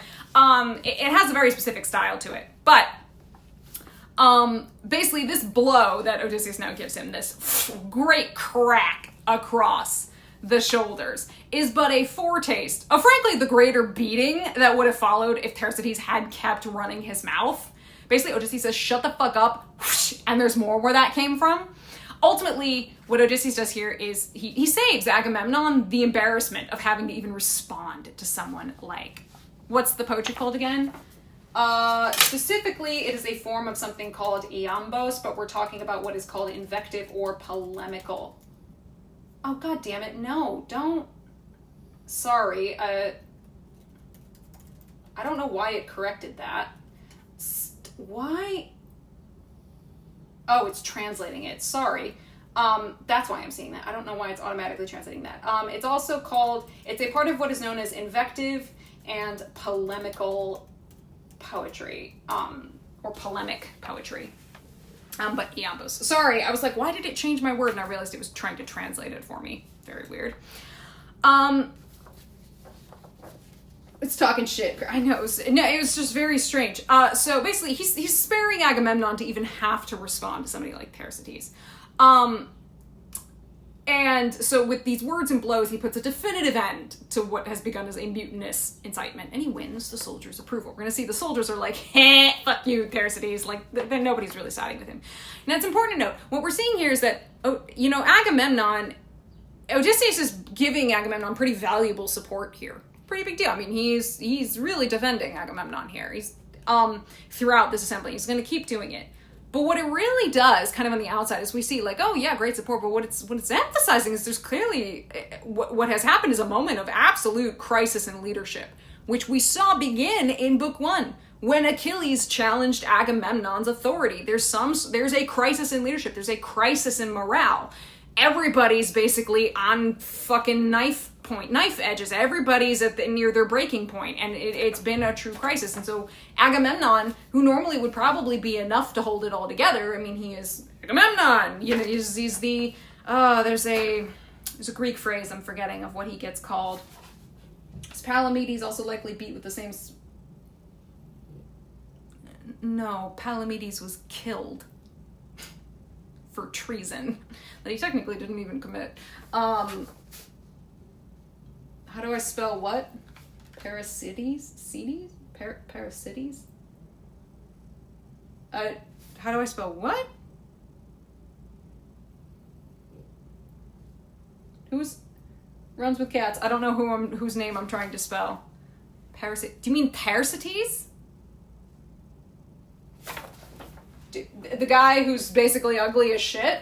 It has a very specific style to it, but basically this blow that Odysseus now gives him, this great crack across the shoulders, is but a foretaste of, frankly, the greater beating that would have followed if Thersites had kept running his mouth. Basically, Odysseus says, shut the fuck up, and there's more where that came from. Ultimately, what Odysseus does here is he saves Agamemnon the embarrassment of having to even respond to someone like, what's the poetry called again? Specifically, it is a form of something called iambos, but we're talking about what is called invective or polemical. Oh, god damn it, no, don't. Sorry, I don't know why it corrected that. Why? Oh, it's translating it, sorry. That's why I'm seeing that. I don't know why it's automatically translating that. It's also called, it's a part of what is known as invective and polemical poetry, or polemic poetry. But iambos. Sorry, I was like, why did it change my word? And I realized it was trying to translate it for me. Very weird. It's talking shit. I know. It was just very strange. So basically, he's sparing Agamemnon to even have to respond to somebody like Thersites. And so with these words and blows, he puts a definitive end to what has begun as a mutinous incitement, and he wins the soldiers' approval. We're going to see the soldiers are like, heh, fuck you, Thersites. Like, then nobody's really siding with him. Now, it's important to note, what we're seeing here is that, Agamemnon, Odysseus is giving Agamemnon pretty valuable support here. Pretty big deal. I mean, he's really defending Agamemnon here. He's, throughout this assembly, he's going to keep doing it. But what it really does, kind of on the outside, is we see like, oh yeah, great support, but what it's emphasizing is there's clearly, what has happened is a moment of absolute crisis in leadership, which we saw begin in book 1, when Achilles challenged Agamemnon's authority. There's a crisis in leadership, there's a crisis in morale. Everybody's basically on fucking knife edges. Everybody's near their breaking point, and it's been a true crisis. And so Agamemnon, who normally would probably be enough to hold it all together, I mean, he is Agamemnon. He's the there's a Greek phrase I'm forgetting of what he gets called. Is Palamedes also likely beat with the same? No, Palamedes was killed for treason that he technically didn't even commit. How do I spell what? Parasites? Parasites? How do I spell what? Who's runs with cats? I don't know whose name I'm trying to spell. Do you mean Thersites? The guy who's basically ugly as shit?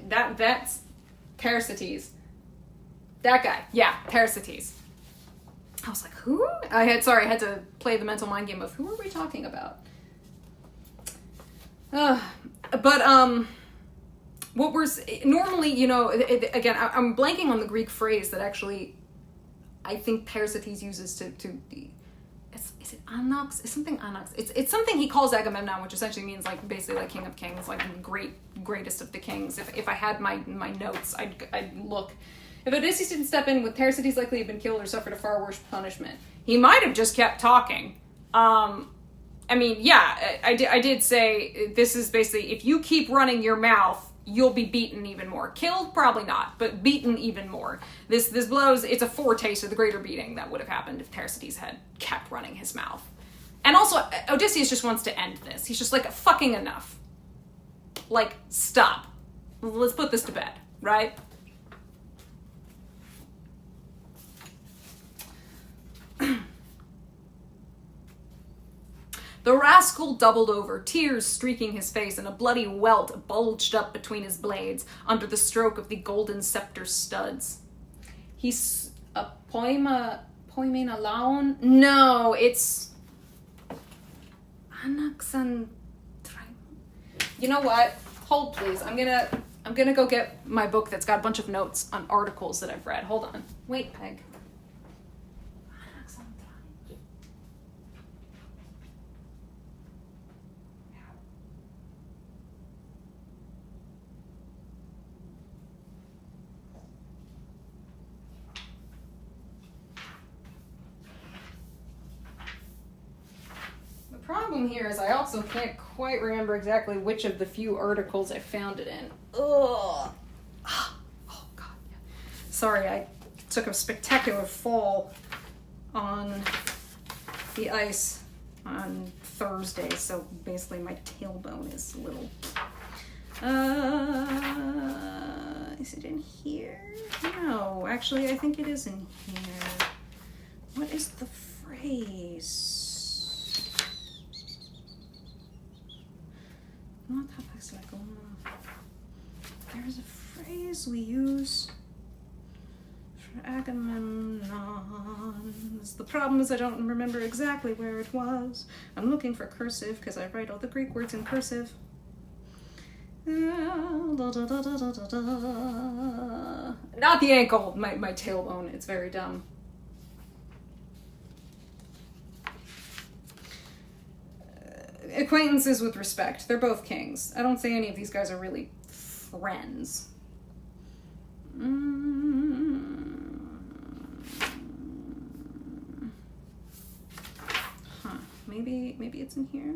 That's Thersites. That guy. Yeah, Thersites. I was like, who? I had to play the mental mind game of who are we talking about? What we're normally, you know, again, I'm blanking on the Greek phrase that actually I think Thersites uses to is it Anox? It's something Anox. It's something he calls Agamemnon, which essentially means like basically like king of kings, like greatest of the kings. If I had my notes, I'd look. If Odysseus didn't step in, would Thersites likely have been killed or suffered a far worse punishment? He might have just kept talking. I mean, yeah, I did say this is basically, if you keep running your mouth, you'll be beaten even more. Killed? Probably not, but beaten even more. This blows, it's a foretaste of the greater beating that would have happened if Thersites had kept running his mouth. And also, Odysseus just wants to end this. He's just like, fucking enough. Like, stop. Let's put this to bed, right? The rascal doubled over, tears streaking his face, and a bloody welt bulged up between his blades under the stroke of the golden scepter studs. He's a poimena laon? No, it's Anaxandri. You know what? Hold, please. I'm gonna go get my book that's got a bunch of notes on articles that I've read. Hold on. Wait, Peg. Problem here is I also can't quite remember exactly which of the few articles I found it in. Ugh. Oh, God. Yeah. Sorry, I took a spectacular fall on the ice on Thursday, so basically my tailbone is a little... is it in here? No, actually, I think it is in here. What is the phrase? Not there's a phrase we use for Agamemnon. The problem is I don't remember exactly where it was. I'm looking for cursive because I write all the Greek words in cursive. Not the ankle, my tailbone. It's very dumb. Acquaintances with respect. They're both kings. I don't say any of these guys are really friends. Huh. Maybe it's in here.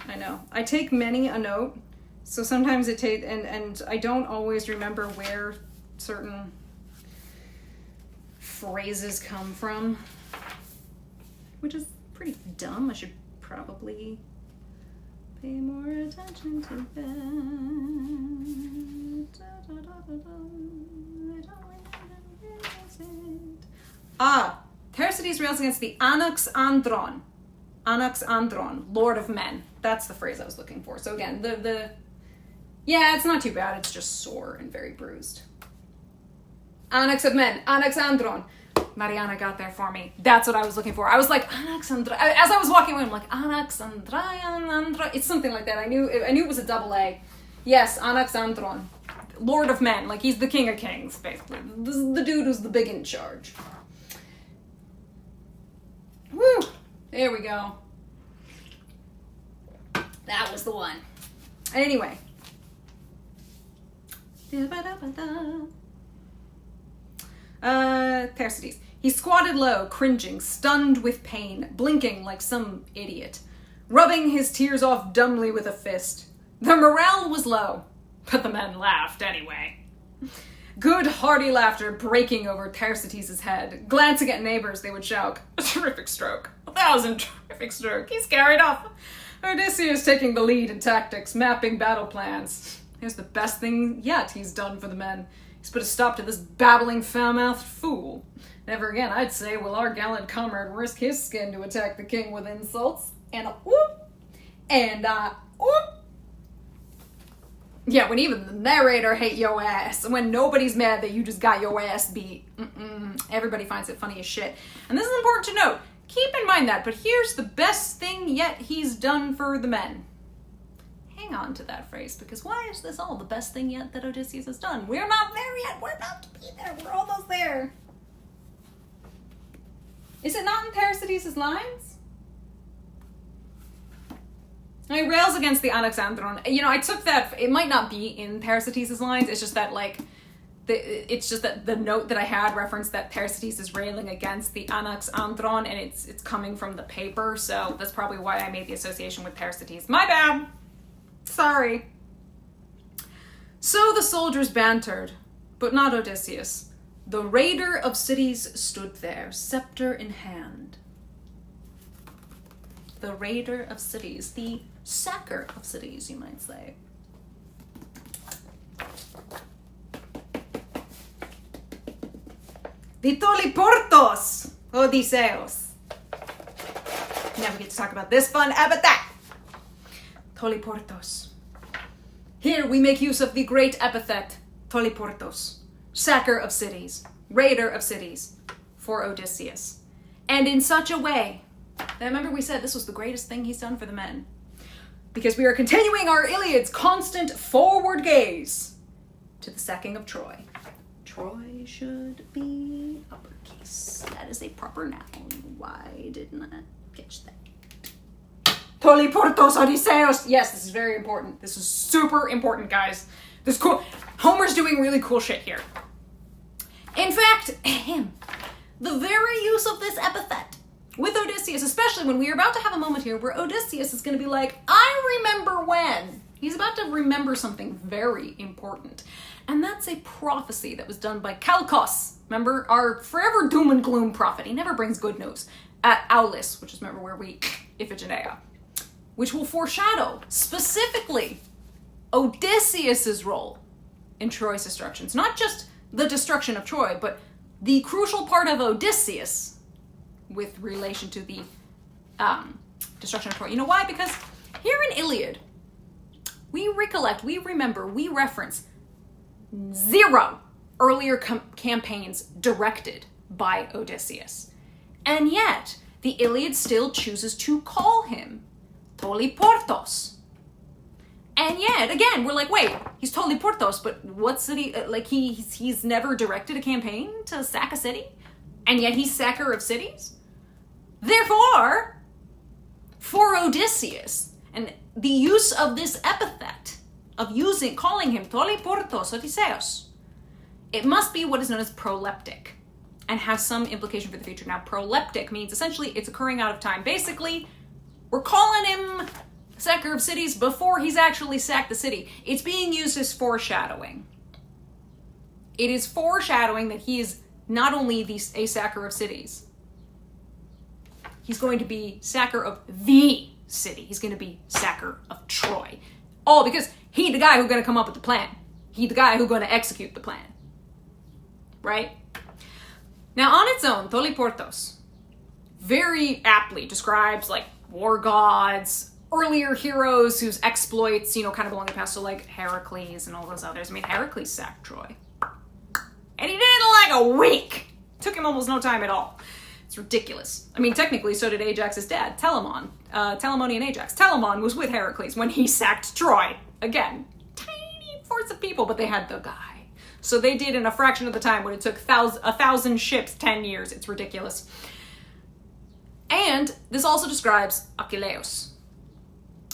I know. I take many a note, so sometimes it takes, and I don't always remember where certain phrases come from, which is pretty dumb. I should probably pay more attention to that. Thersites rails against the Anaxandron. Anaxandron, Lord of Men. That's the phrase I was looking for. So again, yeah, it's not too bad. It's just sore and very bruised. Anax of Men, Anaxandron. Mariana got there for me. That's what I was looking for. I was like, Anaxandra. As I was walking away, I'm like, Anaxandra. It's something like that. I knew it was a double A. Yes, Anaxandron. Lord of Men. Like, he's the king of kings, basically. This is the dude who's the big in charge. Woo! There we go. That was the one. Anyway. Thersites. He squatted low, cringing, stunned with pain, blinking like some idiot, rubbing his tears off dumbly with a fist. The morale was low, but the men laughed anyway. Good, hearty laughter breaking over Thersites' head. Glancing at neighbors, they would shout, "A terrific stroke! 1,000 terrific stroke! He's carried off! Odysseus taking the lead in tactics, mapping battle plans. Here's the best thing yet he's done for the men. He's put a stop to this babbling, foul-mouthed fool. Never again, I'd say, will our gallant comrade risk his skin to attack the king with insults. And a whoop! And a whoop! Yeah, when even the narrator hate your ass. When nobody's mad that you just got your ass beat. Everybody finds it funny as shit. And this is important to note. Keep in mind that, but here's the best thing yet he's done for the men. Hang on to that phrase, because why is this all the best thing yet that Odysseus has done? We're not there yet. We're about to be there. We're almost there. Is it not in Thersites' lines? He rails against the Alexandron. You know, I took that, it might not be in Thersites' lines, it's just that, like, it's just that the note that I had referenced that Thersites is railing against the Anaxandron, and it's coming from the paper, so that's probably why I made the association with Thersites. My bad! Sorry. So the soldiers bantered, but not Odysseus. The raider of cities stood there, scepter in hand. The raider of cities, the sacker of cities, you might say. The Toliportos, Odysseus. Never get to talk about this fun epithet. Toliportos. Here we make use of the great epithet, Toliportos, sacker of cities, raider of cities, for Odysseus. And in such a way, now remember we said this was the greatest thing he's done for the men, because we are continuing our Iliad's constant forward gaze to the sacking of Troy. Troy should be uppercase. That is a proper noun. Why didn't I catch that? Toliportos Odysseus. Yes, this is very important. This is super important, guys. This is cool. Homer's doing really cool shit here. In fact, the very use of this epithet with Odysseus, especially when we are about to have a moment here where Odysseus is going to be like, I remember when. He's about to remember something very important. And that's a prophecy that was done by Calchas. Remember, our forever doom and gloom prophet. He never brings good news. At Aulis, which is, remember, where we Iphigenia, which will foreshadow specifically Odysseus's role in Troy's destructions. Not just the destruction of Troy, but the crucial part of Odysseus with relation to the destruction of Troy. You know why? Because here in Iliad, we recollect, we remember, we reference 0 earlier campaigns directed by Odysseus. And yet, the Iliad still chooses to call him Toliportos. And yet, again, we're like, wait, he's Toliportos, but what city, like he's never directed a campaign to sack a city? And yet he's sacker of cities? Therefore, for Odysseus, and the use of this epithet, of calling him Toliportos Odysseus, it must be what is known as proleptic, and has some implication for the future. Now, proleptic means essentially it's occurring out of time. Basically, we're calling him sacker of cities before he's actually sacked the city. It's being used as foreshadowing. It is foreshadowing that he is not only a sacker of cities, he's going to be sacker of the city. He's going to be sacker of Troy. All because he the guy who's going to come up with the plan. He the guy who's going to execute the plan. Right? Now, on its own, Toliportos very aptly describes, like, war gods, earlier heroes whose exploits, you know, kind of belong in the past, so like Heracles and all those others. I mean, Heracles sacked Troy. And he did it in like a week. Took him almost no time at all. It's ridiculous. I mean, technically, so did Ajax's dad, Telamon. Telamonian Ajax. Telamon was with Heracles when he sacked Troy. Again, tiny force of people, but they had the guy. So they did in a fraction of the time when it took 1,000 ships 10 years. It's ridiculous. And this also describes Achilleus.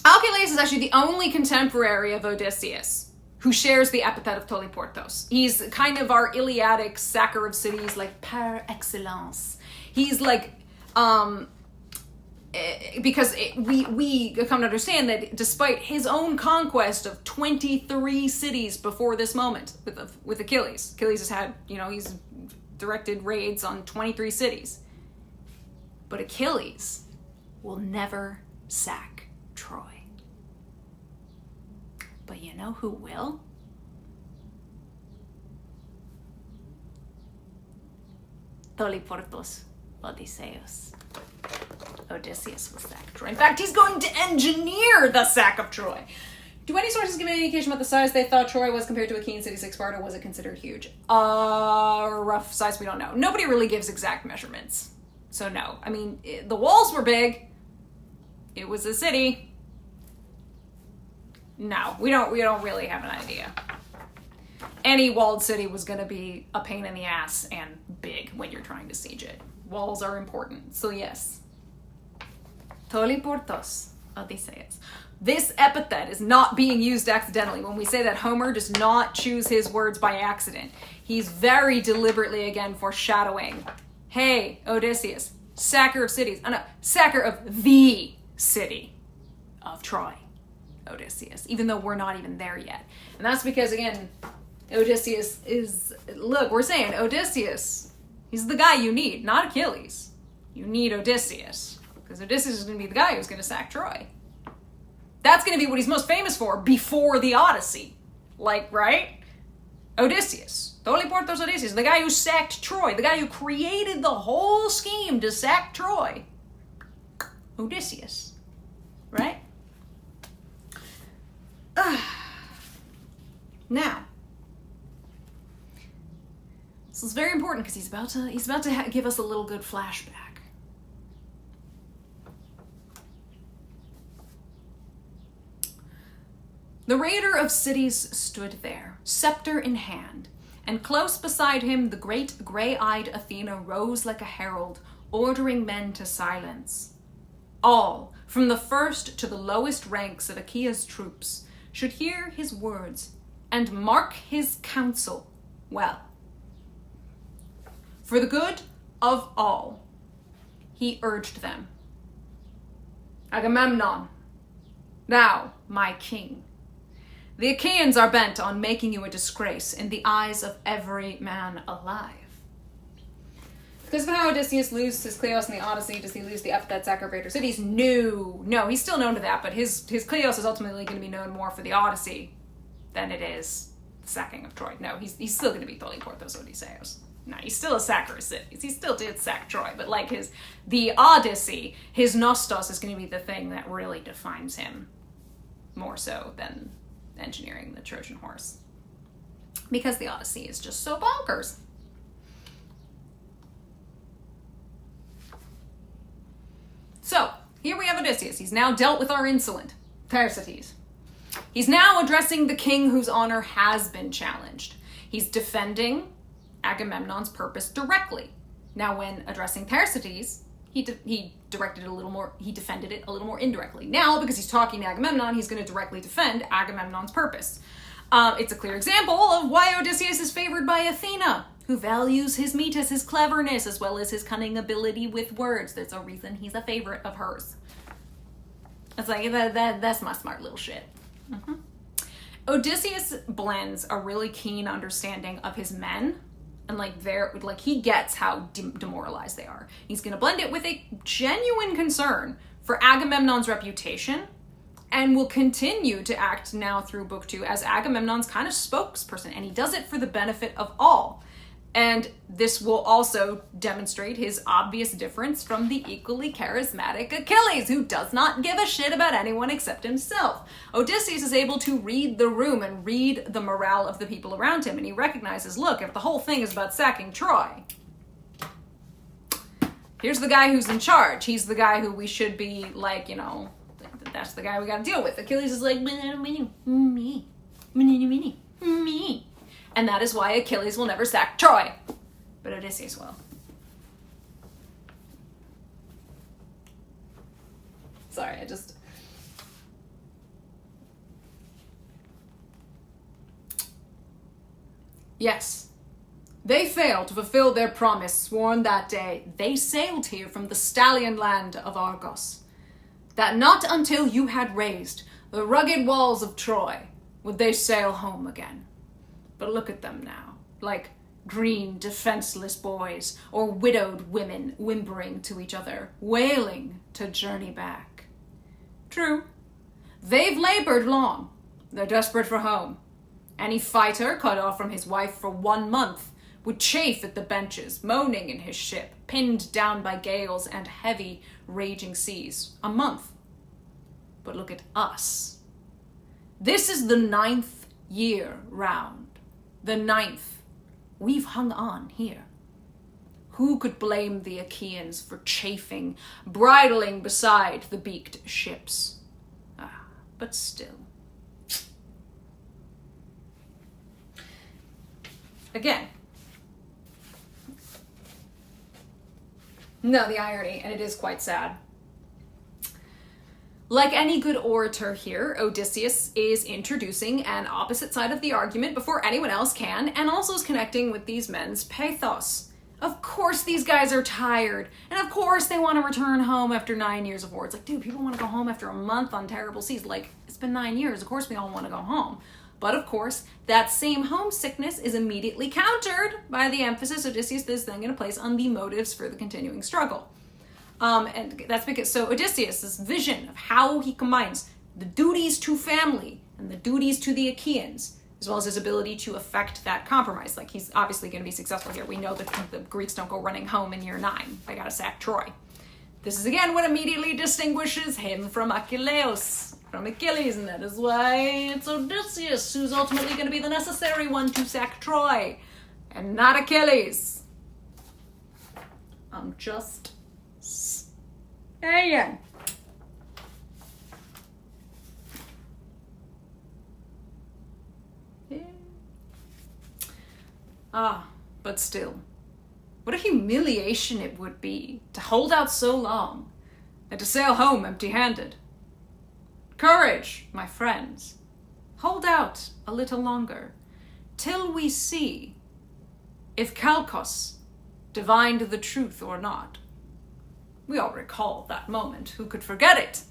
Achilleus is actually the only contemporary of Odysseus who shares the epithet of Toliportos. He's kind of our Iliadic sacker of cities, like par excellence. He's like, because we come to understand that despite his own conquest of 23 cities before this moment with Achilles has had, you know, he's directed raids on 23 cities. But Achilles will never sack Troy. But you know who will? Toliportos Odysseus. Odysseus will sack Troy. In fact, he's going to engineer the sack of Troy. Do any sources give any indication about the size they thought Troy was compared to Achaean cities like Sparta? Was it considered huge? Rough size, we don't know. Nobody really gives exact measurements. So no. I mean, the walls were big. It was a city. No, we don't really have an idea. Any walled city was going to be a pain in the ass and big when you're trying to siege it. Walls are important, so yes. Toliportos, Odysseus. This epithet is not being used accidentally. When we say that Homer does not choose his words by accident, he's very deliberately, again, foreshadowing. Hey, Odysseus, sacker of cities. Oh no, sacker of the city of Troy. Odysseus, even though we're not even there yet. And that's because, again, Odysseus is, look, we're saying Odysseus, he's the guy you need, not Achilles. You need Odysseus, because Odysseus is going to be the guy who's going to sack Troy. That's going to be what he's most famous for before the Odyssey. Like, right? Odysseus. Toliportos Odysseus, the guy who sacked Troy, the guy who created the whole scheme to sack Troy. Odysseus. Right? Now, this is very important because he's about to give us a little good flashback. The raider of cities stood there, scepter in hand, and close beside him the great gray-eyed Athena rose like a herald, ordering men to silence. All, from the first to the lowest ranks of Achaea's troops, should hear his words and mark his counsel well. For the good of all, he urged them. Agamemnon, thou, my king, the Achaeans are bent on making you a disgrace in the eyes of every man alive. Because of how Odysseus loses his Kleos in the Odyssey, does he lose the epithet sacker of greater cities? No, he's still known to that, but his Kleos is ultimately going to be known more for the Odyssey than it is the sacking of Troy. No, he's still going to be Toliportos Odysseus. No, he's still a sacker of cities. He still did sack Troy, but like the Odyssey, his Nostos is going to be the thing that really defines him more so than engineering the Trojan horse. Because the Odyssey is just so bonkers. So, here we have Odysseus. He's now dealt with our insolent, Thersites. He's now addressing the king whose honor has been challenged. He's defending Agamemnon's purpose directly. Now, when addressing Thersites, he defended it a little more indirectly. Now, because he's talking to Agamemnon, he's going to directly defend Agamemnon's purpose. It's a clear example of why Odysseus is favored by Athena, who values his metis, his cleverness, as well as his cunning ability with words. There's a reason he's a favorite of hers. It's like, that's my smart little shit. Mm-hmm. Odysseus blends a really keen understanding of his men, and he gets how demoralized they are. He's going to blend it with a genuine concern for Agamemnon's reputation, and will continue to act now through Book 2 as Agamemnon's kind of spokesperson, and he does it for the benefit of all. And this will also demonstrate his obvious difference from the equally charismatic Achilles, who does not give a shit about anyone except himself. Odysseus is able to read the room and read the morale of the people around him, and he recognizes, look, if the whole thing is about sacking Troy, here's the guy who's in charge. He's the guy who we should be that's the guy we gotta deal with. Achilles is like, me. And that is why Achilles will never sack Troy. But Odysseus will. Sorry, Yes. They failed to fulfill their promise sworn that day. They sailed here from the stallion land of Argos. That not until you had raised the rugged walls of Troy would they sail home again. But look at them now, like green, defenseless boys, or widowed women whimpering to each other, wailing to journey back. True, they've labored long. They're desperate for home. Any fighter cut off from his wife for 1 month would chafe at the benches, moaning in his ship, pinned down by gales and heavy, raging seas. A month. But look at us. This is the 9th year round. The 9th. We've hung on here. Who could blame the Achaeans for chafing, bridling beside the beaked ships? But still. Again. No, the irony, and it is quite sad. Like any good orator here, Odysseus is introducing an opposite side of the argument before anyone else can, and also is connecting with these men's pathos. Of course these guys are tired, and of course they want to return home after 9 years of war. It's like, dude, people want to go home after a month on terrible seas. Like, it's been 9 years, of course we all want to go home. But of course, that same homesickness is immediately countered by the emphasis Odysseus is then going to place on the motives for the continuing struggle. And that's because, so Odysseus, this vision of how he combines the duties to family and the duties to the Achaeans, as well as his ability to effect that compromise. Like, he's obviously going to be successful here. We know that the Greeks don't go running home in year 9. They gotta sack Troy. This is again what immediately distinguishes him from Achilles, from Achilles, and that is why it's Odysseus who's ultimately going to be the necessary one to sack Troy, and not Achilles. I'm just saying. But still, what a humiliation it would be to hold out so long and to sail home empty-handed. Courage, my friends. Hold out a little longer, till we see if Calchas divined the truth or not. We all recall that moment. Who could forget it?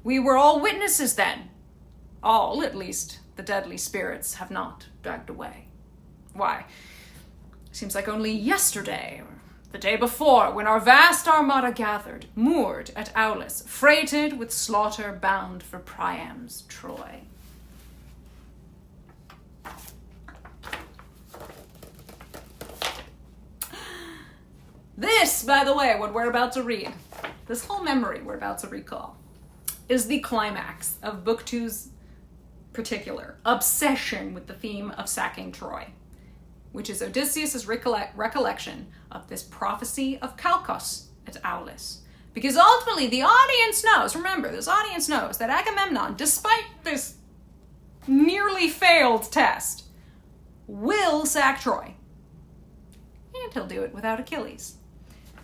We were all witnesses then. All, at least, the deadly spirits have not dragged away. Why? Seems like only yesterday, or the day before, when our vast armada gathered, moored at Aulis, freighted with slaughter bound for Priam's Troy. This, by the way, what we're about to read, this whole memory we're about to recall, is the climax of Book 2's particular obsession with the theme of sacking Troy, which is Odysseus' recollection of this prophecy of Calchas at Aulis. Because ultimately the audience knows, remember, this audience knows that Agamemnon, despite this nearly failed test, will sack Troy. And he'll do it without Achilles.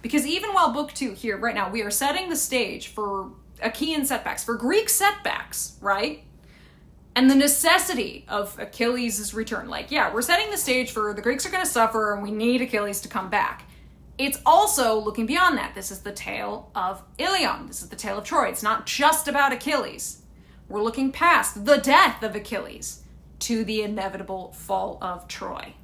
Because even while Book 2 here, right now, we are setting the stage for Achaean setbacks, for Greek setbacks, right? And the necessity of Achilles' return. Like, yeah, we're setting the stage for the Greeks are going to suffer and we need Achilles to come back. It's also looking beyond that. This is the tale of Iliad. This is the tale of Troy. It's not just about Achilles. We're looking past the death of Achilles to the inevitable fall of Troy.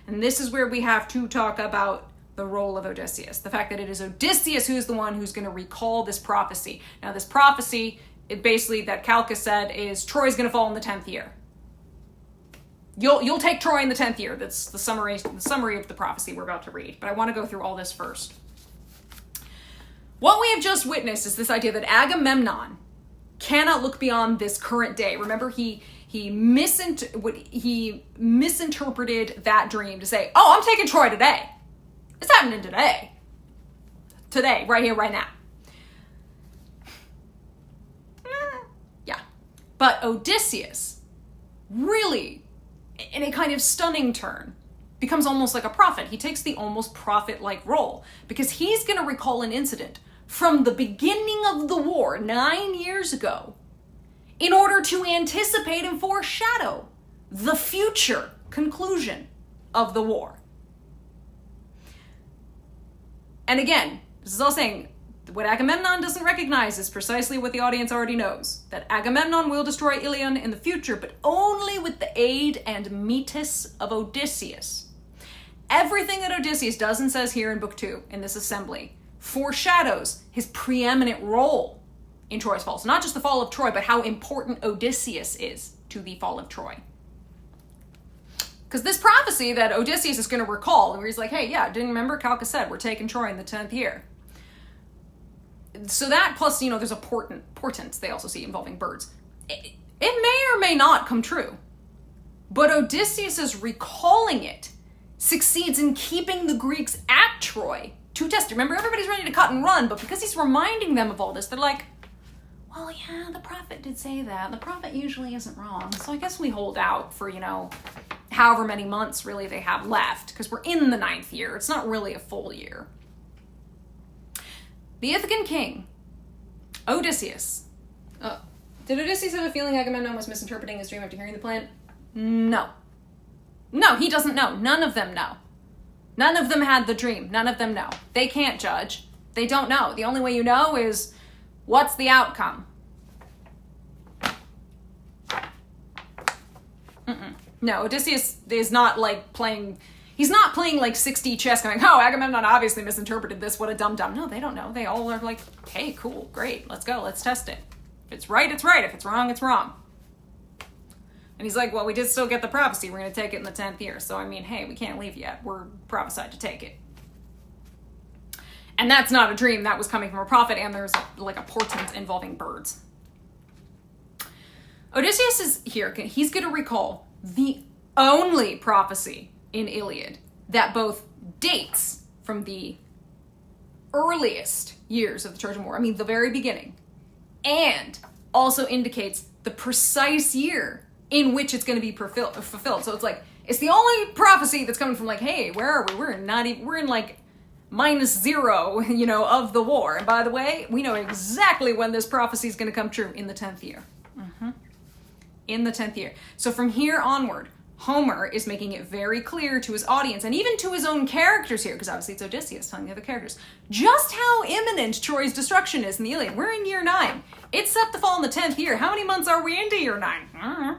And this is where we have to talk about the role of Odysseus. The fact that it is Odysseus who's the one who's going to recall this prophecy. Now, this prophecy, it basically, that Calchas said, is Troy's going to fall in the 10th year. You'll take Troy in the 10th year. That's the summary of the prophecy we're about to read. But I want to go through all this first. What we have just witnessed is this idea that Agamemnon cannot look beyond this current day. Remember, he misinterpreted that dream to say, oh, I'm taking Troy today. It's happening today. Today, right here, right now. Yeah. But Odysseus really, in a kind of stunning turn, becomes almost like a prophet. He takes the almost prophet-like role because he's going to recall an incident from the beginning of the war 9 years ago in order to anticipate and foreshadow the future conclusion of the war. And again, this is all saying, what Agamemnon doesn't recognize is precisely what the audience already knows, that Agamemnon will destroy Ilion in the future, but only with the aid and metis of Odysseus. Everything that Odysseus does and says here in Book 2, in this assembly, foreshadows his preeminent role in Troy's fall. So not just the fall of Troy, but how important Odysseus is to the fall of Troy. Because this prophecy that Odysseus is going to recall, where he's like, hey, yeah, didn't remember Calchas said we're taking Troy in the 10th year. So that, plus, there's a portent they also see involving birds. It may or may not come true. But Odysseus' recalling it succeeds in keeping the Greeks at Troy to test. Remember, everybody's ready to cut and run, but because he's reminding them of all this, they're like, well, yeah, the prophet did say that. The prophet usually isn't wrong. So I guess we hold out for, however many months really they have left, because we're in the 9th year. It's not really a full year. The Ithacan king, Odysseus. Did Odysseus have a feeling Agamemnon was misinterpreting his dream after hearing the plan? No. No, he doesn't know. None of them know. None of them had the dream. None of them know. They can't judge. They don't know. The only way you know is, what's the outcome? No, Odysseus is not playing, he's not playing 6D chess going, oh, Agamemnon obviously misinterpreted this, what a dum-dum. No, they don't know. They all are like, hey, cool, great, let's go, let's test it. If it's right, it's right. If it's wrong, it's wrong. And he's like, well, we did still get the prophecy. We're going to take it in the 10th year. So, hey, we can't leave yet. We're prophesied to take it. And that's not a dream. That was coming from a prophet, and there's a portent involving birds. Odysseus is here. He's going to recall the only prophecy in Iliad that both dates from the earliest years of the Trojan War, the very beginning, and also indicates the precise year in which it's going to be fulfilled. So it's the only prophecy that's coming from hey, where are we? We're in -0, of the war. And by the way, we know exactly when this prophecy is going to come true, in the 10th year. In the 10th year. So from here onward, Homer is making it very clear to his audience, and even to his own characters here, because obviously it's Odysseus telling the other characters, just how imminent Troy's destruction is in the Iliad. We're in year 9. It's set to fall in the 10th year. How many months are we into year 9? I don't know.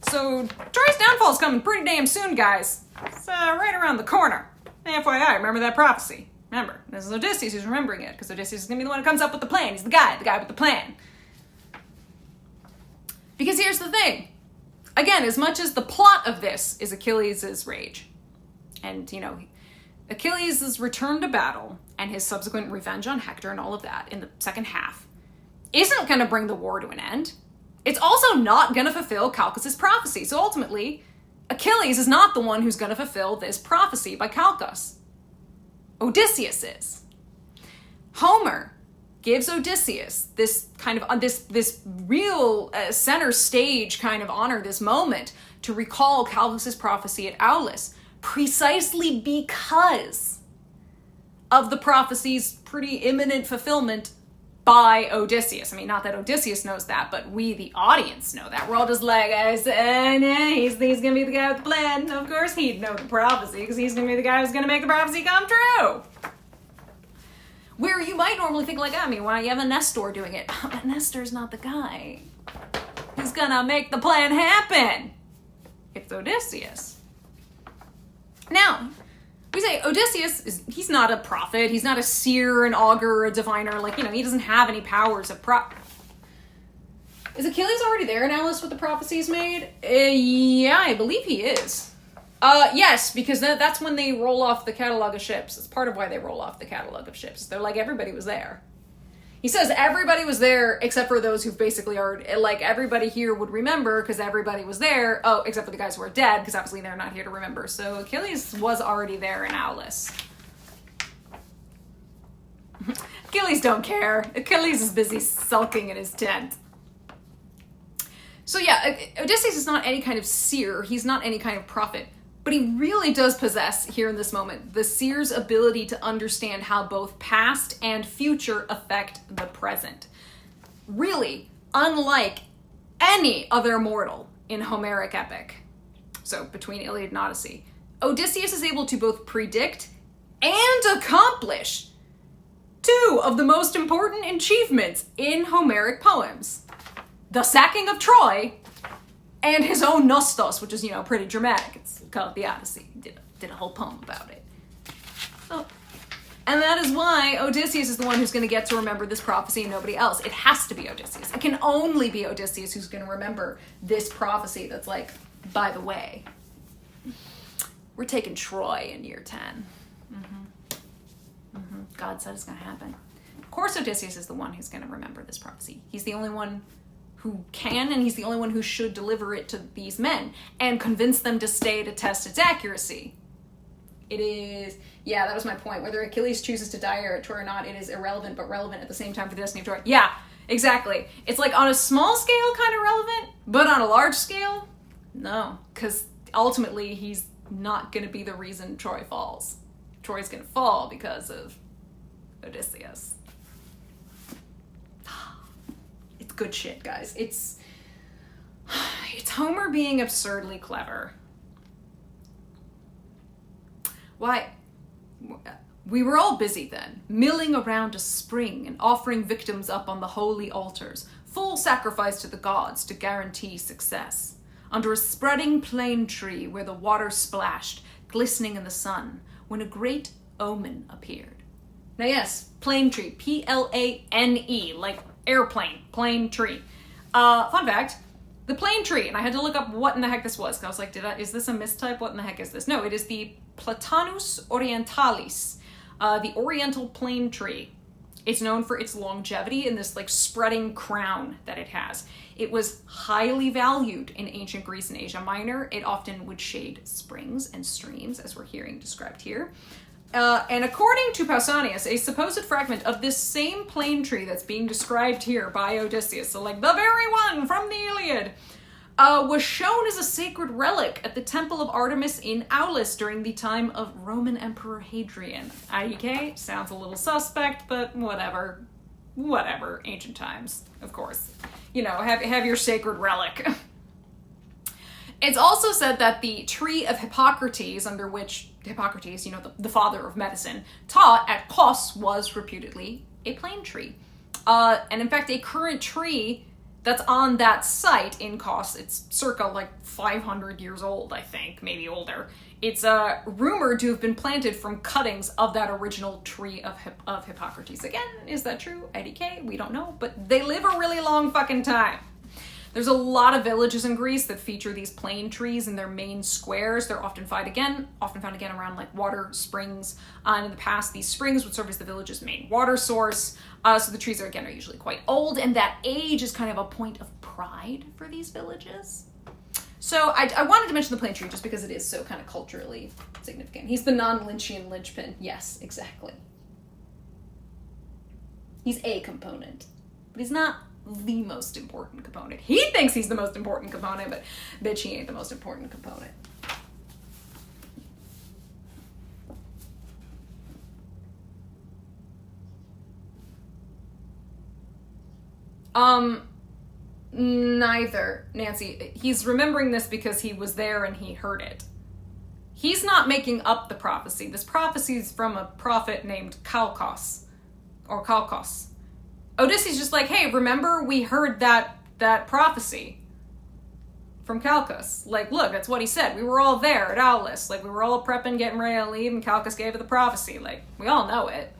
So Troy's downfall is coming pretty damn soon, guys. It's right around the corner. FYI, remember that prophecy. Remember, this is Odysseus who's remembering it, because Odysseus is going to be the one who comes up with the plan. He's the guy with the plan. Because here's the thing. Again, as much as the plot of this is Achilles' rage, and, Achilles' return to battle and his subsequent revenge on Hector and all of that in the second half isn't going to bring the war to an end. It's also not going to fulfill Calchas' prophecy. So ultimately, Achilles is not the one who's going to fulfill this prophecy by Calchas. Odysseus is. Homer gives Odysseus this kind of this real center stage kind of honor, this moment to recall Calchas' prophecy at Aulis, precisely because of the prophecy's pretty imminent fulfillment by Odysseus. Not that Odysseus knows that, but we, the audience, know that. We're all just like, he's gonna be the guy with the plan. Of course he'd know the prophecy, because he's gonna be the guy who's gonna make the prophecy come true. Where you might normally think why don't you have a Nestor doing it? But Nestor's not the guy who's gonna make the plan happen. It's Odysseus. Now, we say Odysseus he's not a prophet, he's not a seer, an augur, a diviner, he doesn't have any powers of Is Achilles already there in Aulis with the prophecies made? Yeah, I believe he is. Yes, because that's when they roll off the catalog of ships. It's part of why they roll off the catalog of ships. They're everybody was there. He says everybody was there except for those who basically are, everybody here would remember because everybody was there. Oh, except for the guys who are dead, because obviously they're not here to remember. So Achilles was already there in Aulis. Achilles don't care. Achilles is busy sulking in his tent. So yeah, Odysseus is not any kind of seer. He's not any kind of prophet. But he really does possess, here in this moment, the seer's ability to understand how both past and future affect the present. Really, unlike any other mortal in Homeric epic, so between Iliad and Odyssey, Odysseus is able to both predict and accomplish 2 of the most important achievements in Homeric poems. The sacking of Troy, and his own Nostos, which is, pretty dramatic. It's called the Odyssey. Did a whole poem about it. So, and that is why Odysseus is the one who's going to get to remember this prophecy and nobody else. It has to be Odysseus. It can only be Odysseus who's going to remember this prophecy that's by the way, we're taking Troy in year 10. God said it's going to happen. Of course Odysseus is the one who's going to remember this prophecy. He's the only one who can, and he's the only one who should deliver it to these men and convince them to stay to test its accuracy. It is, yeah, that was my point. Whether Achilles chooses to die at Troy or not, it is irrelevant, but relevant at the same time for the destiny of Troy. Yeah, exactly. It's like on a small scale kind of relevant, but on a large scale, no. Because ultimately, he's not going to be the reason Troy falls. Troy's going to fall because of Odysseus. It's good shit, guys. It's Homer being absurdly clever. Why, we were all busy then, milling around a spring and offering victims up on the holy altars, full sacrifice to the gods to guarantee success, under a spreading plane tree where the water splashed, glistening in the sun, when a great omen appeared. Now yes, plane tree, Plane, like airplane, plane tree. Fun fact, the plane tree, and I had to look up what in the heck this was, because I was like, is this a mistype? What in the heck is this? No, it is the Platanus orientalis, the oriental plane tree. It's known for its longevity and this like spreading crown that it has. It was highly valued in ancient Greece and Asia Minor. It often would shade springs and streams, as we're hearing described here. And according to Pausanias, a supposed fragment of this same plane tree that's being described here by Odysseus, so like the very one from the Iliad, was shown as a sacred relic at the Temple of Artemis in Aulis during the time of Roman Emperor Hadrian. IDK sounds a little suspect, but whatever. Whatever. Ancient times, of course. You know, have your sacred relic. It's also said that the tree of Hippocrates, under which Hippocrates, you know, the father of medicine, taught at Kos, was reputedly a plane tree. And in fact, a current tree that's on that site in Kos, it's circa like 500 years old, I think, maybe older. It's rumored to have been planted from cuttings of that original tree of Hippocrates. Again, is that true? IDK? We don't know, but they live a really long fucking time. There's a lot of villages in Greece that feature these plane trees in their main squares. They're often found again around like water springs. And in the past, these springs would serve as the village's main water source. So the trees are usually quite old, and that age is kind of a point of pride for these villages. So I wanted to mention the plane tree just because it is so kind of culturally significant. He's the non-Lynchian linchpin. Yes, exactly. He's a component, but he's not the most important component. He thinks he's the most important component, but bitch, he ain't the most important component. Neither, Nancy. He's remembering this because he was there and he heard it. He's not making up the prophecy. This prophecy is from a prophet named Calchas, or Calchas. Odysseus just like, hey, remember we heard that prophecy from Calchas. Like, look, that's what he said. We were all there at Aulis. Like, we were all prepping, getting ready to leave, and Calchas gave it the prophecy. Like, we all know it.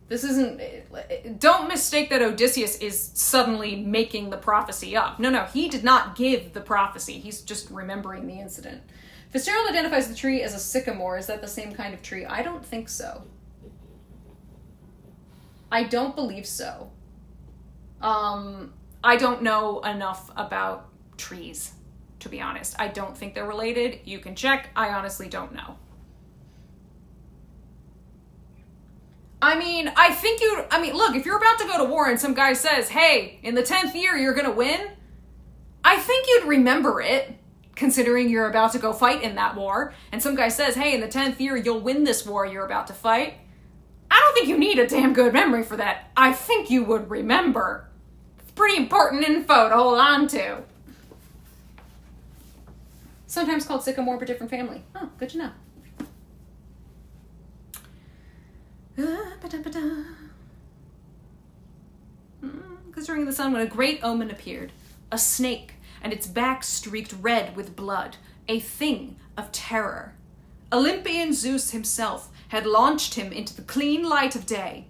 This isn't... Don't mistake that Odysseus is suddenly making the prophecy up. No, he did not give the prophecy. He's just remembering the incident. Fitzgerald identifies the tree as a sycamore. Is that the same kind of tree? I don't think so. I don't believe so. I don't know enough about trees, to be honest. I don't think they're related. You can check. I honestly don't know. Look, if you're about to go to war and some guy says, hey, in the 10th year, you're gonna win, I think you'd remember it, considering you're about to go fight in that war. And some guy says, hey, in the 10th year, you'll win this war you're about to fight. I don't think you need a damn good memory for that. I think you would remember. It's pretty important info to hold on to. Sometimes called sycamore, but different family. Oh, good to know. Concerning the sun, when a great omen appeared, a snake, and its back streaked red with blood, a thing of terror. Olympian Zeus himself had launched him into the clean light of day.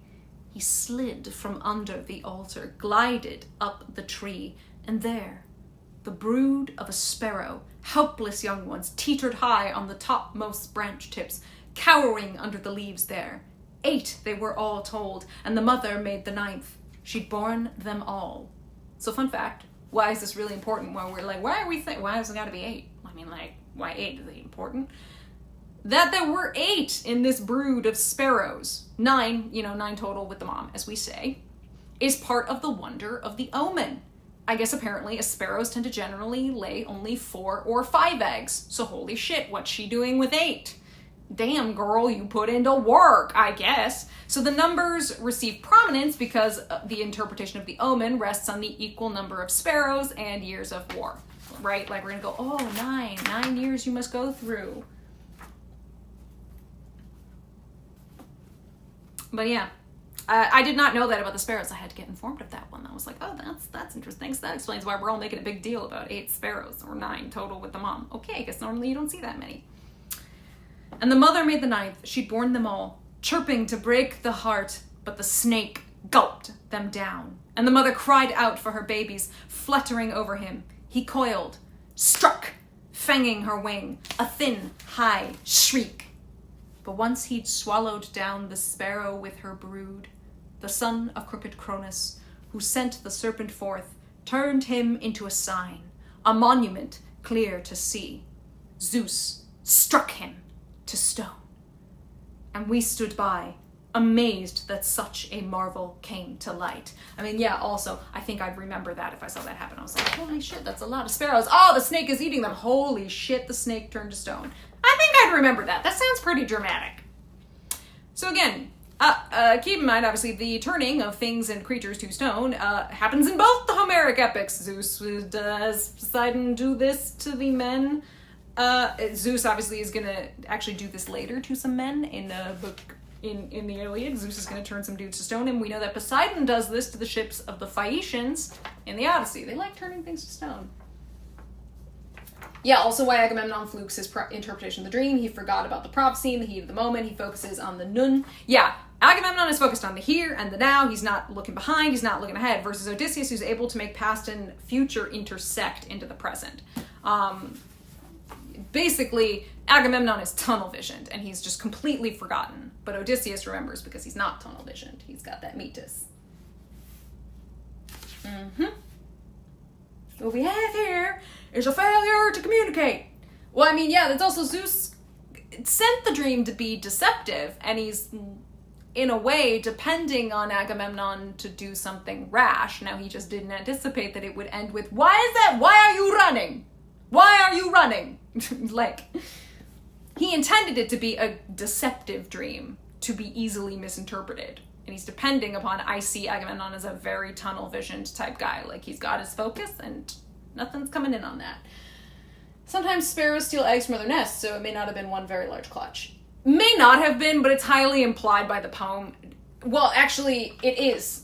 He slid from under the altar, glided up the tree, and there, the brood of a sparrow, helpless young ones, teetered high on the topmost branch tips, cowering under the leaves there. 8 they were all told, and the mother made the 9th. She'd borne them all. So fun fact, why is this really important? Why we're like, why has it got to be 8? I mean, like, why 8? Is it important? That there were 8 in this brood of sparrows, 9, 9 total with the mom, as we say, is part of the wonder of the omen. I guess apparently sparrows tend to generally lay only 4 or 5 eggs. So holy shit, what's she doing with 8? Damn, girl, you put into work, I guess. So the numbers receive prominence because the interpretation of the omen rests on the equal number of sparrows and years of war, right? Like we're gonna go, oh, 9 years you must go through. But yeah, I did not know that about the sparrows. I had to get informed of that one. I was like, oh, that's interesting. So that explains why we're all making a big deal about 8 sparrows, or 9 total with the mom. Okay, because normally you don't see that many. And the mother made the 9th. She'd borne them all, chirping to break the heart, but the snake gulped them down. And the mother cried out for her babies, fluttering over him. He coiled, struck, fanging her wing, a thin, high shriek. But once he'd swallowed down the sparrow with her brood, the son of crooked Cronus, who sent the serpent forth, turned him into a sign, a monument clear to see. Zeus struck him to stone. And we stood by, amazed that such a marvel came to light. I mean, yeah, also, I think I'd remember that if I saw that happen. I was like, holy shit, that's a lot of sparrows. Oh, the snake is eating them. Holy shit, the snake turned to stone. I think I'd remember that. That sounds pretty dramatic. So again, keep in mind, obviously, the turning of things and creatures to stone happens in both the Homeric epics. Zeus does Poseidon do this to the men. Zeus obviously is going to actually do this later to some men in a book in the Iliad. Zeus is going to turn some dudes to stone, and we know that Poseidon does this to the ships of the Phaeacians in the Odyssey. They like turning things to stone. Yeah, also why Agamemnon flukes his interpretation of the dream. He forgot about the prophecy in the heat of the moment. He focuses on the nun. Yeah, Agamemnon is focused on the here and the now. He's not looking behind. He's not looking ahead. Versus Odysseus, who's able to make past and future intersect into the present. Basically, Agamemnon is tunnel visioned, and he's just completely forgotten. But Odysseus remembers because he's not tunnel visioned. He's got that metis. What we have here is a failure to communicate. Well, I mean, yeah, that's also Zeus sent the dream to be deceptive, and he's, in a way, depending on Agamemnon to do something rash. Now, he just didn't anticipate that it would end with, why is that? Why are you running? Why are you running? Like, he intended it to be a deceptive dream, to be easily misinterpreted. And he's depending upon, I see Agamemnon as a very tunnel-visioned type guy. Like, he's got his focus, and nothing's coming in on that. Sometimes sparrows steal eggs from other nests, so it may not have been one very large clutch. May not have been, but it's highly implied by the poem. Well, actually, it is,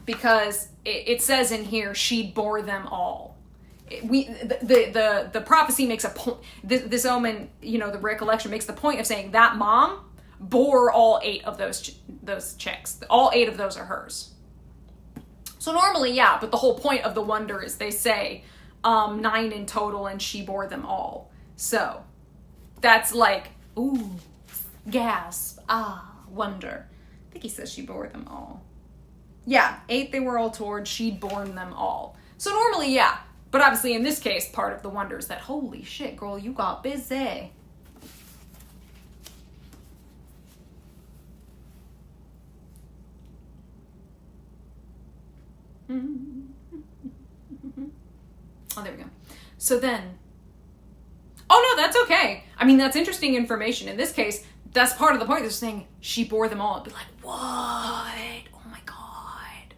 because it says in here, she bore them all. The prophecy makes a point, this omen, the recollection makes the point of saying that mom bore all 8 of those chicks. All 8 of those are hers. So normally, yeah, but the whole point of the wonder is they say 9 in total and she bore them all. So that's like, ooh, gasp, wonder. I think he says she bore them all. Yeah, 8 they were all toward, she'd borne them all. So normally, yeah, but obviously in this case, part of the wonder is that, holy shit, girl, you got busy. Oh, there we go. So then, oh no, that's okay. I mean, that's interesting information. In this case, that's part of the point. They're saying she bore them all. It'd be like, what? Oh my God.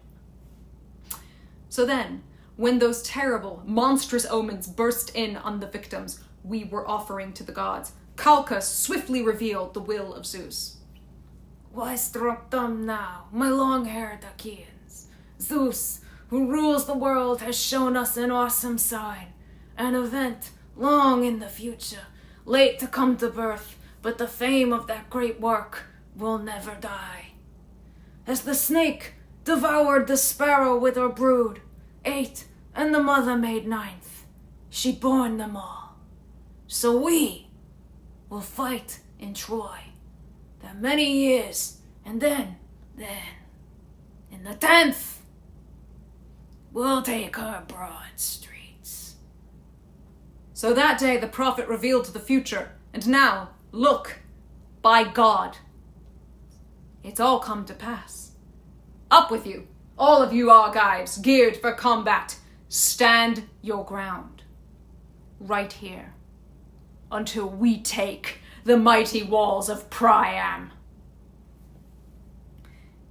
So then, when those terrible, monstrous omens burst in on the victims we were offering to the gods, Calchas swiftly revealed the will of Zeus. Why struck them now, my long-haired Achaeans? Zeus, who rules the world, has shown us an awesome sign, an event long in the future, late to come to birth, but the fame of that great work will never die. As the snake devoured the sparrow with her brood, 8, and the mother made 9th, she borne them all. So we will fight in Troy that many years, and then, in the 10th, we'll take her broad streets. So that day the prophet revealed the future, and now, look, by God, it's all come to pass. Up with you, all of you Argives, geared for combat. Stand your ground, right here, until we take the mighty walls of Priam.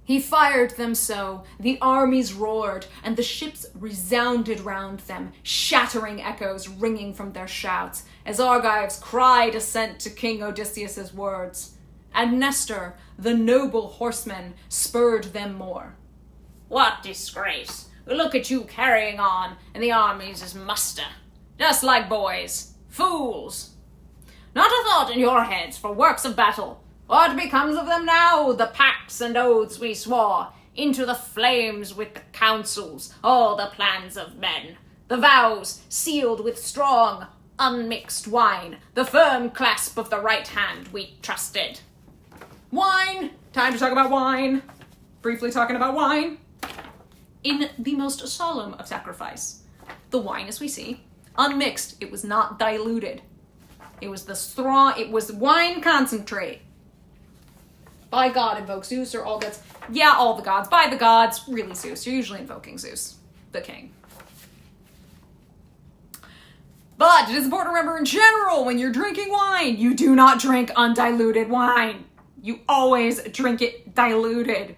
He fired them so, the armies roared, and the ships resounded round them, shattering echoes ringing from their shouts, as Argives cried assent to King Odysseus' words. And Nestor, the noble horseman, spurred them more. What disgrace! Look at you carrying on, and the armies is muster. Just like boys. Fools! Not a thought in your heads for works of battle. What becomes of them now, the pacts and oaths we swore? Into the flames with the counsels, all the plans of men. The vows sealed with strong, unmixed wine, the firm clasp of the right hand we trusted. Wine! Time to talk about wine. Briefly talking about wine. In the most solemn of sacrifice, the wine, as we see, unmixed, it was not diluted. It was wine concentrate. By God, invoke Zeus or all gods. Yeah, all the gods. By the gods, really Zeus. You're usually invoking Zeus, the king. But it is important to remember in general, when you're drinking wine, you do not drink undiluted wine. You always drink it diluted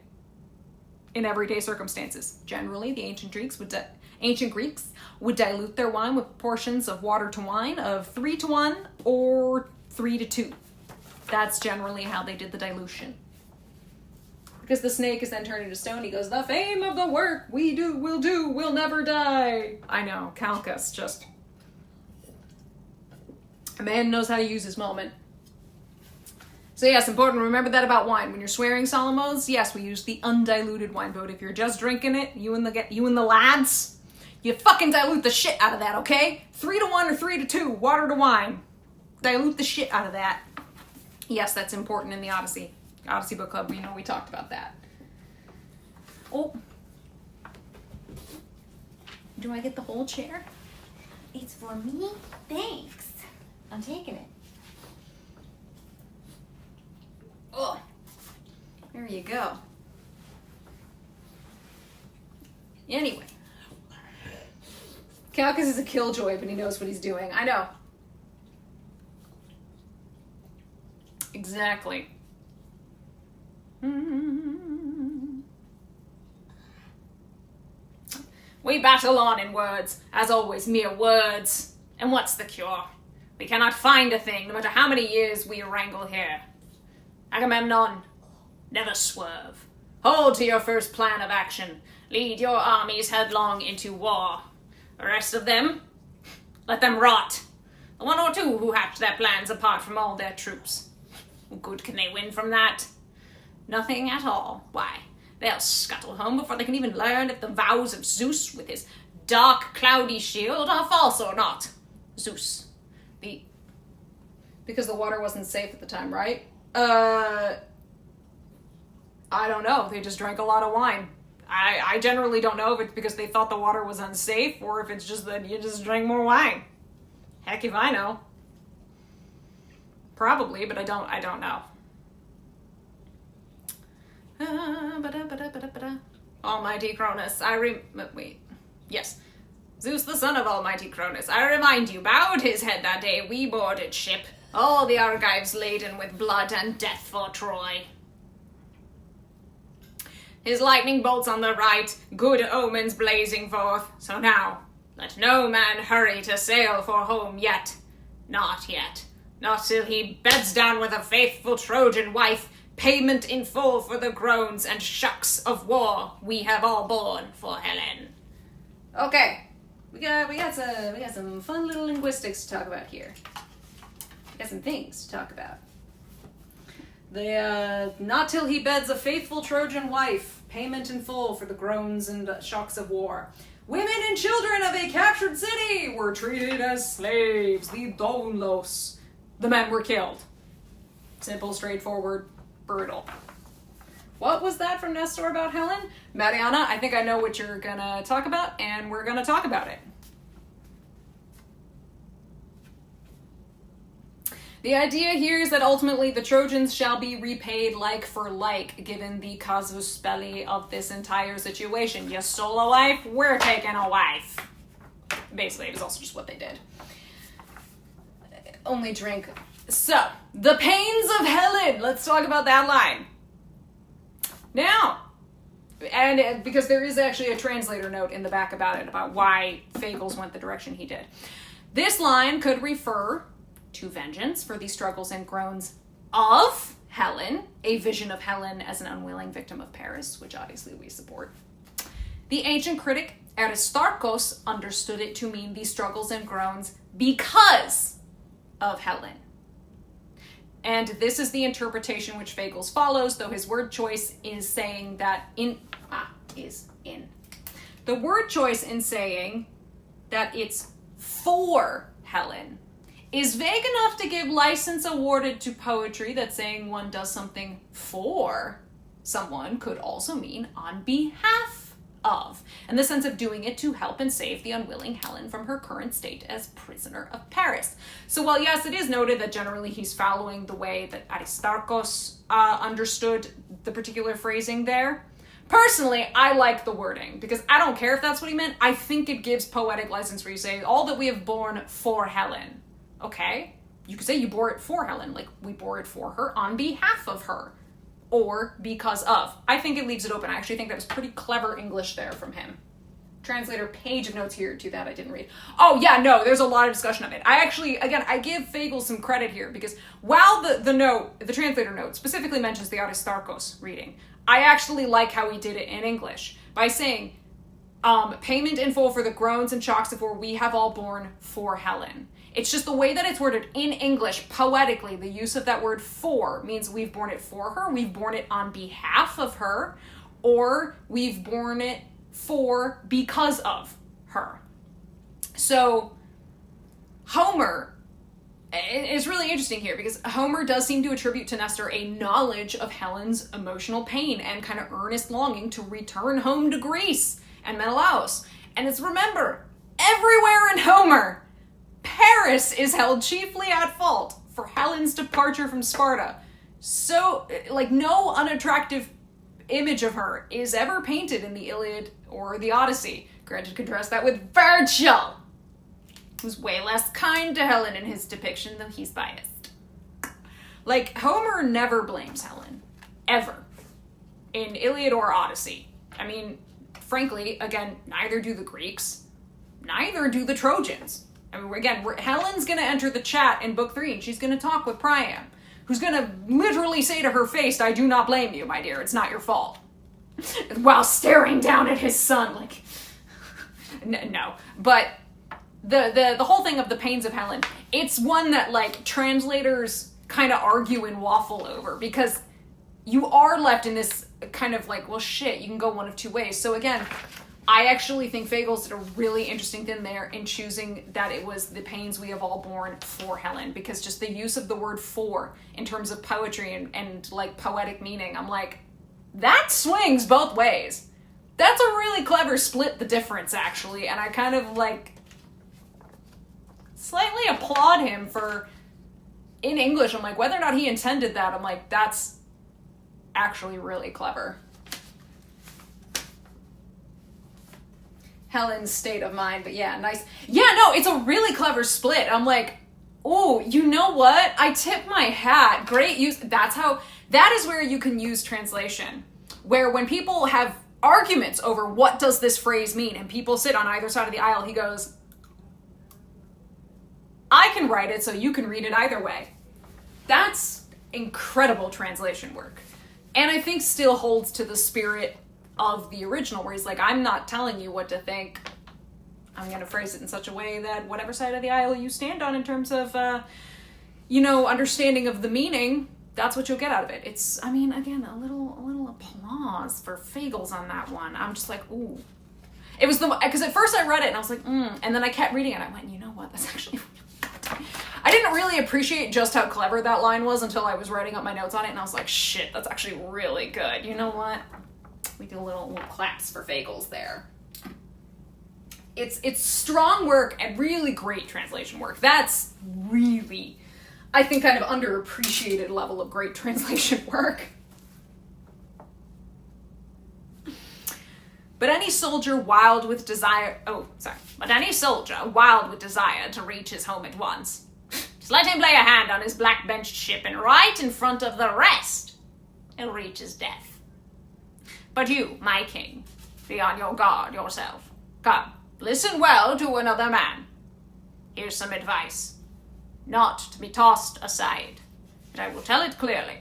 in everyday circumstances. Generally, the ancient Greeks would dilute their wine with proportions of water to wine of 3-1 or 3-2. That's generally how they did the dilution. Because the snake is then turned into stone. He goes, the fame of the work we do, will never die. I know, Calchas, just... a man knows how to use his moment. So yes, important to remember that about wine. When you're swearing solemn oaths, yes, we use the undiluted wine. But if you're just drinking it, you and the lads, you fucking dilute the shit out of that, okay? 3-1 or 3-2, water to wine. Dilute the shit out of that. Yes, that's important in the Odyssey. Odyssey Book Club, we talked about that. Oh. Do I get the whole chair? It's for me? Thanks. I'm taking it. Oh. There you go. Anyway. Calchas is a killjoy, but he knows what he's doing. I know. Exactly. We battle on in words, as always, mere words. And what's the cure? We cannot find a thing, no matter how many years we wrangle here. Agamemnon, never swerve. Hold to your first plan of action. Lead your armies headlong into war. The rest of them, let them rot. The 1 or 2 who hatch their plans apart from all their troops. What good can they win from that? Nothing at all. Why? They'll scuttle home before they can even learn if the vows of Zeus with his dark, cloudy shield are false or not. Zeus. Because the water wasn't safe at the time, right? I don't know. They just drank a lot of wine. I generally don't know if it's because they thought the water was unsafe or if it's just that you just drank more wine. Heck if I know. Probably, but I don't know. Almighty Cronus, yes. Zeus, the son of Almighty Cronus, I remind you, bowed his head that day we boarded ship, all the Argives laden with blood and death for Troy. His lightning bolts on the right, good omens blazing forth. So now, let no man hurry to sail for home yet. Not yet. Not till he beds down with a faithful Trojan wife, payment in full for the groans and shucks of war we have all borne for Helen. Okay, we got some fun little linguistics to talk about here. We got some things to talk about. Not till he beds a faithful Trojan wife, payment in full for the groans and shocks of war. Women and children of a captured city were treated as slaves, the doulos. The men were killed. Simple, straightforward, brutal. What was that from Nestor about Helen? Mariana, I think I know what you're gonna talk about, and we're gonna talk about it. The idea here is that ultimately the Trojans shall be repaid like for like, given the casus belli of this entire situation. You stole a wife, we're taking a wife. Basically, it was also just what they did. Only drink. So, the pains of Helen. Let's talk about that line. Now, and because there is actually a translator note in the back about it, about why Fagles went the direction he did. This line could refer to vengeance for the struggles and groans of Helen, a vision of Helen as an unwilling victim of Paris, which obviously we support. The ancient critic Aristarchus understood it to mean the struggles and groans because of Helen. And this is the interpretation which Fagles follows, though his word choice is saying that the word choice in saying that it's for Helen is vague enough to give license awarded to poetry that saying one does something for someone could also mean on behalf of, in the sense of doing it to help and save the unwilling Helen from her current state as prisoner of Paris. So while yes, it is noted that generally he's following the way that Aristarchus understood the particular phrasing there, personally, I like the wording, because I don't care if that's what he meant. I think it gives poetic license where you say, all that we have borne for Helen. Okay, you could say you bore it for Helen, like we bore it for her on behalf of her, or because of. I think it leaves it open. I actually think that was pretty clever English there from him. Translator page of notes here to that I didn't read. Oh yeah, no, there's a lot of discussion of it. I actually, again, I give Fagles some credit here, because while the translator note specifically mentions the Aristarchus reading, I actually like how he did it in English by saying, payment in full for the groans and shocks of war we have all borne for Helen. It's just the way that it's worded in English, poetically, the use of that word for means we've borne it for her, we've borne it on behalf of her, or we've borne it for because of her. So Homer is really interesting here, because Homer does seem to attribute to Nestor a knowledge of Helen's emotional pain and kind of earnest longing to return home to Greece and Menelaus. And it's, remember, everywhere in Homer, Paris is held chiefly at fault for Helen's departure from Sparta. So, like, no unattractive image of her is ever painted in the Iliad or the Odyssey. Granted, contrast that with Virgil, who's way less kind to Helen in his depiction, though he's biased. Like, Homer never blames Helen. Ever. In Iliad or Odyssey. I mean, frankly, again, neither do the Greeks. Neither do the Trojans. I mean, again, Helen's going to enter the chat in Book 3, and she's going to talk with Priam, who's going to literally say to her face, I do not blame you, my dear, it's not your fault. While staring down at his son, like, no. But the whole thing of the pains of Helen, it's one that, like, translators kind of argue and waffle over, because you are left in this kind of like, well, shit, you can go one of two ways. So again, I actually think Fagles did a really interesting thing there in choosing that it was the pains we have all borne for Helen, because just the use of the word for in terms of poetry and like poetic meaning, I'm like, that swings both ways. That's a really clever split the difference, actually, and I kind of like slightly applaud him for, in English, I'm like, whether or not he intended that, I'm like, that's actually really clever. Helen's state of mind, but yeah, nice. Yeah, no, it's a really clever split. I'm like, oh, you know what? I tip my hat. Great use. That is where you can use translation. Where when people have arguments over what does this phrase mean, and people sit on either side of the aisle, he goes, I can write it so you can read it either way. That's incredible translation work. And I think still holds to the spirit of the original, where he's like, I'm not telling you what to think. I'm going to phrase it in such a way that whatever side of the aisle you stand on in terms of, understanding of the meaning, that's what you'll get out of it. It's, I mean, again, a little applause for Fagles on that one. I'm just like, ooh. It was because at first I read it and I was like, and then I kept reading it and I went, you know what, that's actually, I didn't really appreciate just how clever that line was until I was writing up my notes on it, and I was like, shit, that's actually really good. You know what? We do little claps for Fagels there. It's strong work and really great translation work. That's really, I think, kind of underappreciated level of great translation work. But any soldier wild with desire to reach his home at once, just let him lay a hand on his black-benched ship, and right in front of the rest, he'll reach his death. But you, my king, be on your guard yourself. Come, listen well to another man. Here's some advice, not to be tossed aside, but I will tell it clearly.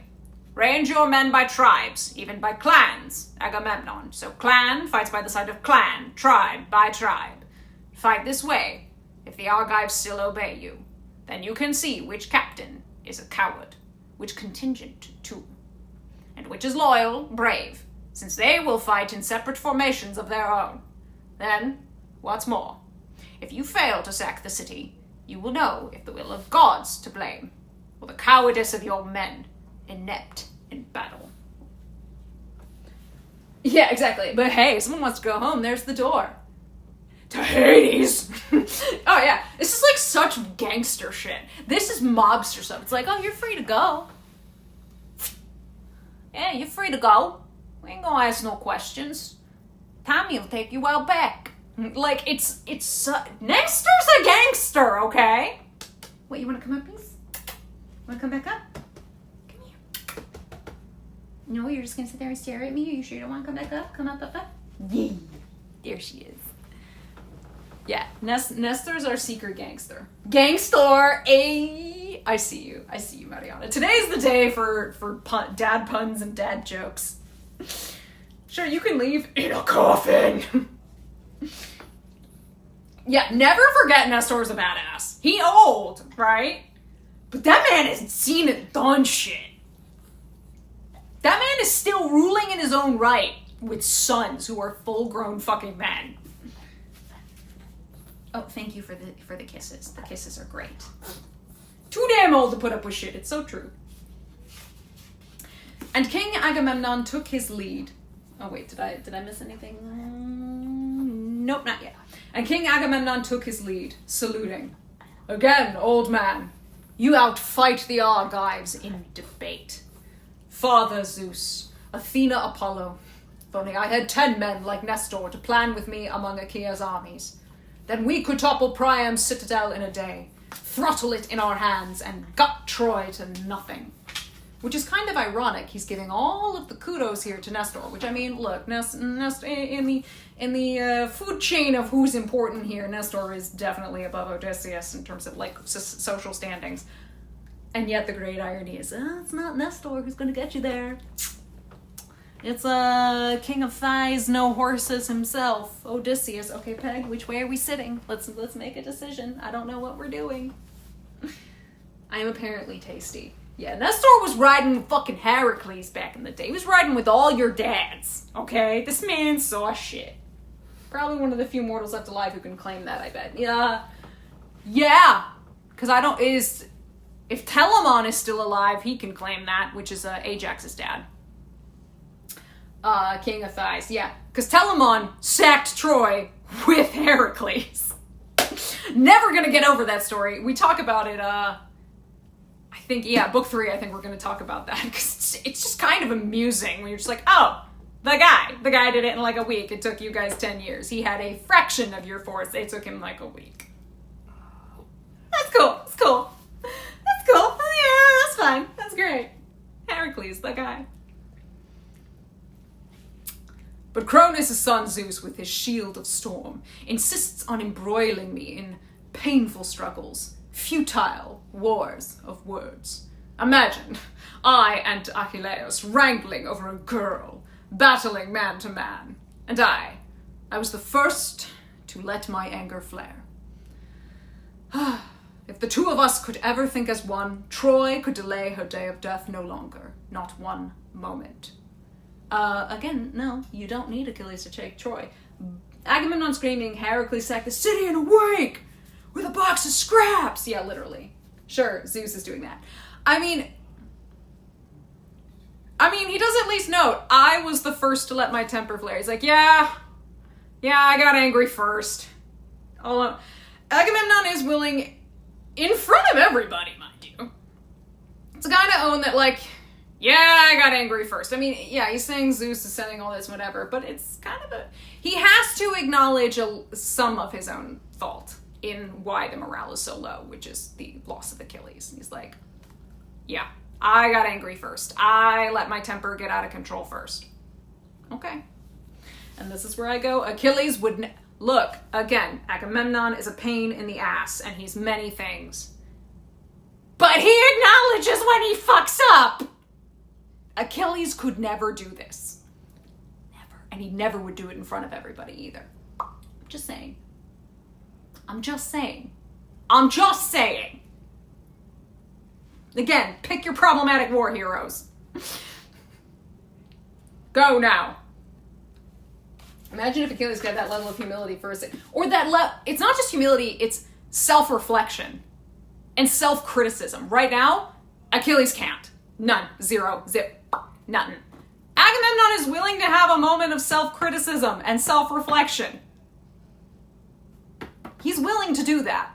Range your men by tribes, even by clans, Agamemnon. So clan fights by the side of clan, tribe by tribe. Fight this way. If the Argives still obey you, then you can see which captain is a coward, which contingent too, and which is loyal, brave, since they will fight in separate formations of their own. Then, what's more, if you fail to sack the city, you will know if the will of gods to blame, or the cowardice of your men, inept in battle. Yeah, exactly. But hey, if someone wants to go home, there's the door. To Hades! Oh yeah, this is like such gangster shit. This is mobster stuff. It's like, oh, you're free to go. Yeah, you're free to go. We ain't gonna ask no questions. Tommy will take you out back. Like, it's Nestor's a gangster, okay? Wait, you wanna come up, please? Wanna come back up? No, you're just gonna sit there and stare at me? Are you sure you don't want to come back up? Come up. Yeah. There she is. Yeah, Nestor's our secret gangster. Gangstar, I see you, Mariana. Today's the day for dad puns and dad jokes. Sure, you can leave in a coffin. Yeah, never forget Nestor's a badass. He old, right? But that man has seen and done shit. That man is still ruling in his own right with sons who are full-grown fucking men. Oh, thank you for the kisses. The kisses are great. Too damn old to put up with shit. It's so true. And King Agamemnon took his lead. Oh wait, did I miss anything? Nope, not yet. And King Agamemnon took his lead, saluting. Again, old man, you outfight the Argives in debate. Father Zeus, Athena Apollo, if only I had 10 men like Nestor to plan with me among Achaea's armies, then we could topple Priam's citadel in a day, throttle it in our hands, and gut Troy to nothing. Which is kind of ironic. He's giving all of the kudos here to Nestor, which, I mean, look, Nestor in the food chain of who's important here, Nestor is definitely above Odysseus in terms of, like, social standings. And yet the great irony is, it's not Nestor who's going to get you there. It's king of thighs, no horses himself, Odysseus. Okay, Peg, which way are we sitting? Let's make a decision. I don't know what we're doing. I am apparently tasty. Yeah, Nestor was riding fucking Heracles back in the day. He was riding with all your dads, okay? This man saw shit. Probably one of the few mortals left alive who can claim that, I bet. Yeah. Because if Telamon is still alive, he can claim that, which is Ajax's dad. King of Thighs, yeah. Because Telamon sacked Troy with Heracles. Never gonna get over that story. We talk about it, I think, book 3, I think we're gonna talk about that. Because it's just kind of amusing when you're just like, oh, the guy did it in like a week. It took you guys 10 years. He had a fraction of your force. It took him like a week. That's cool. That's cool. Yeah, that's fine. That's great. Heracles, the guy. But Cronus' son Zeus, with his shield of storm, insists on embroiling me in painful struggles, futile wars of words. Imagine, I and Achilles wrangling over a girl, battling man to man, and I was the first to let my anger flare. If the two of us could ever think as one, Troy could delay her day of death no longer, not one moment. Again, no, you don't need Achilles to take Troy. Agamemnon screaming, Heracles sacked the city in a week with a box of scraps. Yeah, literally. Sure, Zeus is doing that. I mean, he does at least note, I was the first to let my temper flare. He's like, yeah, I got angry first. Agamemnon is willing, in front of everybody, mind you, to kind of own that, like, yeah, I got angry first. I mean, yeah, he's saying Zeus is sending all this, whatever, but it's kind of he has to acknowledge some of his own fault in why the morale is so low, which is the loss of Achilles. He's like, yeah, I got angry first. I let my temper get out of control first. Okay. And this is where I go. Achilles would... Look, again, Agamemnon is a pain in the ass, and he's many things. But he acknowledges when he fucks up! Achilles could never do this. Never. And he never would do it in front of everybody either. I'm just saying. Again, pick your problematic war heroes. Go now. Imagine if Achilles got that level of humility for a second. Or it's not just humility, it's self-reflection and self-criticism. Right now, Achilles can't. None. Zero. Zip. Nothing. Agamemnon is willing to have a moment of self-criticism and self-reflection. He's willing to do that.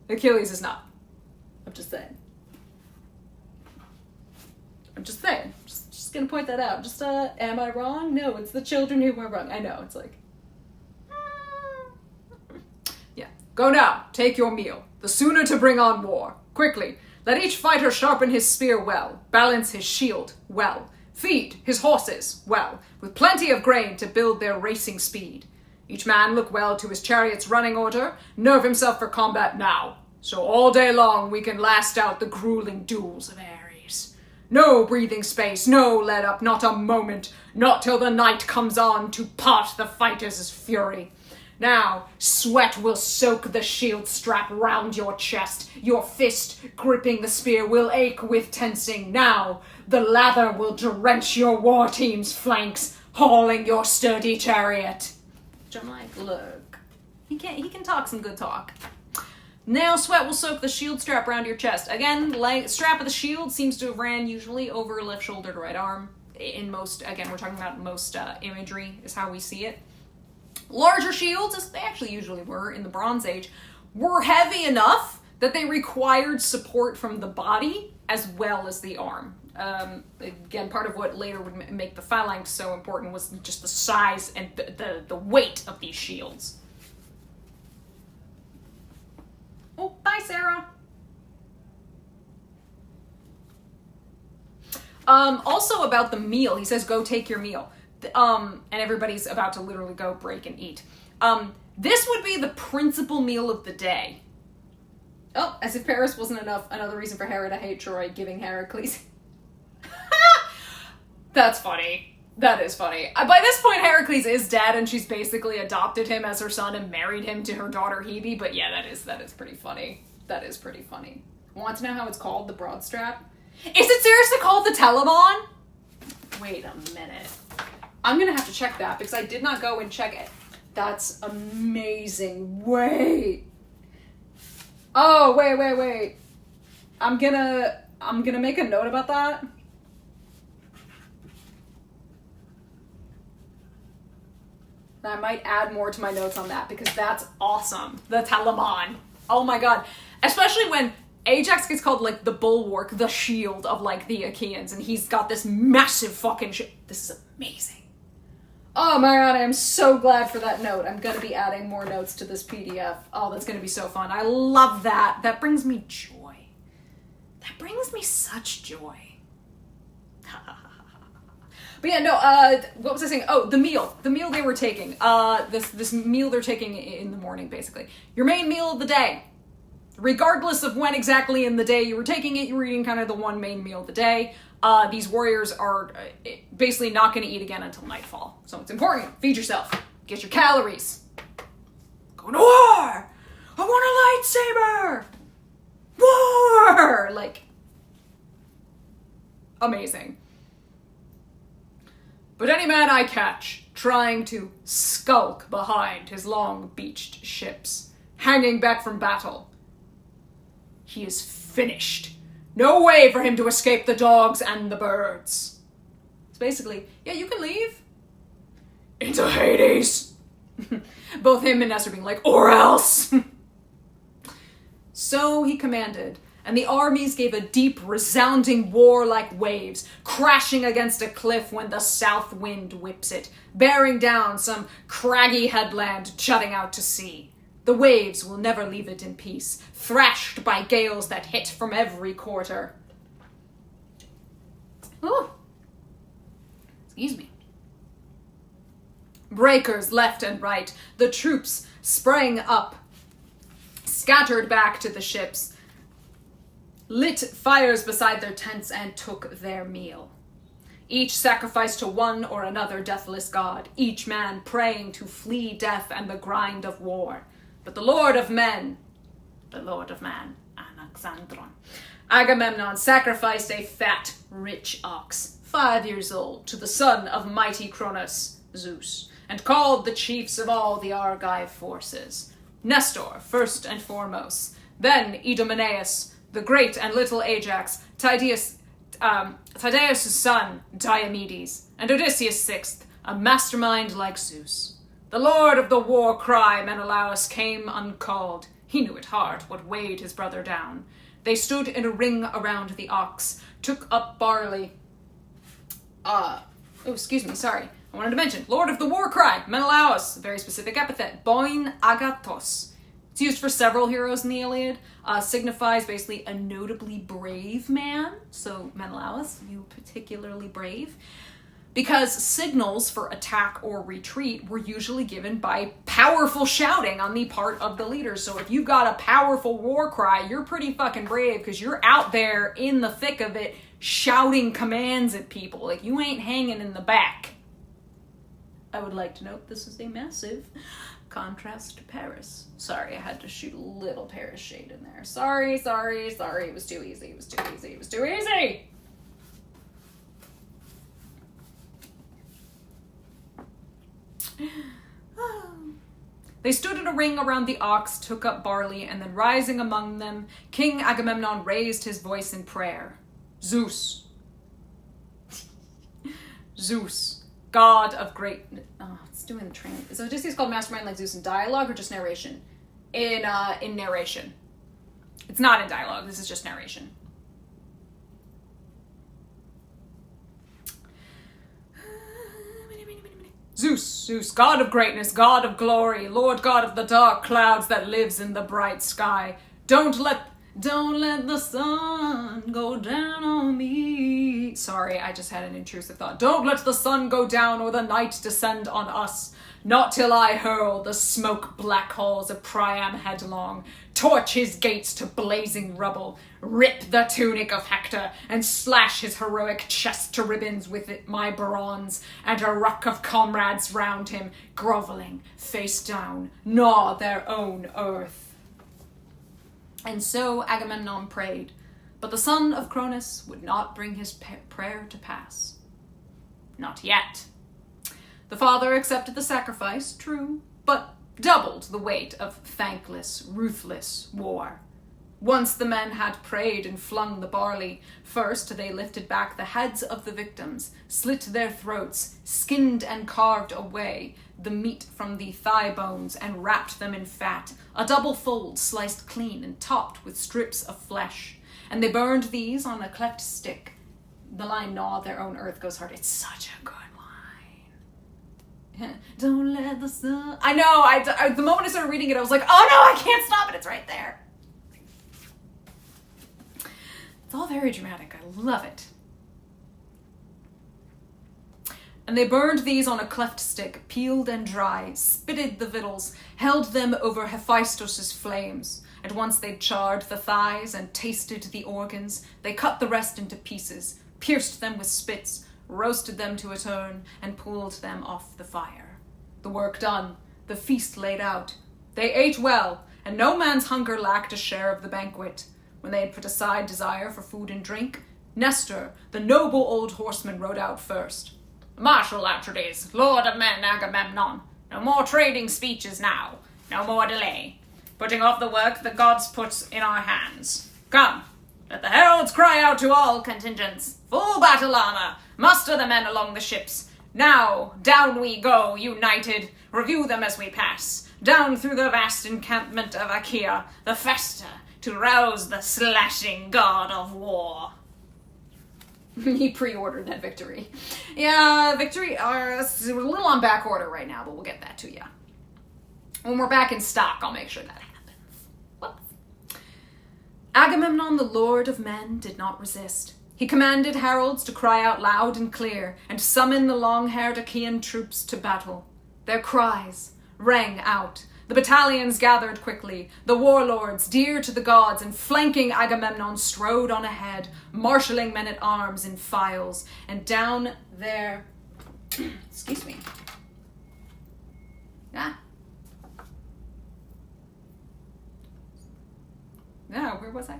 Achilles is not. I'm just saying. Just gonna point that out. Am I wrong? No, it's the children who are wrong. I know, it's like... Yeah. Go now. Take your meal. The sooner to bring on war. Quickly. Let each fighter sharpen his spear well. Balance his shield well. Feed his horses well. With plenty of grain to build their racing speed. Each man look well to his chariot's running order. Nerve himself for combat now. So all day long we can last out the grueling duels of Ares. No breathing space, no let up, not a moment, not till the night comes on to part the fighters' fury. Now, sweat will soak the shield strap round your chest. Your fist, gripping the spear, will ache with tensing. Now, the lather will drench your war team's flanks, hauling your sturdy chariot. Which I'm like, look, he can talk some good talk. Now sweat will soak the shield strap around your chest. Again, strap of the shield seems to have ran usually over left shoulder to right arm. In most, again, we're talking about most imagery is how we see it. Larger shields, as they actually usually were in the Bronze Age, were heavy enough that they required support from the body as well as the arm. Again, part of what later would make the phalanx so important was just the size and the weight of these shields. Oh, bye, Sarah. Also about the meal, he says, go take your meal. And everybody's about to literally go break and eat. This would be the principal meal of the day. Oh, as if Paris wasn't another reason for Hera to hate Troy, giving Heracles. That's funny. That is funny. By this point, Heracles is dead, and she's basically adopted him as her son and married him to her daughter Hebe. But yeah, that is pretty funny. That is pretty funny. Want to know how it's called, the broad strap? Is it seriously called the Telamon? Wait a minute. I'm gonna have to check that because I did not go and check it. That's amazing. Wait. Oh, wait. I'm gonna make a note about that. I might add more to my notes on that because that's awesome. The Telamon. Oh my god. Especially when Ajax gets called like the bulwark, the shield of like the Achaeans, and he's got this massive fucking shit. This is amazing. Oh my god, I am so glad for that note. I'm gonna be adding more notes to this PDF. Oh, that's gonna be so fun. I love that. That brings me joy. That brings me such joy. But yeah, no, what was I saying? Oh, the meal. The meal they were taking. This meal they're taking in the morning, basically. Your main meal of the day. Regardless of when exactly in the day you were taking it, you were eating kind of the one main meal of the day. These warriors are basically not going to eat again until nightfall. So it's important. Feed yourself. Get your calories. Go to war! I want a lightsaber! War! Like, amazing. But any man I catch trying to skulk behind his long beached ships, hanging back from battle, He is finished. No way for him to escape the dogs and the birds. It's basically, yeah, you can leave. Into Hades. Both him and Nestor being like, or else. So he commanded, and the armies gave a deep, resounding war like waves, crashing against a cliff when the south wind whips it, bearing down some craggy headland jutting out to sea. The waves will never leave it in peace, thrashed by gales that hit from every quarter. Oh, excuse me. Breakers left and right, the troops sprang up, scattered back to the ships, lit fires beside their tents, and took their meal. Each sacrificed to one or another deathless god, each man praying to flee death and the grind of war. But the Lord of Man, Anaxandron, Agamemnon sacrificed a fat, rich ox, 5 years old, to the son of mighty Cronus, Zeus, and called the chiefs of all the Argive forces. Nestor, first and foremost, then Idomeneus, the great and little Ajax, Tydeus' son, Diomedes, and Odysseus sixth, a mastermind like Zeus. The lord of the war cry, Menelaus, came uncalled. He knew at heart what weighed his brother down. They stood in a ring around the ox, took up barley. I wanted to mention, lord of the war cry, Menelaus, a very specific epithet, boin agathos. It's used for several heroes in the Iliad, signifies basically a notably brave man. So Menelaus, you particularly brave. Because signals for attack or retreat were usually given by powerful shouting on the part of the leaders. So if you've got a powerful war cry, you're pretty fucking brave because you're out there in the thick of it shouting commands at people. Like, you ain't hanging in the back. I would like to note this is a massive contrast to Paris. Sorry, I had to shoot a little Paris shade in there. Sorry. It was too easy. They stood in a ring around the ox, took up barley, and then rising among them, King Agamemnon raised his voice in prayer. Zeus, god of great... Oh, it's doing the training. Is Odysseus called mastermind like Zeus in dialogue or just narration? In narration. It's not in dialogue, this is just narration. Zeus, god of greatness, god of glory, Lord God of the dark clouds that lives in the bright sky. Don't let the sun go down on me. Sorry, I just had an intrusive thought. Don't let the sun go down or the night descend on us. Not till I hurl the smoke black halls of Priam headlong, torch his gates to blazing rubble, rip the tunic of Hector, and slash his heroic chest to ribbons with my bronze, and a ruck of comrades round him, groveling, face down, gnaw their own earth. And so Agamemnon prayed, but the son of Cronus would not bring his prayer to pass. Not yet. The father accepted the sacrifice, true, but doubled the weight of thankless, ruthless war. Once the men had prayed and flung the barley, first they lifted back the heads of the victims, slit their throats, skinned and carved away the meat from the thigh bones, and wrapped them in fat, a double fold sliced clean and topped with strips of flesh. And they burned these on a cleft stick. The line, gnaw their own earth, goes hard. It's such a good line. Don't let the sun... I know, the moment I started reading it, I was like, oh no, I can't stop it, it's right there. It's all very dramatic, I love it. And they burned these on a cleft stick, peeled and dry, spitted the victuals, held them over Hephaestus' flames. And once they'd charred the thighs and tasted the organs, they cut the rest into pieces, pierced them with spits, roasted them to a turn, and pulled them off the fire. The work done, the feast laid out. They ate well, and no man's hunger lacked a share of the banquet. When they had put aside desire for food and drink, Nestor, the noble old horseman, rode out first. Marshal Atrides, lord of men Agamemnon, no more trading speeches now, no more delay. Putting off the work the gods put in our hands. Come, let the heralds cry out to all contingents. Full battle armor, muster the men along the ships. Now, down we go, united, review them as we pass. Down through the vast encampment of Achaea, the festa, to rouse the slashing god of war. He pre-ordered that victory. Yeah, victory, we're a little on back order right now, but we'll get that to you. When we're back in stock, I'll make sure that happens. Whoops. Agamemnon, the lord of men, did not resist. He commanded heralds to cry out loud and clear, and summon the long-haired Achaean troops to battle. Their cries rang out. The battalions gathered quickly. The warlords, dear to the gods and flanking Agamemnon, strode on ahead, marshalling men-at-arms in files. And down there... excuse me. Where was I?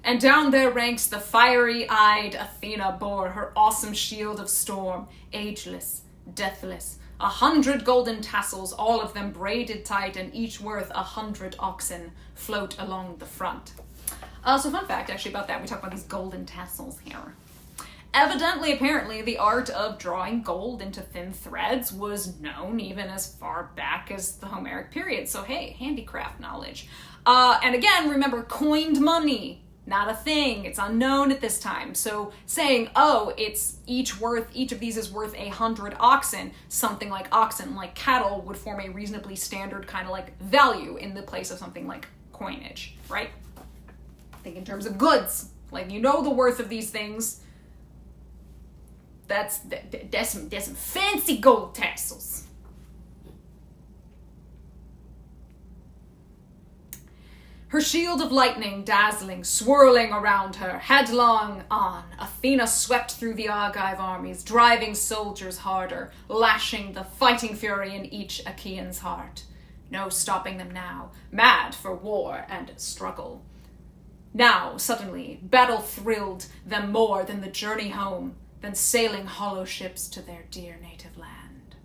And down their ranks the fiery-eyed Athena bore her awesome shield of storm, ageless, deathless. 100 golden tassels, all of them braided tight and each worth 100 oxen, float along the front. So fun fact actually about that, we talk about these golden tassels here. Evidently, apparently, the art of drawing gold into thin threads was known even as far back as the Homeric period. So hey, handicraft knowledge. And again, remember, coined money, not a thing. It's unknown at this time. So saying, oh, it's each of these is worth 100 oxen, something like oxen, like cattle, would form a reasonably standard kind of like value in the place of something like coinage, right? Think in terms of goods. Like, you know the worth of these things. There's some fancy gold tassels. Her shield of lightning dazzling, swirling around her, headlong on, Athena swept through the Argive armies, driving soldiers harder, lashing the fighting fury in each Achaean's heart. No stopping them now, mad for war and struggle. Now, suddenly, battle thrilled them more than the journey home, than sailing hollow ships to their dear native land.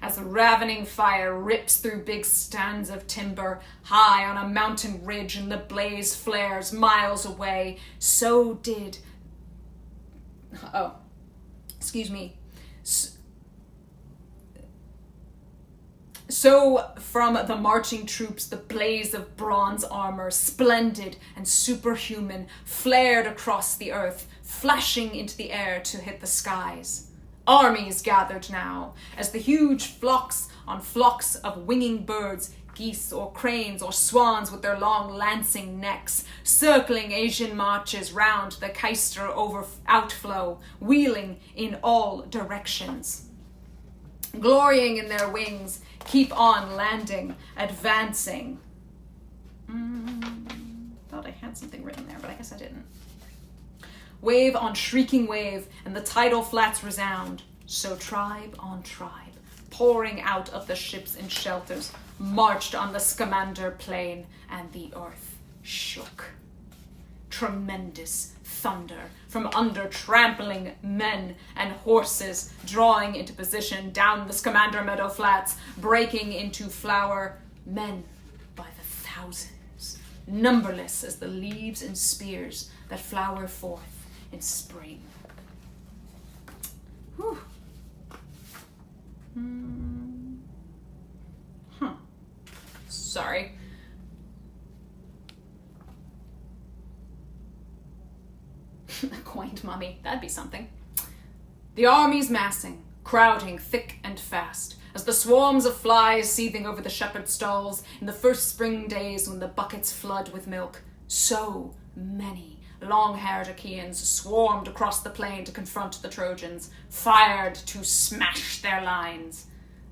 As the ravening fire rips through big stands of timber, high on a mountain ridge and the blaze flares miles away, so did... So from the marching troops, the blaze of bronze armor, splendid and superhuman, flared across the earth, flashing into the air to hit the skies. Armies gathered now, as the huge flocks on flocks of winging birds, geese or cranes or swans with their long lancing necks, circling Asian marches round the Cayster outflow, wheeling in all directions. Glorying in their wings, keep on landing, advancing. Thought I had something written there, but I guess I didn't. Wave on shrieking wave, and the tidal flats resound. So tribe on tribe, pouring out of the ships in shelters, marched on the Scamander plain, and the earth shook. Tremendous thunder from under trampling men and horses, drawing into position down the Scamander meadow flats, breaking into flower, men by the thousands, numberless as the leaves and spears that flower forth in spring. Whew. Sorry. A quaint mummy, that'd be something. The armies massing, crowding thick and fast, as the swarms of flies seething over the shepherd stalls in the first spring days when the buckets flood with milk. So many long-haired Achaeans swarmed across the plain to confront the Trojans, fired to smash their lines.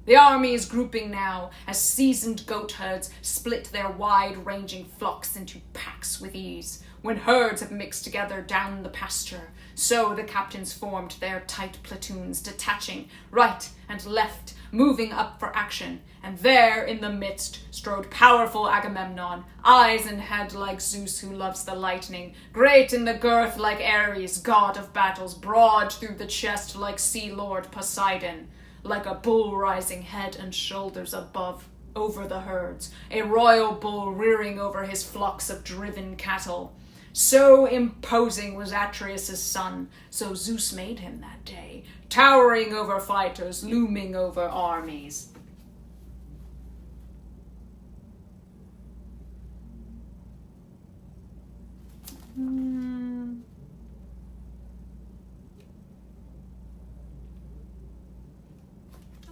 The armies grouping now, as seasoned goat herds split their wide-ranging flocks into packs with ease. When herds have mixed together down the pasture, so the captains formed their tight platoons, detaching right and left, moving up for action. And there in the midst strode powerful Agamemnon, eyes and head like Zeus who loves the lightning, great in the girth like Ares, god of battles, broad through the chest like sea lord Poseidon, like a bull rising head and shoulders above over the herds, a royal bull rearing over his flocks of driven cattle. So imposing was Atreus' son, so Zeus made him that day, towering over fighters, looming over armies.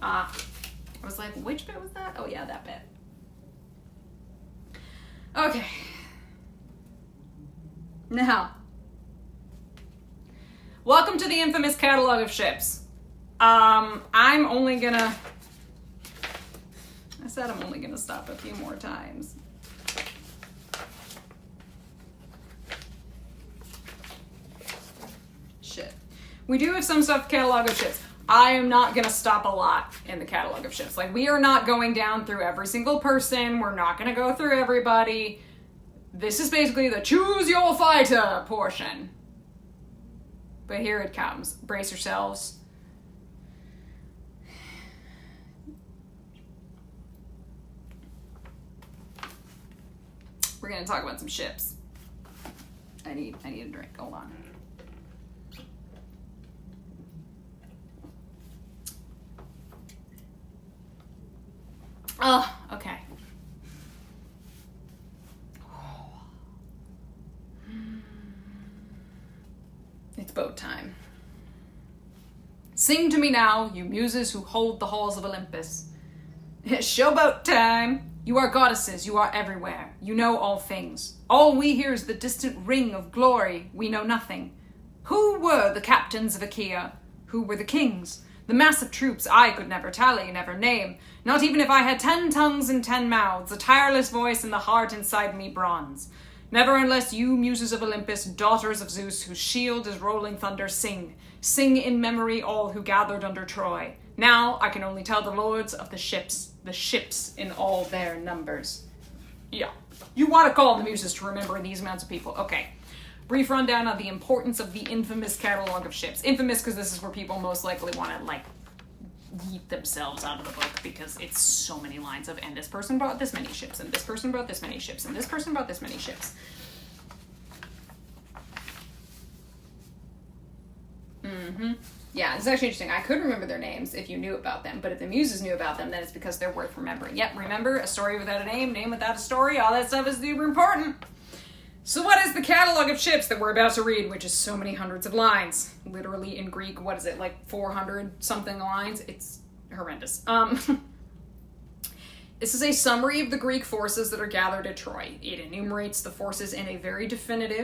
I was like, which bit was that? Oh yeah, that bit. Okay. Now, welcome to the infamous catalog of ships. I said I'm only gonna stop a few more times. Shit. We do have some stuff catalog of ships. I am not gonna stop a lot in the catalog of ships. Like, we are not going down through every single person. We're not gonna go through everybody. This is basically the choose your fighter portion. But here it comes. Brace yourselves. We're gonna talk about some ships. I need a drink. Hold on. Oh, okay. It's boat time. Sing to me now, you muses who hold the halls of Olympus. Showboat time! You are goddesses, you are everywhere. You know all things. All we hear is the distant ring of glory. We know nothing. Who were the captains of Achaea? Who were the kings? The mass of troops I could never tally, never name. Not even if I had 10 tongues and 10 mouths, a tireless voice and the heart inside me bronze. Never unless you, muses of Olympus, daughters of Zeus, whose shield is rolling thunder, sing. Sing in memory all who gathered under Troy. Now I can only tell the lords of the ships in all their numbers. Yeah. You want to call on the muses to remember these amounts of people. Okay. Brief rundown of the importance of the infamous catalog of ships. Infamous because this is where people most likely want to, like, yeet themselves out of the book because it's so many lines of, and this person brought this many ships, and this person brought this many ships, and this person brought this many ships. Yeah, it's actually interesting. I could remember their names if you knew about them, but if the muses knew about them, then it's because they're worth remembering. Yep, remember, a story without a name without a story, all that stuff is super important. So what is the catalog of ships that we're about to read, which is so many hundreds of lines? Literally in Greek, what is it, like 400 something lines? It's horrendous. This is a summary of the Greek forces that are gathered at Troy. It enumerates the forces in a very definite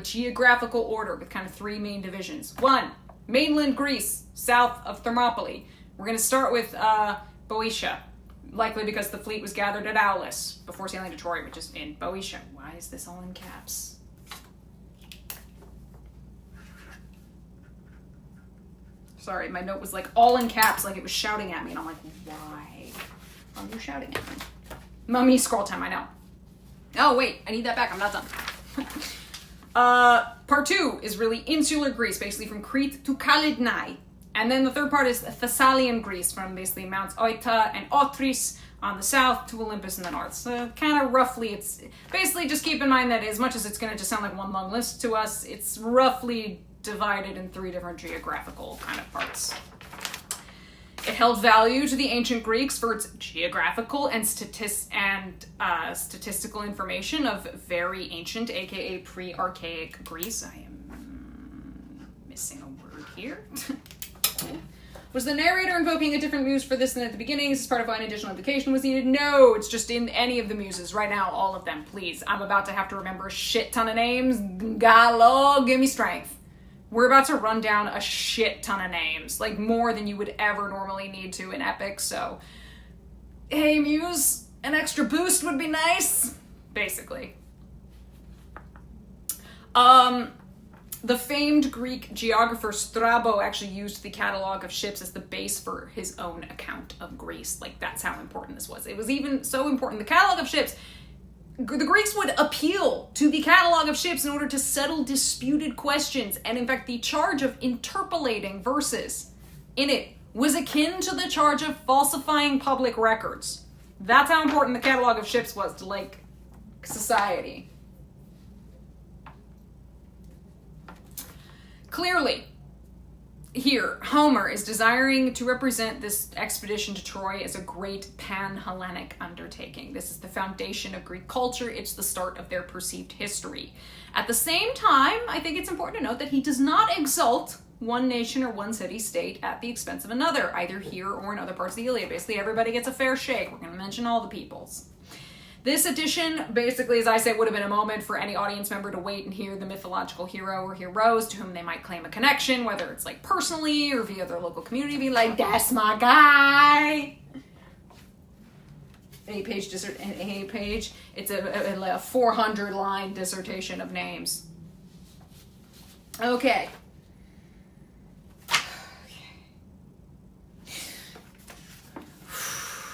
geographical order with kind of 3 main divisions. 1, mainland Greece, south of Thermopylae. We're going to start with Boeotia, likely because the fleet was gathered at Aulis before sailing to Troy, which is in Boeotia. Why is this all in caps? Sorry, my note was like all in caps, like it was shouting at me, and I'm like, why are you shouting at me? Mummy scroll time, I know. Oh wait, I need that back, I'm not done. Part 2 is really insular Greece, basically from Crete to Kalydnai. And then the third part is Thessalian Greece, from basically Mounts Oita and Othrys on the south to Olympus in the north. So kind of roughly, it's basically just keep in mind that as much as it's going to just sound like one long list to us, it's roughly divided in 3 different geographical kind of parts. It held value to the ancient Greeks for its geographical and statistical information of very ancient, aka pre-archaic Greece. I am missing a word here. Was the narrator invoking a different muse for this than at the beginning? Is this part of why an additional implication was needed? No, it's just in any of the muses. Right now, all of them, please. I'm about to have to remember a shit ton of names. God, give me strength. We're about to run down a shit ton of names. Like, more than you would ever normally need to in Epic, so... Hey, muse, an extra boost would be nice. Basically. The famed Greek geographer Strabo actually used the catalog of ships as the base for his own account of Greece. Like, that's how important this was. It was even so important. The catalog of ships, the Greeks would appeal to the catalog of ships in order to settle disputed questions. And in fact, the charge of interpolating verses in it was akin to the charge of falsifying public records. That's how important the catalog of ships was to, like, society. Clearly, here, Homer is desiring to represent this expedition to Troy as a great pan-Hellenic undertaking. This is the foundation of Greek culture. It's the start of their perceived history. At the same time, I think it's important to note that he does not exalt one nation or one city-state at the expense of another, either here or in other parts of the Iliad. Basically, everybody gets a fair shake. We're going to mention all the peoples. This edition, basically, as I say, would have been a moment for any audience member to wait and hear the mythological hero or heroes to whom they might claim a connection, whether it's like personally or via their local community, be like, that's my guy. It's a 400-line dissertation of names. Okay.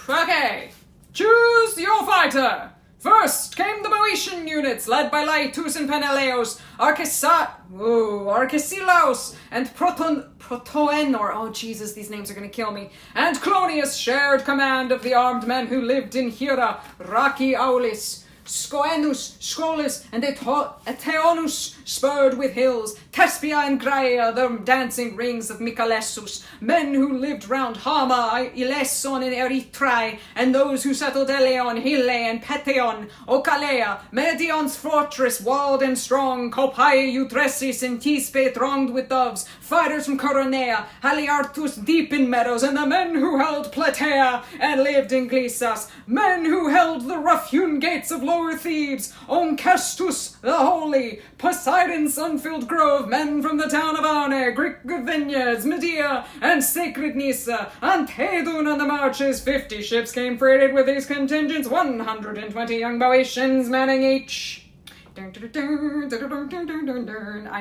Okay. Choose your fighter! First came the Boeotian units, led by Laetus and Peneleos, Archesilaus, and Protoenor. Oh, Jesus, these names are going to kill me. And Clonius shared command of the armed men who lived in Hira, Raki Aulis, Scoenus, Scolis, and Eteonus, spurred with hills, Tespia and Graia, the dancing rings of Mycalessus, men who lived round Hama, Ileson and Erythrae, and those who settled Eleon, Hille, and Peteon, Ocalea, Medion's fortress, walled and strong, Copae, Eudressis, and Tispe, thronged with doves, fighters from Coronea, Haliartus, deep in meadows, and the men who held Platea, and lived in Glissas, men who held the rough-hewn gates of Lower Thebes, Oncestus, the holy, Poseidon's sun-filled grove, men from the town of Arne, Greek vineyards, Medea, and sacred Nisa, Anthedon on the marches. 50 ships came freighted with these contingents, 120 young Boeotians manning each. I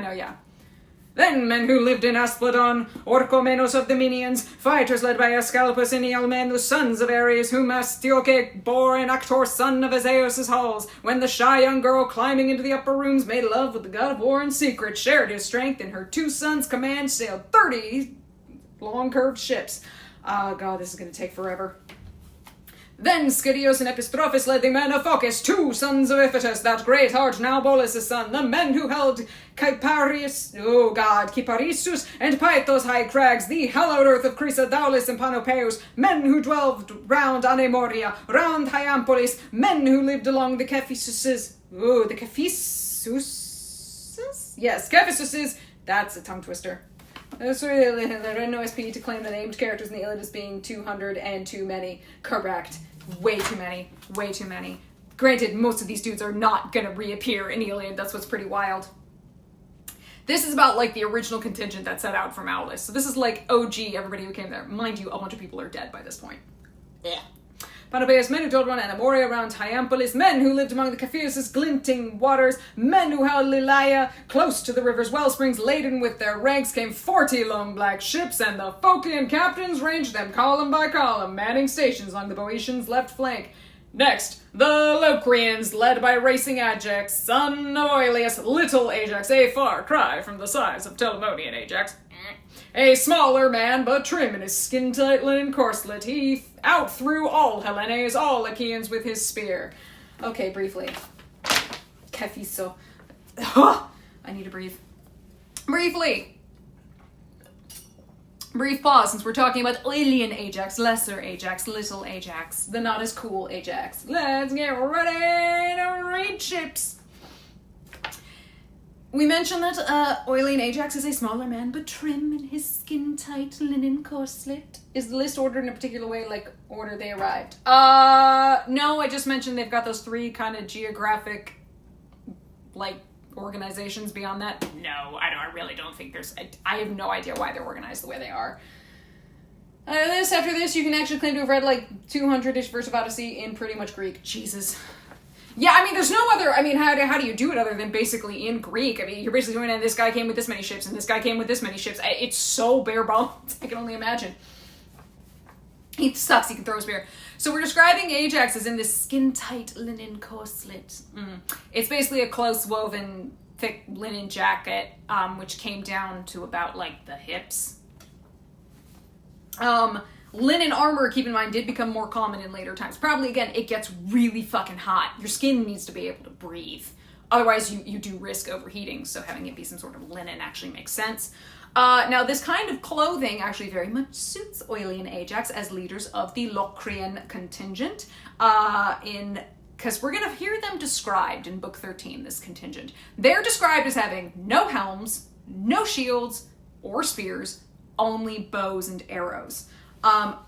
know, yeah. Then men who lived in Aspledon, Orchomenos of the Minians, fighters led by Ascalpus and Ialmenus, sons of Ares, whom Astyoche bore, and Actor, son of Azaeus' halls. When the shy young girl climbing into the upper rooms made love with the god of war in secret, shared his strength, and her 2 sons' command sailed 30 long-curved ships. Ah, God, this is going to take forever. Then Scidios and Epistrophus led the men of Phocus, 2 sons of Iphitus, that great heart, now Bolus' son, the men who held Kyparissus and Pythos high crags, the hallowed earth of Chrysadaulis and Panopeus, men who dwelled round Anemoria, round Hyampolis, men who lived along the Cephissuses. Ooh, the Cephissuses? Yes, Cephissuses. That's a tongue twister. There are no SP to claim the named characters in the Iliad as being 200 and too many. Correct. Way too many. Way too many. Granted, most of these dudes are not gonna reappear in the Iliad. That's what's pretty wild. This is about, like, the original contingent that set out from Aulis. So this is, like, OG, everybody who came there. Mind you, a bunch of people are dead by this point. Yeah. Panopeus, men who dwelled around Anamoria, around Hyampolis, men who lived among the Cephissus' glinting waters, men who held Lilaia, close to the river's wellsprings, laden with their ranks, came 40 long black ships, and the Phocian captains ranged them column by column, manning stations along the Boeotians' left flank. Next, the Locrians, led by racing Ajax, son of Oileus, little Ajax, a far cry from the size of Telamonian Ajax. A smaller man, but trim in his skin-tight linen corselet, he outthrew all Hellenes, all Achaeans with his spear. Okay, briefly. Kephiso. I need to breathe. Briefly. Brief pause, since we're talking about Oilian Ajax, lesser Ajax, little Ajax, the not as cool Ajax. Let's get ready to raid ships. We mentioned that Oilian Ajax is a smaller man, but trim in his skin-tight linen corselet. Is the list ordered in a particular way, like order they arrived? No, I just mentioned they've got those 3 kind of geographic, like, organizations. Beyond that, no, I really don't think there's... I have no idea why they're organized the way they are. After this, you can actually claim to have read, like, 200-ish verse of Odyssey in pretty much Greek. Jesus. Yeah, I mean, there's no other... I mean, how do you do it other than basically in Greek? I mean, you're basically doing it, and this guy came with this many ships, and this guy came with this many ships. It's so bare bones. I can only imagine. He sucks. He can throw a spear. So we're describing Ajax as in this skin-tight linen corselet. It's basically a close-woven, thick linen jacket, which came down to about, like, the hips. Linen armor, keep in mind, did become more common in later times. Probably, again, it gets really fucking hot. Your skin needs to be able to breathe. Otherwise, you do risk overheating, so having it be some sort of linen actually makes sense. Now, this kind of clothing actually very much suits Oily and Ajax as leaders of the Locrian contingent, because we're going to hear them described in Book 13, this contingent. They're described as having no helms, no shields or spears, only bows and arrows.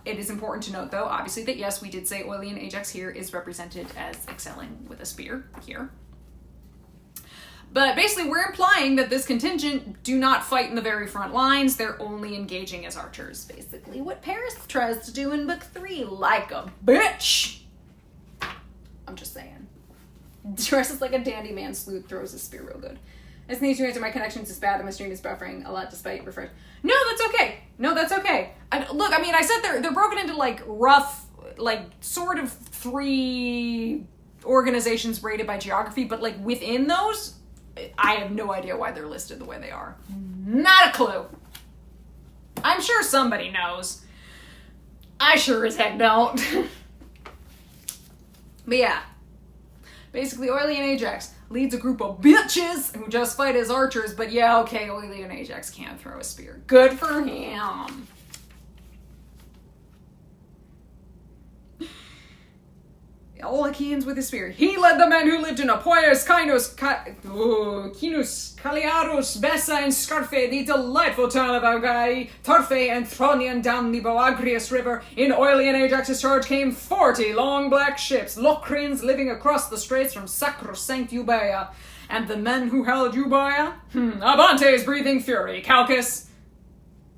It is important to note, though, obviously, that yes, we did say Oily and Ajax here is represented as excelling with a spear here. But basically, we're implying that this contingent do not fight in the very front lines. They're only engaging as archers. Basically, what Paris tries to do in Book 3, like a bitch. I'm just saying. Dresses like a dandy man sleuth, throws his spear real good. I just need to answer, my connection's is bad and my stream is buffering a lot despite refresh. No, that's okay. No, that's okay. Look, I mean, I said they're broken into, like, rough, like, sort of 3 organizations rated by geography, but, like, within those, I have no idea why they're listed the way they are. Not a clue. I'm sure somebody knows. I sure as heck don't. But yeah. Basically, Oily and Ajax leads a group of bitches who just fight as archers, but yeah, okay, Oily and Ajax can throw a spear. Good for him. All Achaeans with his spear. He led the men who lived in Apoias, Kinos, Kinus, Caliaros, Bessa, and Scarfe, the delightful town of Augai, Tarfe, and Thronian down the Boagrius River. In Oily and Ajax's charge came 40 long black ships, Locrians living across the straits from Sacrosanct Euboea. And the men who held Euboea? Abantes breathing fury, Calchas,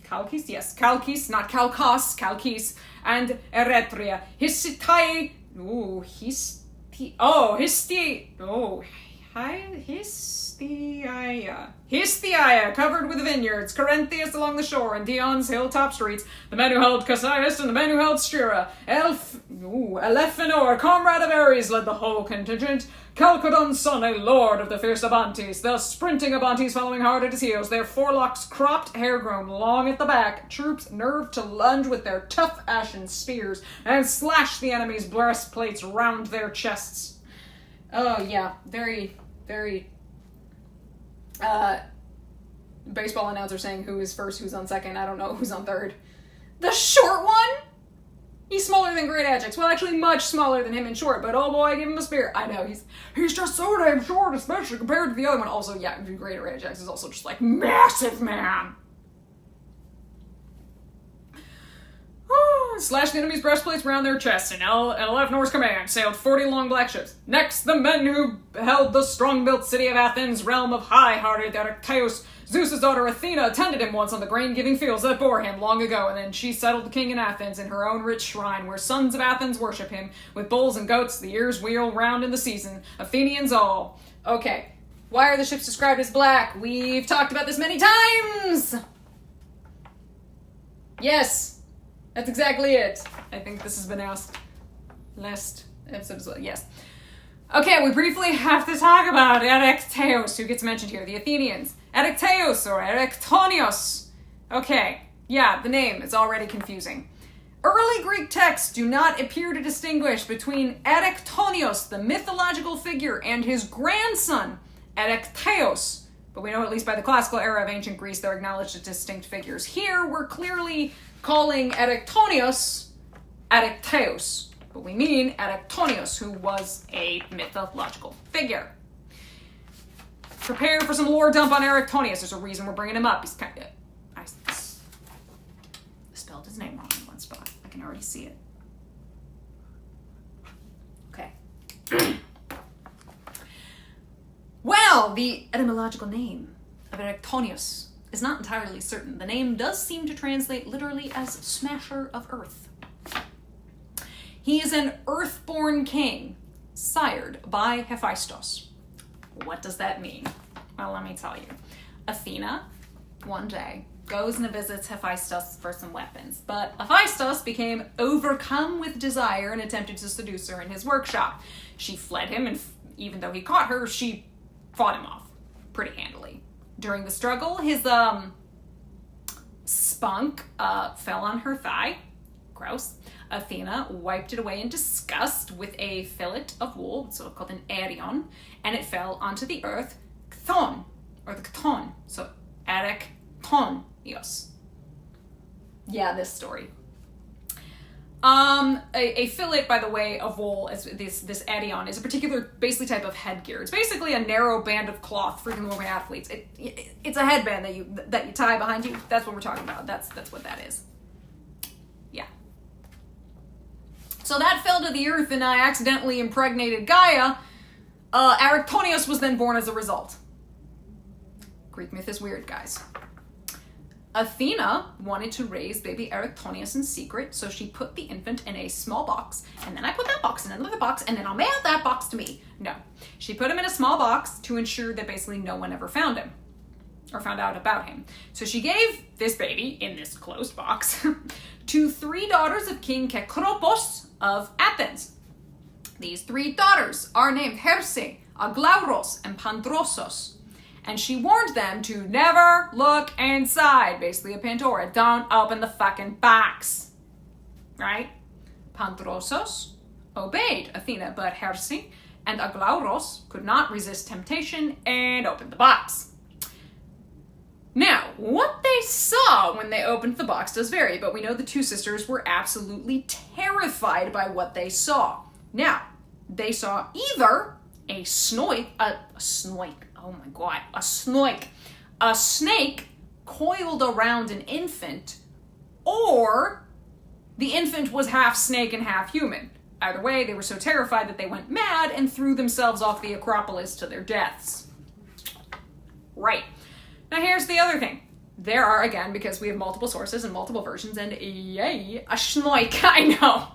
yes, Calchis, not Calcos, Calchis, and Eretria, Histiae, Histiaia, covered with vineyards, Carinthius along the shore, and Dion's hilltop streets, the men who held Cassius and the men who held Styra, Elephenor, comrade of Ares, led the whole contingent, Chalcodon's son, a lord of the fierce Abantes, the sprinting Abantes following hard at his heels, their forelocks cropped, hair grown long at the back, troops nerved to lunge with their tough ashen spears, and slash the enemy's breastplates round their chests. Oh yeah, very, very, baseball announcer saying who is first, who's on second, I don't know who's on third. The short one? He's smaller than Great Ajax. Well, actually much smaller than him in short, but oh boy, give him a spear. I know, he's just so damn short, especially compared to the other one. Also, yeah, Great Ajax is also just like massive man. Slashed the enemy's breastplates round their chests, and Elephenor's command sailed 40 long black ships. Next, the men who held the strong-built city of Athens, realm of high-hearted Erechtheus. Zeus' daughter Athena attended him once on the grain-giving fields that bore him long ago, and then she settled the king in Athens in her own rich shrine, where sons of Athens worship him. With bulls and goats, the years wheel round in the season. Athenians all. Okay, why are the ships described as black? We've talked about this many times! Yes. That's exactly it. I think this has been asked last episode as well. Yes. Okay, we briefly have to talk about Erechtheus, who gets mentioned here. The Athenians. Erechtheus or Erechtonios. Okay, yeah, the name is already confusing. Early Greek texts do not appear to distinguish between Erechtonios, the mythological figure, and his grandson, Erechtheus. But we know at least by the classical era of ancient Greece, they're acknowledged as distinct figures. Here, we're clearly calling Erechtonios Erechtheus, but we mean Erechtonios, who was a mythological figure. Prepare for some lore dump on Erechtonios. There's a reason we're bringing him up. He's kind of... I spelled his name wrong in one spot. I can already see it. Okay. Well, the etymological name of Erechtonios is not entirely certain. The name does seem to translate literally as smasher of earth. He is an earthborn king, sired by Hephaestus. What does that mean? Well, let me tell you. Athena, one day, goes and visits Hephaestus for some weapons, but Hephaestus became overcome with desire and attempted to seduce her in his workshop. She fled him, and even though he caught her, she fought him off pretty handily. During the struggle, his spunk fell on her thigh. Gross. Athena wiped it away in disgust with a fillet of wool, so called an erion, and it fell onto the earth, kthon, or the kthon, so erektonios. Yeah, this story. A fillet, by the way, of wool, as this erion, is a particular, basically, type of headgear. It's basically a narrow band of cloth for Roman athletes. It's a headband that you tie behind you. That's what we're talking about. That's what that is. Yeah. So that fell to the earth, and I accidentally impregnated Gaia. Erektonios was then born as a result. Greek myth is weird, guys. Athena wanted to raise baby Erektonios in secret, so she put the infant in a small box, and then I put that box in another box, and then I'll mail that box to me. No. She put him in a small box to ensure that basically no one ever found him, or found out about him. So she gave this baby, in this closed box, to 3 daughters of King Kekropos of Athens. These 3 daughters are named Herse, Aglauros, and Pandrosos. And she warned them to never look inside. Basically a Pandora. Don't open the fucking box. Right? Pandrosos obeyed Athena, but Herse and Aglauros could not resist temptation and opened the box. Now, what they saw when they opened the box does vary, but we know the 2 sisters were absolutely terrified by what they saw. Now, they saw either a snake coiled around an infant, or the infant was half snake and half human. Either way, they were so terrified that they went mad and threw themselves off the Acropolis to their deaths. Right. Now here's the other thing. There are, again, because we have multiple sources and multiple versions, and yay, a schnoik, I know.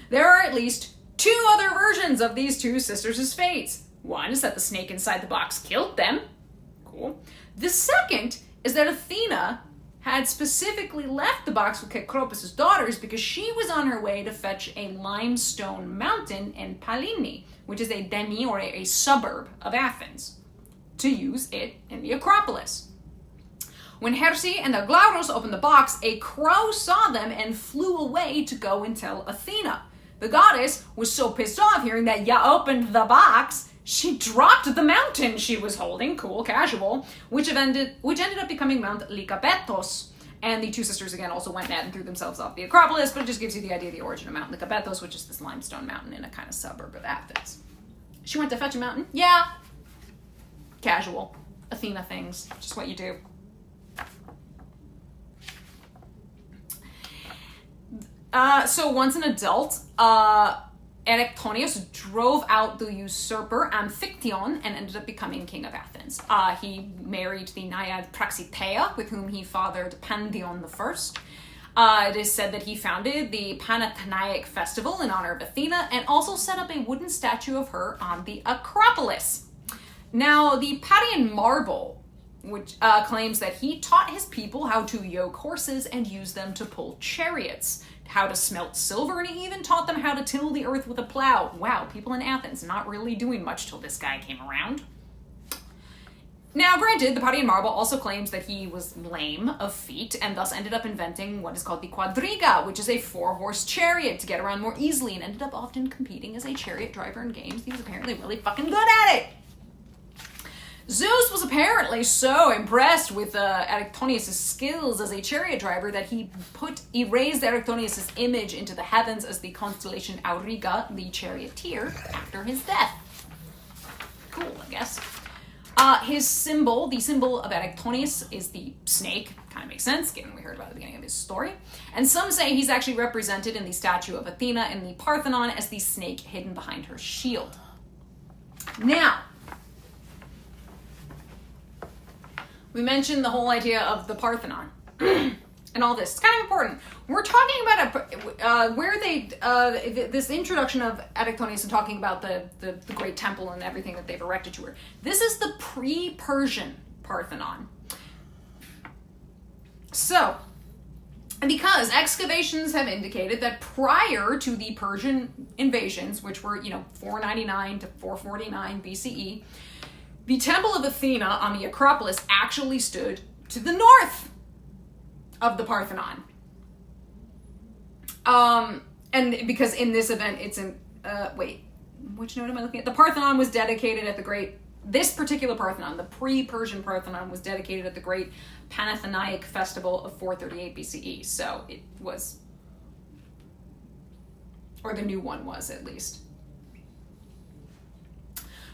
There are at least 2 other versions of these 2 sisters' fates. One is that the snake inside the box killed them. Cool. The second is that Athena had specifically left the box with Kekropos' daughters because she was on her way to fetch a limestone mountain in Palini, which is a demi, or a suburb of Athens, to use it in the Acropolis. When Herse and Aglauros opened the box, a crow saw them and flew away to go and tell Athena. The goddess was so pissed off hearing that ya opened the box, she dropped the mountain she was holding, cool, casual, which ended up becoming Mount Lykabetos. And the 2 sisters again also went mad and threw themselves off the Acropolis, but it just gives you the idea of the origin of Mount Lykabetos, which is this limestone mountain in a kind of suburb of Athens. She went to fetch a mountain? Yeah. Casual. Athena things. Just what you do. So once an adult, Erektonios drove out the usurper Amphictyon and ended up becoming king of Athens. He married the naiad Praxiteia, with whom he fathered Pandion I. It is said that he founded the Panatheniaic festival in honor of Athena and also set up a wooden statue of her on the Acropolis. Now, the Padian marble, which claims that he taught his people how to yoke horses and use them to pull chariots, how to smelt silver, and he even taught them how to till the earth with a plow. Wow, people in Athens not really doing much till this guy came around. Now, granted, the Padian marble also claims that he was lame of feet and thus ended up inventing what is called the quadriga, which is a 4-horse chariot to get around more easily, and ended up often competing as a chariot driver in games. He was apparently really fucking good at it. Zeus was apparently so impressed with Erektonius' skills as a chariot driver that he raised Erektonius' image into the heavens as the constellation Auriga, the charioteer, after his death. Cool, I guess. His symbol, the symbol of Erektonius, is the snake. Kind of makes sense, given we heard about at the beginning of his story. And some say he's actually represented in the statue of Athena in the Parthenon as the snake hidden behind her shield. Now, we mentioned the whole idea of the Parthenon and all this. It's kind of important. We're talking about this introduction of Erektonius and talking about the great temple and everything that they've erected to her. This is the pre-Persian Parthenon. So, because excavations have indicated that prior to the Persian invasions, which were, 499 to 449 BCE, the Temple of Athena on the Acropolis actually stood to the north. of the Parthenon. And because in this event, it's in, wait, which note am I looking at? The Parthenon was dedicated at the great, this particular Parthenon, the pre-Persian Parthenon, was dedicated at the great Panathenaic festival of 438 BCE. So it was, or the new one was at least.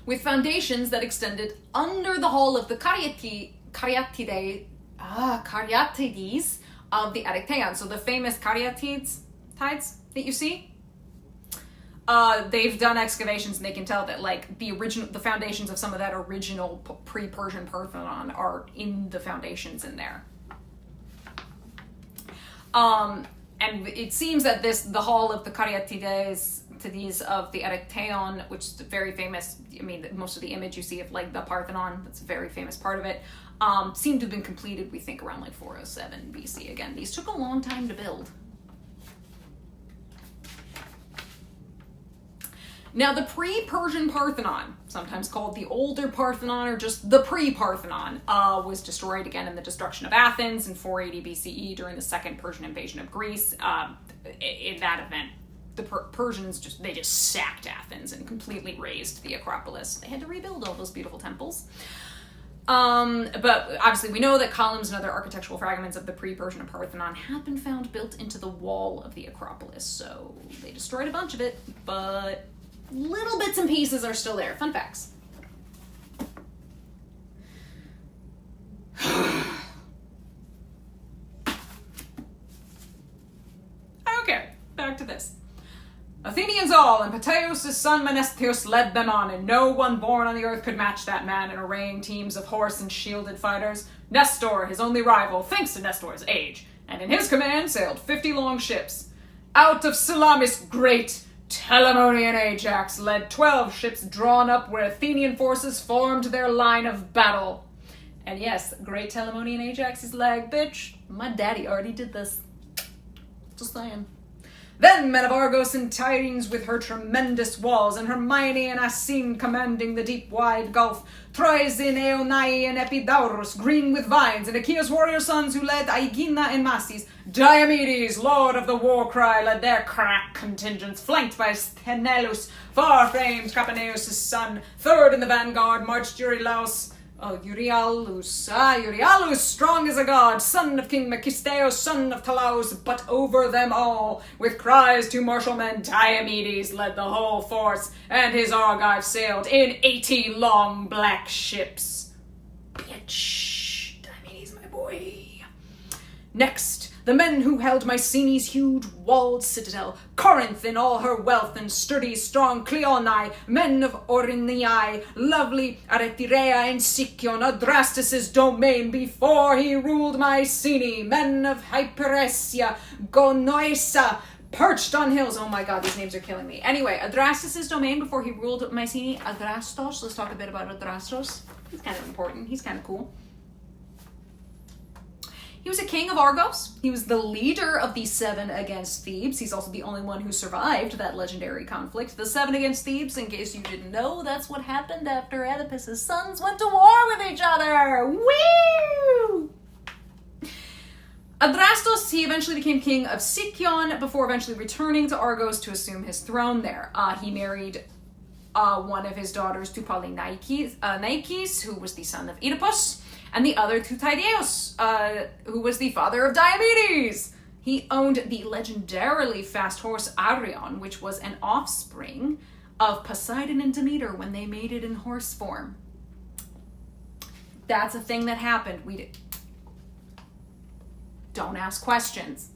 With foundations that extended under the hall of the Caryatides of the Erechtheion. So the famous Caryatides that you see, they've done excavations and they can tell that like the foundations of some of that original pre-Persian Parthenon are in the foundations in there. And it seems that the hall of the Caryatides of the Erechtheion, which is very famous, I mean, most of the image you see of like the Parthenon, that's a very famous part of it, seemed to have been completed, we think, around like 407 BC. Again, these took a long time to build. Now, the pre-Persian Parthenon, sometimes called the Older Parthenon or just the pre-Parthenon, was destroyed again in the destruction of Athens in 480 BCE during the second Persian invasion of Greece. In that event, the Persians just sacked Athens and completely razed the Acropolis. They had to rebuild all those beautiful temples. But obviously we know that columns and other architectural fragments of the pre-Persian Parthenon have been found built into the wall of the Acropolis. So they destroyed a bunch of it, but little bits and pieces are still there. Fun facts. Okay, back to this. Athenians all, and Peteus' son Menestheus led them on, and no one born on the earth could match that man in arraying teams of horse and shielded fighters. Nestor, his only rival, thanks to Nestor's age, and in his command sailed 50 long ships. Out of Salamis great, Telamonian Ajax led 12 ships drawn up where Athenian forces formed their line of battle. And yes, great Telamonian Ajax's leg, bitch. My daddy already did this. Just saying. Then men of Argos and Tyrrhenes with her tremendous walls, and Hermione and Asine commanding the deep wide gulf, Troyes in Eonae and Epidaurus, green with vines, and Achaea's warrior sons who led Aegina and Masis. Diomedes, lord of the war cry, led their crack contingents, flanked by Sthenelus, far-famed Capaneus' son. Third in the vanguard marched Euryalus, strong as a god, son of King Megisteus, son of Talaus, but over them all, with cries to martial men, Diomedes led the whole force, and his Argives sailed in 80 long black ships. Bitch, Diomedes, my boy. Next, the men who held Mycenae's huge walled citadel, Corinth in all her wealth and sturdy, strong Cleonae, men of Oriniae, lovely Aretirea and Sicyon, Adrastus' domain before he ruled Mycenae, men of Hyperesia, Gonoesa, perched on hills. Oh my god, these names are killing me. Anyway, Adrastus' domain before he ruled Mycenae, Adrastos. Let's talk a bit about Adrastos. He's kind of important. He's kind of cool. He was a king of Argos. He was the leader of the 7 against Thebes. He's also the only one who survived that legendary conflict. The 7 against Thebes, in case you didn't know, that's what happened after Oedipus' sons went to war with each other. Woo! Adrastos, he eventually became king of Sicyon before eventually returning to Argos to assume his throne there. He married one of his daughters to Polynices, who was the son of Oedipus, and the other to Tydeus, who was the father of Diomedes. He owned the legendarily fast horse Arion, which was an offspring of Poseidon and Demeter when they mated in horse form. That's a thing that happened. Don't ask questions.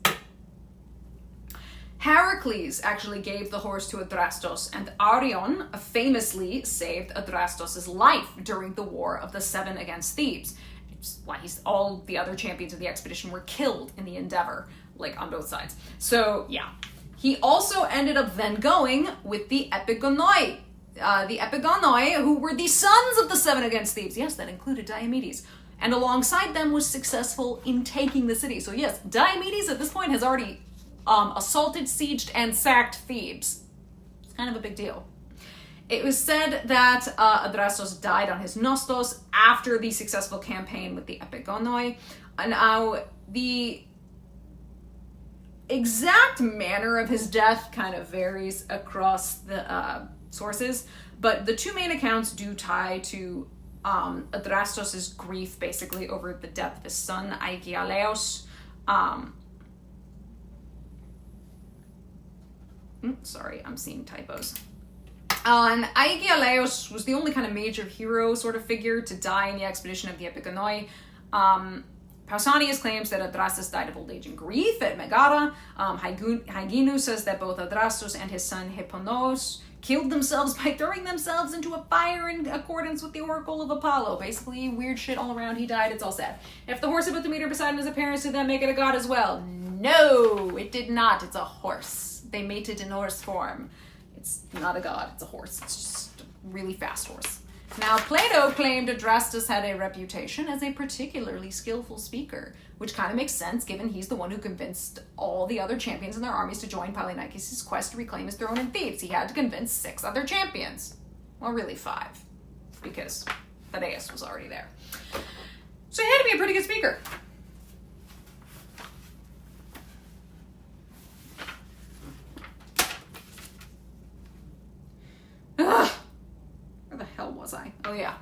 Heracles actually gave the horse to Adrastos, and Arion famously saved Adrastos' life during the War of the 7 against Thebes. It's why all the other champions of the expedition were killed in the endeavor, like on both sides. So, yeah. He also ended up then going with the Epigonoi. The Epigonoi, who were the sons of the 7 against Thebes. Yes, that included Diomedes. And alongside them was successful in taking the city. So yes, Diomedes at this point has already assaulted, sieged, and sacked Thebes. It's kind of a big deal. It was said that Adrastos died on his nostos after the successful campaign with the Epigonoi. And now the exact manner of his death kind of varies across the sources, but the two main accounts do tie to Adrastos' grief, basically, over the death of his son, Aegialeos. Sorry, I'm seeing typos. And Aegialeos was the only kind of major hero sort of figure to die in the expedition of the Epigonoi. Pausanias claims that Adrastos died of old age and grief at Megara. Hyginus says that both Adrastos and his son Hipponos killed themselves by throwing themselves into a fire in accordance with the oracle of Apollo. Basically, weird shit all around. He died. It's all sad. If the horse had put the meter beside his appearance, did that make it a god as well? No, it did not. It's a horse. They mated in horse form. It's not a god. It's a horse. It's just a really fast horse. Now, Plato claimed Adrastos had a reputation as a particularly skillful speaker, which kind of makes sense given he's the one who convinced all the other champions in their armies to join Polynices' quest to reclaim his throne in Thebes. He had to convince 6 other champions. Well, really 5, because Thaddeus was already there. So he had to be a pretty good speaker. Ugh. Where the hell was I? Oh, yeah.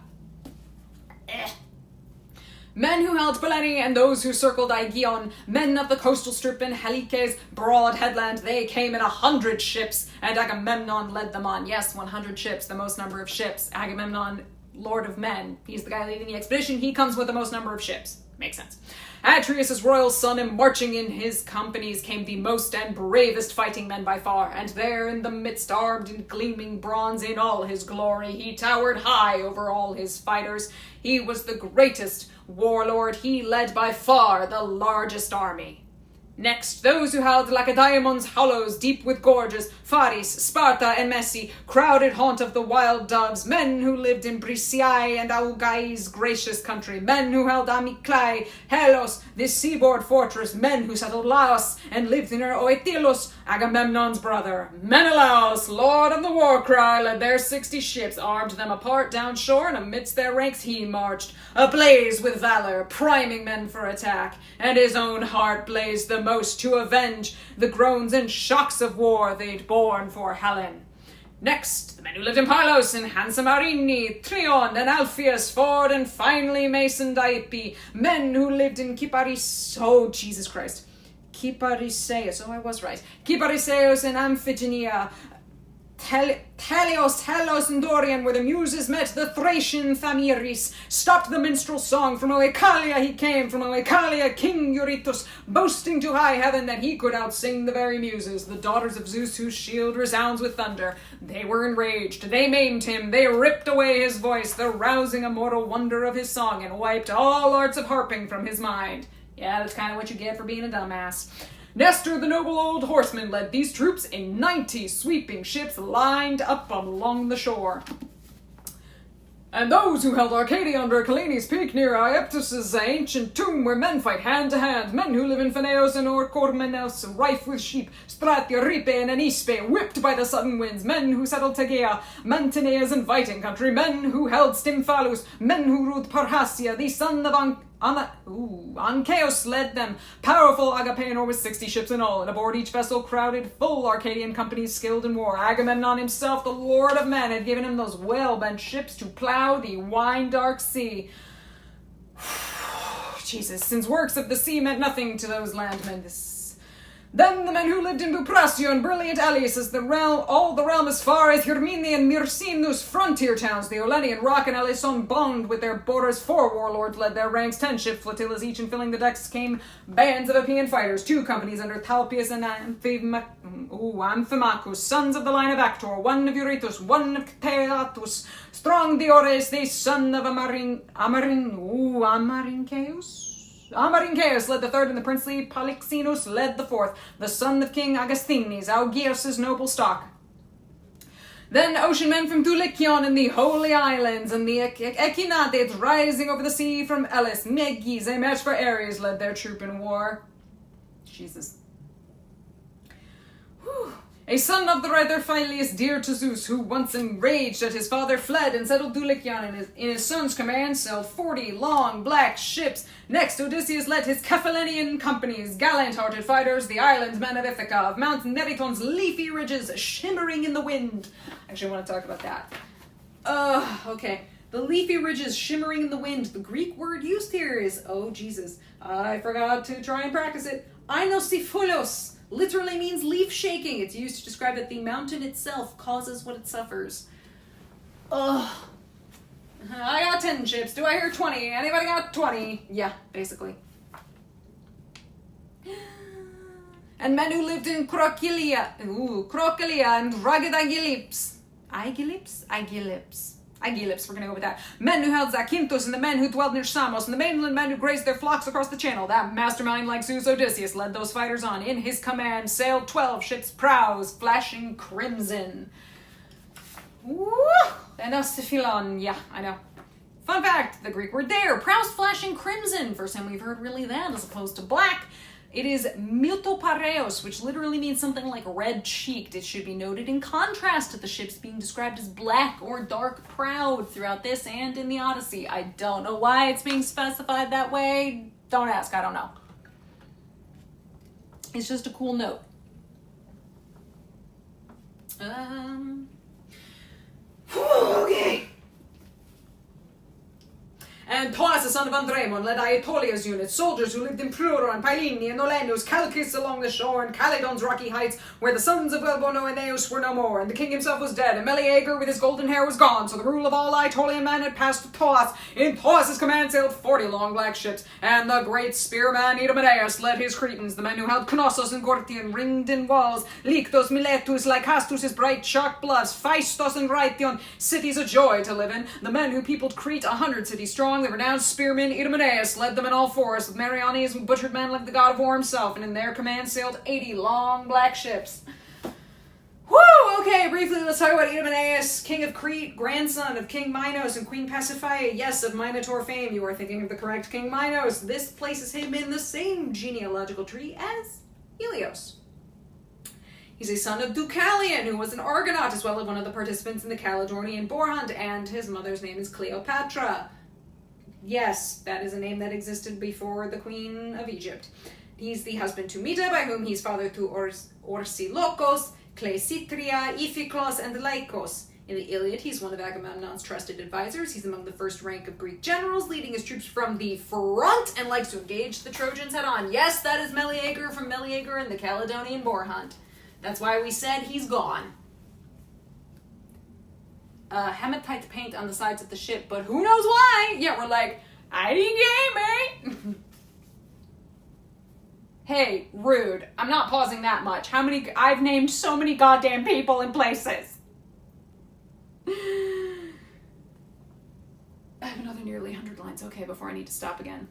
Men who held Pellene and those who circled Aegion, men of the coastal strip in Helice's broad headland, they came in 100 ships, and Agamemnon led them on. Yes, 100 ships, the most number of ships. Agamemnon, Lord of Men. He's the guy leading the expedition. He comes with the most number of ships. Makes sense. Atreus' royal son, and marching in his companies came the most and bravest fighting men by far, and there in the midst, armed in gleaming bronze in all his glory, he towered high over all his fighters. He was the greatest warlord. He led by far the largest army. Next, those who held Lacedaemon's hollows deep with gorges, Pharis, Sparta, and Messi, crowded haunt of the wild doves, men who lived in Briseae and Augai's gracious country, men who held Amyclae, Helos, this seaboard fortress, men who settled Laos and lived near Oetelos, Agamemnon's brother. Menelaus, lord of the war cry, led their 60 ships, armed them apart down shore, and amidst their ranks he marched, ablaze with valor, priming men for attack, and his own heart blazed the most to avenge the groans and shocks of war they'd borne for Helen. Next, the men who lived in Pylos and handsome Arini, Tryon and Alpheus, Ford, and finally Mason Dieppe, men who lived in Kyparis, oh Jesus Christ, Kypariseus, oh I was right, Kypariseus and Amphigenia, Telos, Helos, and Dorian, where the Muses met, the Thracian Thamiris, stopped the minstrel song. From Oechalia he came, from Oechalia King Eurytus, boasting to high heaven that he could outsing the very Muses, the daughters of Zeus whose shield resounds with thunder. They were enraged, they maimed him, they ripped away his voice, the rousing immortal wonder of his song, and wiped all arts of harping from his mind. Yeah, that's kind of what you get for being a dumbass. Nestor, the noble old horseman, led these troops in 90 sweeping ships lined up along the shore. And those who held Arcadia under Calene's peak near Aeptus' ancient tomb, where men fight hand to hand, men who live in Phaneos and Orcormenos, rife with sheep, Stratia, Ripe, and Anispe, whipped by the sudden winds, men who settled Tegea, Mantinea's inviting country, men who held Stymphalus, men who ruled Parrhasia, the son of Ancaeus led them. Powerful Agapenor with 60 ships in all, and aboard each vessel crowded full Arcadian companies skilled in war. Agamemnon himself, the lord of men, had given him those well-bent ships to plow the wine-dark sea. Jesus, since works of the sea meant nothing to those landmen, Then the men who lived in Buprasio and brilliant Elis, as all the realm as far as Hyrmine and Myrsinus frontier towns, the Olenian Rock and Alisson bond with their borders. 4 warlords led their ranks, 10 ship flotillas each, and filling the decks came bands of Epean fighters, 2 companies under Talpius and Amphimachus, sons of the line of Actor, 1 of Eurytus, 1 of Cteatus, strong Diores, the son of Amarinceus led the 3rd, and the princely Polyxenus led the 4th, the son of King Agasthenes, Augeas' noble stock. Then ocean men from Dulichion and the Holy Islands, and the Echinades rising over the sea from Elis, Meges, a match for Ares, led their troop in war. Jesus. Whew. A son of the writer Phyleus, dear to Zeus, who once enraged at his father fled and settled Dulichion in his son's command, sailed 40 long black ships. Next, Odysseus led his Cephallenian companies, gallant-hearted fighters, the island men of Ithaca, of Mount Neriton's leafy ridges shimmering in the wind. Actually, I want to talk about that. Okay. The leafy ridges shimmering in the wind. The Greek word used here is, oh Jesus, I forgot to try and practice it. Ainosiphulos. Literally means leaf shaking. It's used to describe that the mountain itself causes what it suffers. Ugh. I got 10 ships. Do I hear 20? Anybody got 20? Yeah, basically. And men who lived in Crocyllia and rugged Aegylips, we're gonna go with that. Men who held Zakynthos, and the men who dwelled near Samos, and the mainland men who grazed their flocks across the channel. That mastermind like Zeus, Odysseus, led those fighters on. In his command sailed 12 ships' prows, flashing crimson. Woo! And Enocephalon, yeah, I know. Fun fact, the Greek word there, prows flashing crimson. First time we've heard really that as opposed to black. It is myotopareos, which literally means something like red-cheeked. It should be noted in contrast to the ships being described as black or dark prowed throughout this and in the Odyssey. I don't know why it's being specified that way. Don't ask, I don't know. It's just a cool note. Okay. And Thoas, the son of Andremon, led Aetolia's unit, soldiers who lived in Pluro and Pylene and Olenus, Calchis along the shore, and Calydon's rocky heights, where the sons of Elbono and Eus were no more, and the king himself was dead, and Meleager with his golden hair was gone, so the rule of all Aetolian men had passed to Thoas. In Thoas's command sailed 40 long black ships, and the great spearman Idomeneus led his Cretans, the men who held Knossos and Gortyon, ringed in walls, Lyctus, Miletus, Lycastus, his bright shark bluffs, Phaistos and Rhytion, cities of joy to live in, the men who peopled Crete 100 cities strong. The renowned spearman Idomeneus led them in all fours, with Meriones and butchered men like the god of war himself, and in their command sailed 80 long black ships. Woo! Okay, briefly let's talk about Idomeneus, king of Crete, grandson of King Minos and Queen Pasiphae. Yes, of Minotaur fame, you are thinking of the correct King Minos. This places him in the same genealogical tree as Helios. He's a son of Deucalion, who was an Argonaut, as well as one of the participants in the Caledonian Boar Hunt, and his mother's name is Cleopatra. Yes, that is a name that existed before the Queen of Egypt. He's the husband to Meta, by whom he's father to Orsilokos, Cleisitria, Iphiklos, and Lycos. In the Iliad, he's one of Agamemnon's trusted advisors. He's among the first rank of Greek generals, leading his troops from the front and likes to engage the Trojans head-on. Yes, that is Meleager from Meleager and the Caledonian Boar Hunt. That's why we said he's gone. Hematite paint on the sides of the ship, but who knows why? Yeah, we're like, I didn't get it, mate. Hey, rude. I'm not pausing that much. I've named so many goddamn people and places. I have another nearly 100 lines, okay, before I need to stop again.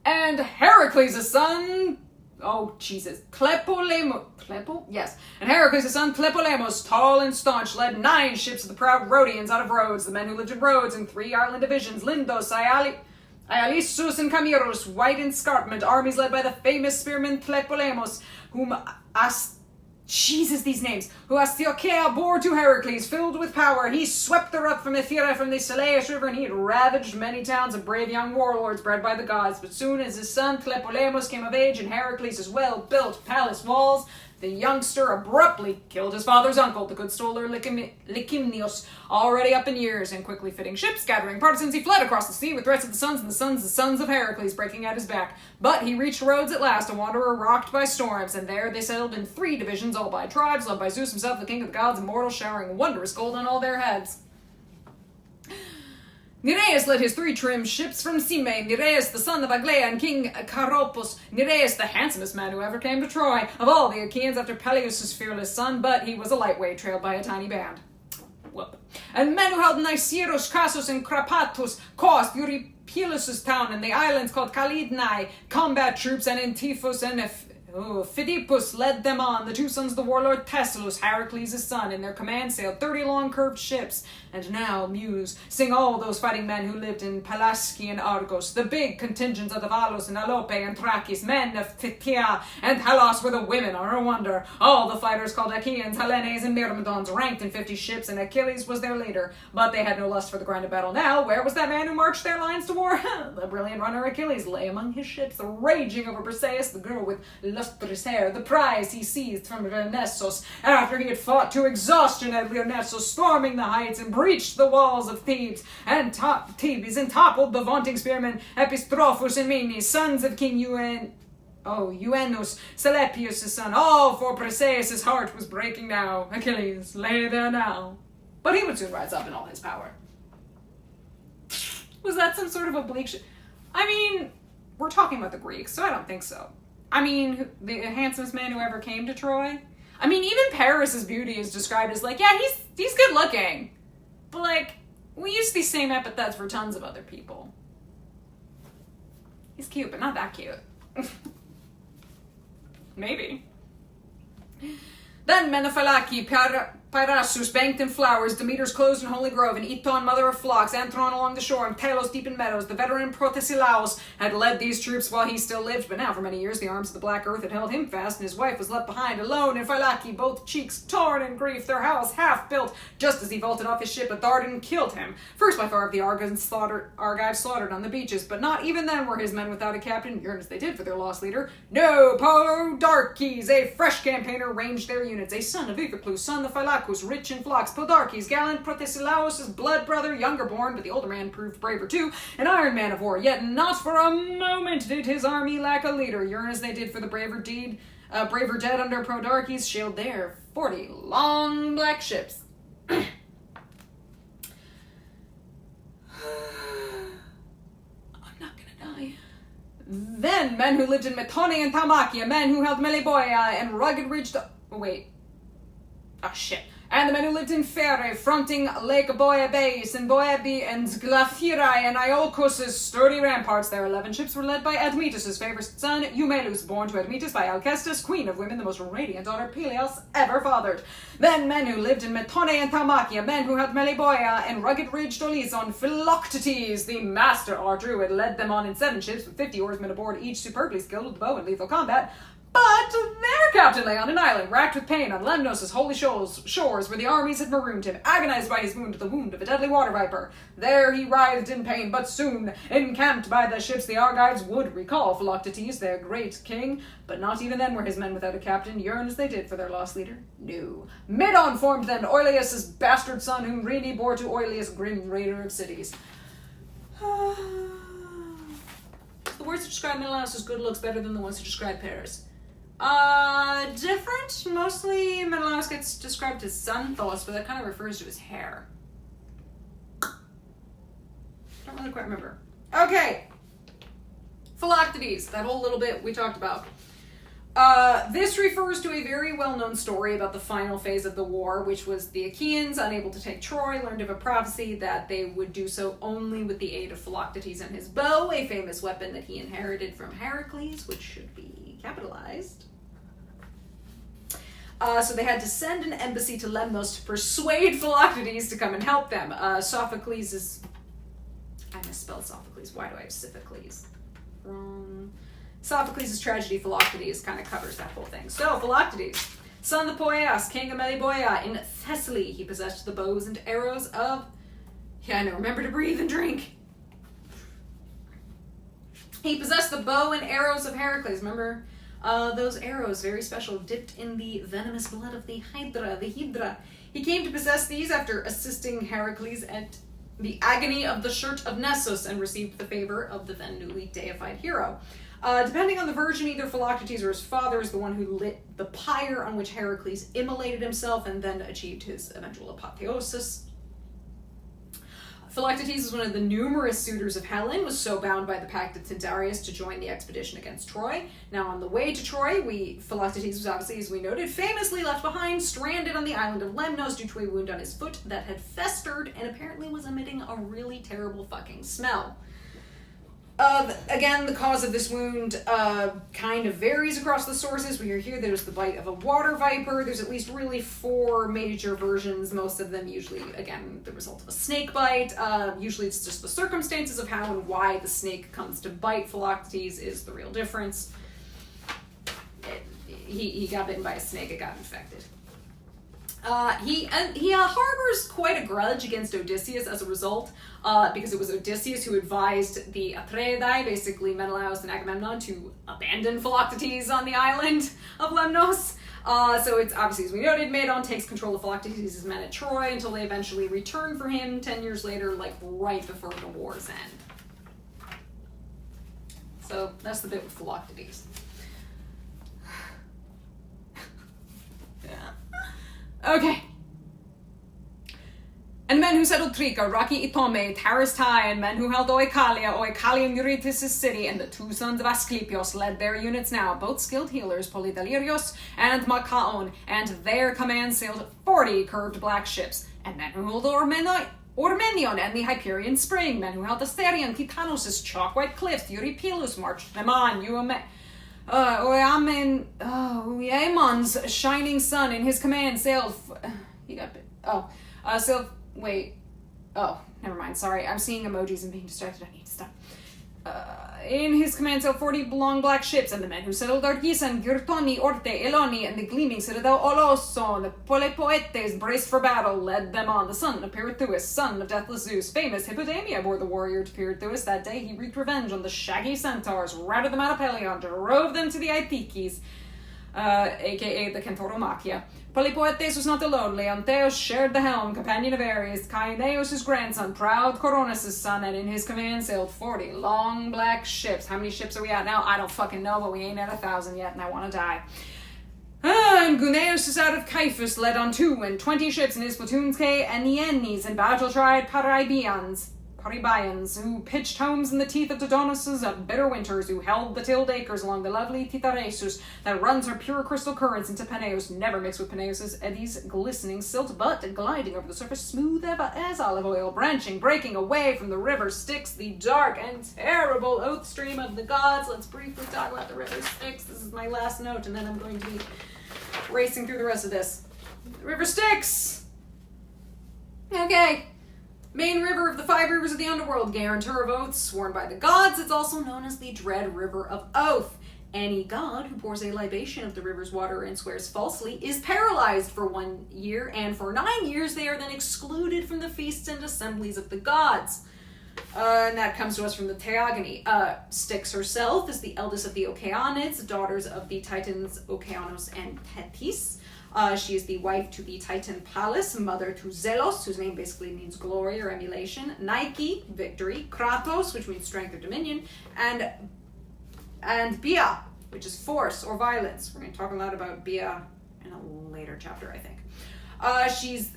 And Heracles' son, oh Jesus, Yes. And Heracles' son Tlepolemos, tall and staunch, led 9 ships of the proud Rhodians out of Rhodes, the men who lived in Rhodes, in 3 island divisions, Lindos, Ialissus, and Camirus, white escarpment, armies led by the famous spearman Tlepolemos, whom who Astyochea bore to Heracles, filled with power. He swept her up from Ephyra from the Seleucus River, and he had ravaged many towns of brave young warlords bred by the gods. But soon as his son Tlepolemos came of age, and Heracles' well-built palace walls, the youngster abruptly killed his father's uncle, the good stolar Lycymnius, already up in years, and quickly fitting ships, gathering partisans, he fled across the sea with threats of the sons, and the sons of Heracles breaking at his back. But he reached Rhodes at last, a wanderer rocked by storms, and there they settled in 3 divisions, all by tribes, led by Zeus himself, the king of the gods, immortal, showering wondrous gold on all their heads. Nereus led his 3 trim ships from Cyme, Nereus the son of Aglaea and King Charopus, Nereus the handsomest man who ever came to Troy, of all the Achaeans after Peleus' fearless son, but he was a lightweight, trailed by a tiny band. Whoop. And men who held Niceros, Cassus, and Crapatus, Cos, Eurypylus' town, and the islands called Calydnae, combat troops, and Antiphus and Phidippus led them on, the two sons of the warlord Thessalus, Heracles' son. In their command sailed 30 long curved ships. And now, muse, sing all those fighting men who lived in Pelasgian Argos, the big contingents of the Valos and Alope and Thrakis, men of Phthia and Hellas were the women, or no wonder. All the fighters called Achaeans, Hellenes, and Myrmidons, ranked in 50 ships, and Achilles was their leader. But they had no lust for the grind of battle now. Where was that man who marched their lines to war? The brilliant runner Achilles lay among his ships, raging over Briseis, the girl with lustrous hair, the prize he seized from Lyrnessos, after he had fought to exhaustion at Lyrnessos, storming the heights and breached the walls of Thebes, and toppled the vaunting spearmen Epistrophus and Menes, sons of King Euenus, Celepius' son. All for Briseis' heart was breaking now. Achilles lay there now. But he would soon rise up in all his power. Was that some sort of oblique I mean, we're talking about the Greeks, so I don't think so. I mean, the handsomest man who ever came to Troy. I mean, even Paris's beauty is described as like, yeah, he's good looking. But like, we use these same epithets for tons of other people. He's cute, but not that cute. Maybe. Then Menophylaci, Pyrasus, banked in flowers, Demeter's closed in holy grove, and Iton, mother of flocks, Anthron along the shore, and Telos deep in meadows. The veteran Protesilaus had led these troops while he still lived, but now for many years the arms of the black earth had held him fast, and his wife was left behind alone in Phylaci, both cheeks torn in grief, their house half built. Just as he vaulted off his ship, a Dardan killed him. First by far of the Argives slaughtered on the beaches, but not even then were his men without a captain, yearn as they did for their lost leader. No, Podarches, a fresh campaigner, ranged their units, a son of Iphiclus, son of Phylacus, rich in flocks, Podarches, gallant Protesilaus' blood brother, younger born, but the older man proved braver too, an iron man of war, yet not for a moment did his army lack a leader, yearn as they did for the braver dead under Podarches, sailed there 40 long black ships. I'm not gonna die. Then men who lived in Metone and Thamachia, men who held Meliboea and rugged-ridged... And the men who lived in Phere, fronting Lake Boebeis and Boebi and Glaphyrae and Iolcus' sturdy ramparts. Their 11 ships were led by Admetus' favorite son, Eumelus, born to Admetus by Alcestis, queen of women, the most radiant daughter Peleus ever fathered. Then men who lived in Metone and Thamachia, men who held Meliboea and rugged-ridged Olison, Philoctetes, the master Druid, led them on in 7 ships with 50 oarsmen aboard, each superbly skilled with bow and lethal combat. But their captain lay on an island, racked with pain, on Lemnos' holy shores, where the armies had marooned him, agonized by his wound, the wound of a deadly water viper. There he writhed in pain, but soon, encamped by the ships, the Argives would recall Philoctetes, their great king. But not even then were his men without a captain, yearn as they did for their lost leader. No. Medon formed then, Oileus' bastard son, whom Rhene bore to Oileus, grim raider of cities. The words that describe Menelaus' good looks better than the ones that describe Paris. Different. Mostly Menelaus gets described as Xanthos, but that kind of refers to his hair. Don't really quite remember. Okay. Philoctetes, that whole little bit we talked about. This refers to a very well-known story about the final phase of the war, which was the Achaeans, unable to take Troy, learned of a prophecy that they would do so only with the aid of Philoctetes and his bow, a famous weapon that he inherited from Heracles, which should be capitalized. So they had to send an embassy to Lemnos to persuade Philoctetes to come and help them. Sophocles is... I misspelled Sophocles. Why do I have Sophocles? Wrong. Sophocles' tragedy, Philoctetes, kind of covers that whole thing. So, Philoctetes, son of Poeas, king of Meliboea, in Thessaly, he possessed the bows and arrows of... Yeah, I know, remember to breathe and drink. He possessed the bow and arrows of Heracles, remember? Those arrows, very special, dipped in the venomous blood of the Hydra. He came to possess these after assisting Heracles at the agony of the shirt of Nessus and received the favor of the then newly deified hero. Depending on the version, either Philoctetes or his father is the one who lit the pyre on which Heracles immolated himself and then achieved his eventual apotheosis. Philoctetes was one of the numerous suitors of Helen, was so bound by the pact of Tyndareus to join the expedition against Troy. Now, on the way to Troy, Philoctetes was obviously, as we noted, famously left behind, stranded on the island of Lemnos due to a wound on his foot that had festered and apparently was emitting a really terrible fucking smell. Again, the cause of this wound kind of varies across the sources. We hear here there's the bite of a water viper. There's at least really 4 major versions, most of them usually, again, the result of a snake bite. Usually it's just the circumstances of how and why the snake comes to bite Philoctetes is the real difference. He got bitten by a snake, it got infected. He harbors quite a grudge against Odysseus as a result, because it was Odysseus who advised the Atreidae, basically Menelaus and Agamemnon, to abandon Philoctetes on the island of Lemnos. So it's obviously, as we noted, Medon takes control of Philoctetes' men at Troy until they eventually return for him 10 years later, like right before the war's end. So that's the bit with Philoctetes. Okay. And men who settled Trika, Rocky Itome, Taristai, and men who held Oikalia, Eurytus' city, and the 2 sons of Asclepios led their units now, both skilled healers, Polydalirios and Macaon, and their command sailed 40 curved black ships, and men who held Ormenion and the Hyperion Spring, men who held Asterion, Titanos' chalk-white cliffs, Eurypylus marched them on, Oeamon's shining sun in his command sailed. He got bit. Never mind. Sorry, I'm seeing emojis and being distracted. I need to stop. In his command sailed 40 long black ships, and the men who settled Argisan, Gyrtoni, Orte, Eloni, and the gleaming citadel Oloson, the Polepoetes braced for battle, led them on. The son of Pirithous, son of deathless Zeus, famous Hippodamia bore the warrior to Pirithous. That day he wreaked revenge on the shaggy centaurs, routed them out of Pelion, drove them to the Ithekes, aka the Cantoromachia. Polypoetes was not alone. Leonteus shared the helm, companion of Ares, Caeneus' grandson, proud Coronis' son, and in his command sailed 40 long black ships. How many ships are we at now? I don't fucking know, but we ain't at 1,000 yet, and I want to die. And Guneus out of Caiphas led on 2 and 20 ships in his platoons, and Nienes and battle-tried Paribians, who pitched homes in the teeth of Dodonuses of bitter winters, who held the tilled acres along the lovely Titaresus that runs her pure crystal currents into Peneus, never mixed with Peneus' eddies, glistening silt, but gliding over the surface smooth as olive oil, branching, breaking away from the river Styx, the dark and terrible oath stream of the gods. Let's briefly talk about the river Styx. This is my last note, and then I'm going to be racing through the rest of this. The river Styx! Okay. Main river of the 5 rivers of the underworld, guarantor of oaths sworn by the gods. It's also known as the dread river of oath. Any god who pours a libation of the river's water and swears falsely is paralyzed for 1 year, and for 9 years they are then excluded from the feasts and assemblies of the gods. And that comes to us from the Theogony. Styx herself is the eldest of the Okeanids, daughters of the Titans Okeanos and Tethys. She is the wife to the Titan Pallas, mother to Zelos, whose name basically means glory or emulation, Nike, victory, Kratos, which means strength or dominion, and Bia, which is force or violence. We're going to talk a lot about Bia in a later chapter, I think.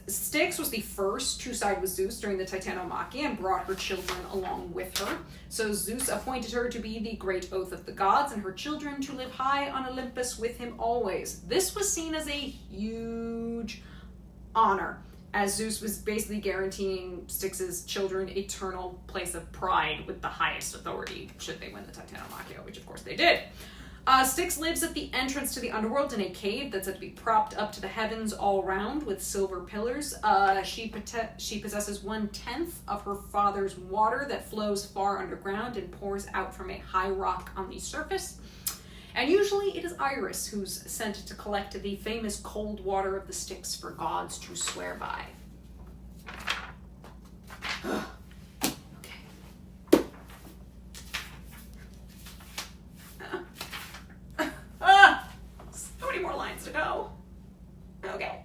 Styx was the first to side with Zeus during the Titanomachy and brought her children along with her. So Zeus appointed her to be the great oath of the gods and her children to live high on Olympus with him always. This was seen as a huge honor, as Zeus was basically guaranteeing Styx's children eternal place of pride with the highest authority should they win the Titanomachy, which of course they did. Styx lives at the entrance to the underworld in a cave that's said to be propped up to the heavens all round with silver pillars. She possesses 1/10 of her father's water that flows far underground and pours out from a high rock on the surface. And usually it is Iris who's sent to collect the famous cold water of the Styx for gods to swear by. More lines to go. Okay.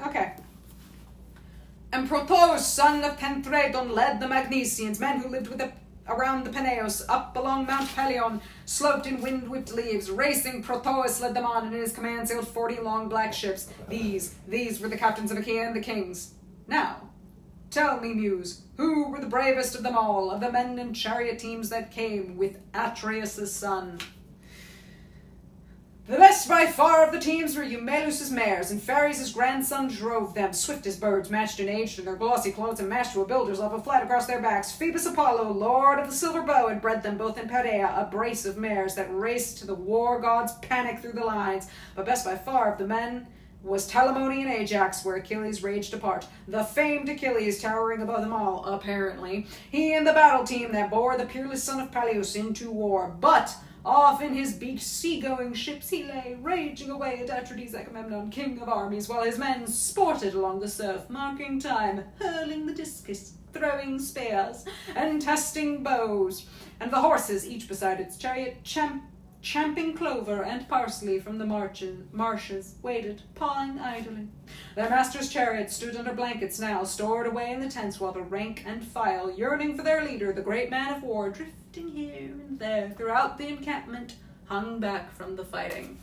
Okay. And Proteus, son of Tenthredon, led the Magnesians, men who lived around the Peneus, up along Mount Pelion, sloped in wind-whipped leaves. Racing Proteus led them on, and in his command sailed 40 long black ships. These were the captains of Achaea and the kings. Now, tell me, Muse, who were the bravest of them all, of the men and chariot teams that came with Atreus' son? The best by far of the teams were Eumelus' mares, and Phares' grandson drove them, swift as birds, matched and aged in their glossy clothes and mashed to a builder's level flat across their backs. Phoebus Apollo, lord of the silver bow, had bred them both in Perea, a brace of mares that raced to the war god's panic through the lines. But best by far of the men was Telamonian Ajax, where Achilles raged apart. The famed Achilles towering above them all, apparently. He and the battle team that bore the peerless son of Peleus into war. But off in his beaked sea-going ships he lay, raging away at Atrides Agamemnon, king of armies, while his men sported along the surf, marking time, hurling the discus, throwing spears, and testing bows. And the horses, each beside its chariot, champing clover and parsley from the marshes, waited, pawing idly. Their master's chariot stood under blankets now, stored away in the tents, while the rank and file, yearning for their leader, the great man of war, drifting here and there throughout the encampment, hung back from the fighting.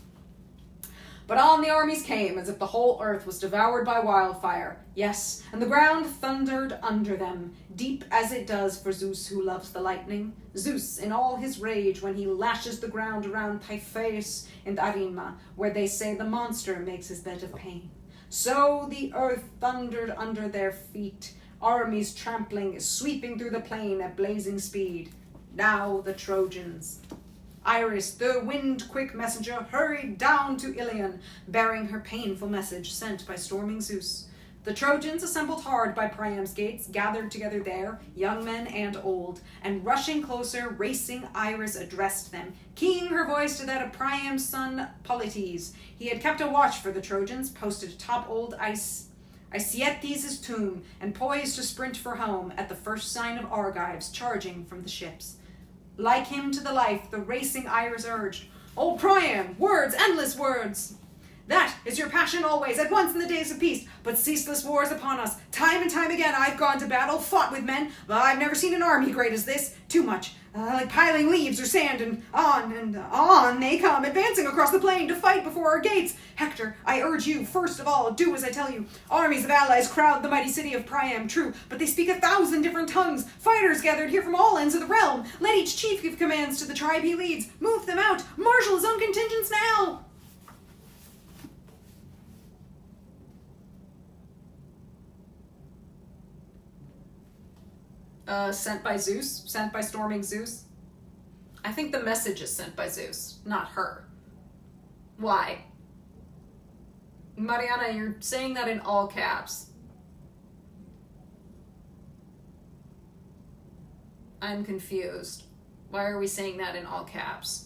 But on the armies came, as if the whole earth was devoured by wildfire. Yes, and the ground thundered under them, deep as it does for Zeus who loves the lightning. Zeus, in all his rage, when he lashes the ground around Typhaeus and Arima, where they say the monster makes his bed of pain. So the earth thundered under their feet, armies trampling, sweeping through the plain at blazing speed. Now the Trojans. Iris, the wind-quick messenger, hurried down to Ilion, bearing her painful message sent by storming Zeus. The Trojans, assembled hard by Priam's gates, gathered together there, young men and old, and rushing closer, racing, Iris addressed them, keying her voice to that of Priam's son Polites. He had kept a watch for the Trojans, posted atop old Aeetes' tomb, and poised to sprint for home at the first sign of Argives charging from the ships. Like him to the life, the racing Iris urged, "Old Priam, words, endless words! That is your passion always, at once in the days of peace, but ceaseless wars upon us. Time and time again I've gone to battle, fought with men, but I've never seen an army great as this. Too much, like piling leaves or sand, and on they come, advancing across the plain to fight before our gates. Hector, I urge you, first of all, do as I tell you. Armies of allies crowd the mighty city of Priam, true, but they speak 1,000 different tongues. Fighters gathered here from all ends of the realm. Let each chief give commands to the tribe he leads. Move them out, marshal his own contingents now." Sent by Zeus? Sent by storming Zeus? I think the message is sent by Zeus, not her. Why? Mariana, you're saying that in all caps. I'm confused. Why are we saying that in all caps?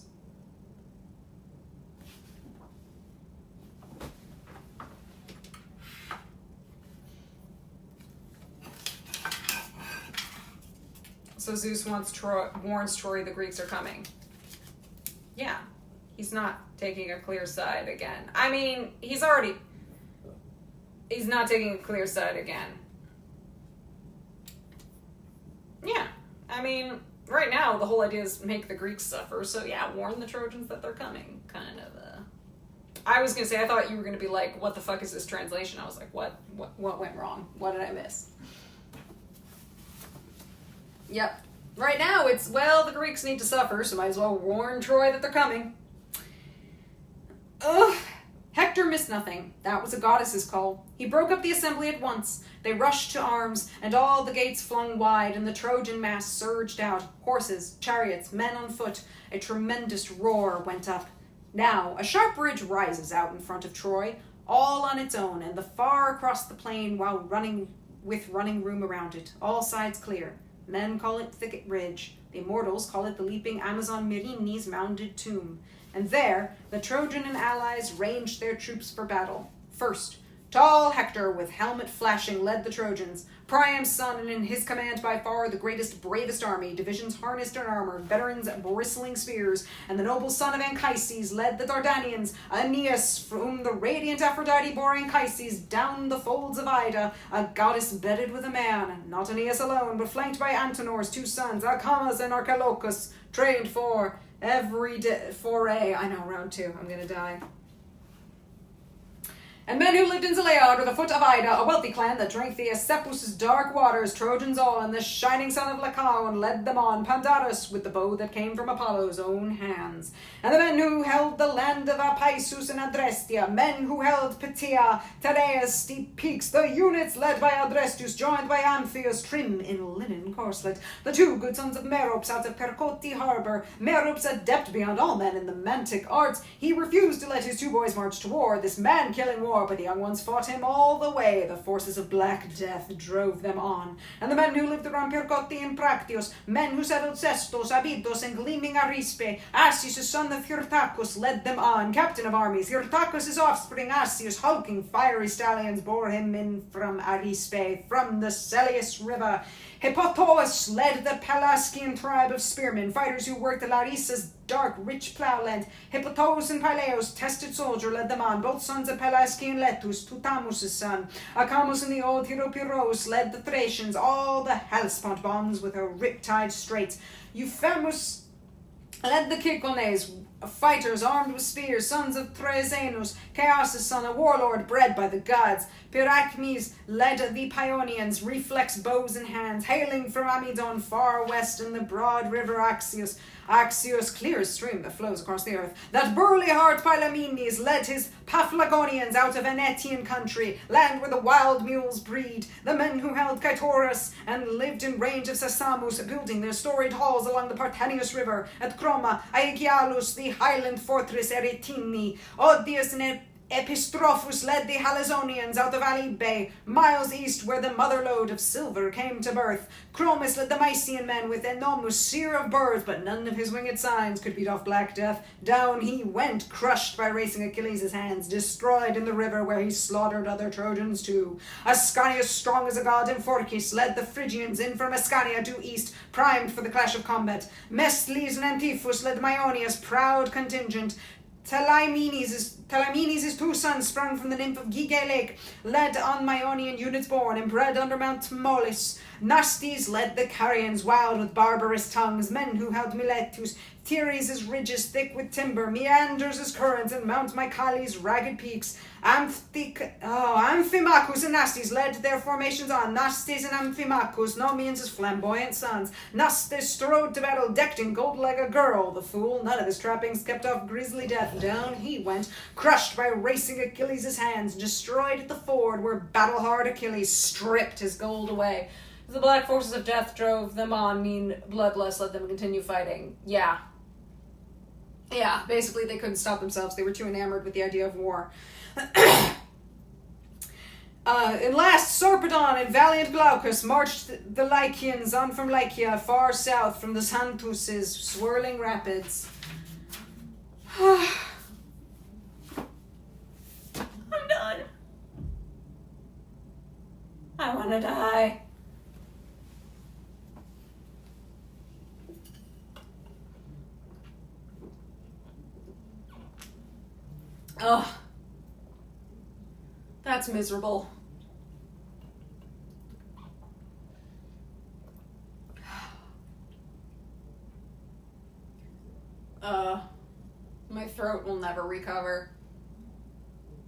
So Zeus warns Troy the Greeks are coming. Yeah, he's not taking a clear side again. I mean, he's not taking a clear side again. Yeah, I mean, right now the whole idea is make the Greeks suffer, so yeah, warn the Trojans that they're coming, kind of. I was gonna say, I thought you were gonna be like, what the fuck is this translation? I was like, what went wrong? What did I miss? Yep. Right now it's, well, the Greeks need to suffer, so might as well warn Troy that they're coming. Ugh. Hector missed nothing. That was a goddess's call. He broke up the assembly at once. They rushed to arms, and all the gates flung wide, and the Trojan mass surged out. Horses, chariots, men on foot. A tremendous roar went up. Now, a sharp ridge rises out in front of Troy, all on its own, and the far across the plain while running room around it, all sides clear. Men call it Thicket Ridge. The immortals call it the leaping Amazon Myrini's mounded tomb. And there, the Trojan and allies ranged their troops for battle. First, tall Hector, with helmet flashing, led the Trojans. Priam's son, and in his command by far the greatest, bravest army, divisions harnessed in armor, veterans bristling spears, and the noble son of Anchises led the Dardanians. Aeneas, from whom the radiant Aphrodite bore Anchises down the folds of Ida, a goddess bedded with a man. Not Aeneas alone, but flanked by Antenor's 2 sons, Alcamas and Archilochus, trained for every foray. I know, round 2, I'm gonna die. And men who lived in Iliad or the foot of Ida, a wealthy clan that drank the Asepus' dark waters, Trojans all, and the shining son of Lacaon led them on, Pandarus, with the bow that came from Apollo's own hands. And the men who held the land of Apaisus and Adrestia, men who held Petea, Terea's steep peaks, the units led by Adrestus, joined by Amphius, trim in linen corslet, the two good sons of Merops out of Percote harbor, Merops adept beyond all men in the mantic arts. He refused to let his two boys march to war, this man-killing war, but the young ones fought him all the way. The forces of Black Death drove them on. And the men who lived around Percote and Practius, men who settled Sestos, Abydos, and gleaming Arispe, Asius, son of Hyrtacus, led them on, captain of armies. Hyrtacus' offspring, Asius, hulking fiery stallions, bore him in from Arispe, from the Celius river. Hippotous led the Pelasgian tribe of spearmen, fighters who worked Larissa's dark, rich ploughland. Hippotous and Pylaeus, tested soldier, led them on, both sons of Pelasgian Letus, Tutamus' son. Acamus and the old Hieropyros led the Thracians, all the Hellespont bonds with her riptide straits. Euphemus led the Cicones, fighters armed with spears, sons of Thrasenus, Chaos' son, a warlord bred by the gods. Pyracmes led the Paeonians, reflex bows in hands, hailing from Amydon far west in the broad river Axius. Axius, clear stream that flows across the earth. That burly heart Pylamenes led his Paphlagonians out of Venetian country, land where the wild mules breed. The men who held Caetorus and lived in range of Sassamus, building their storied halls along the Partenius river. At Chroma, Aegialus, the highland fortress Eretini. Odysseus and Epistrophus led the Halizonians out of Alibe, miles east where the motherlode of silver came to birth. Chromis led the Mysian men with Enomus, seer of birds, but none of his winged signs could beat off Black Death. Down he went, crushed by racing Achilles' hands, destroyed in the river where he slaughtered other Trojans too. Ascanius, strong as a god, and Phorcys led the Phrygians in from Ascania due east, primed for the clash of combat. Mestles and Antiphus led Maeonia's proud contingent. Talaemenes' two sons, sprung from the nymph of Gygae Lake, led on Maeonian units born and bred under Mount Tmolus. Nastes led the Carians, wild with barbarous tongues, men who held Miletus. Teres' ridges thick with timber, Meanders' currents, and Mount Mycale's ragged peaks. Amphimachus and Nastes led their formations on. Nastes and Amphimachus, no means as flamboyant sons. Nastes strode to battle, decked in gold like a girl. The fool, none of his trappings kept off grisly death. Down he went, crushed by racing Achilles' hands, destroyed at the ford where battle-hard Achilles stripped his gold away. The black forces of death drove them on, mean bloodlust let them continue fighting. Yeah, basically they couldn't stop themselves. They were too enamored with the idea of war. And last, Sarpedon and valiant Glaucus marched the Lycians on from Lycia, far south from the Xanthus' swirling rapids. I'm done. I want to die. Ugh. That's miserable. My throat will never recover.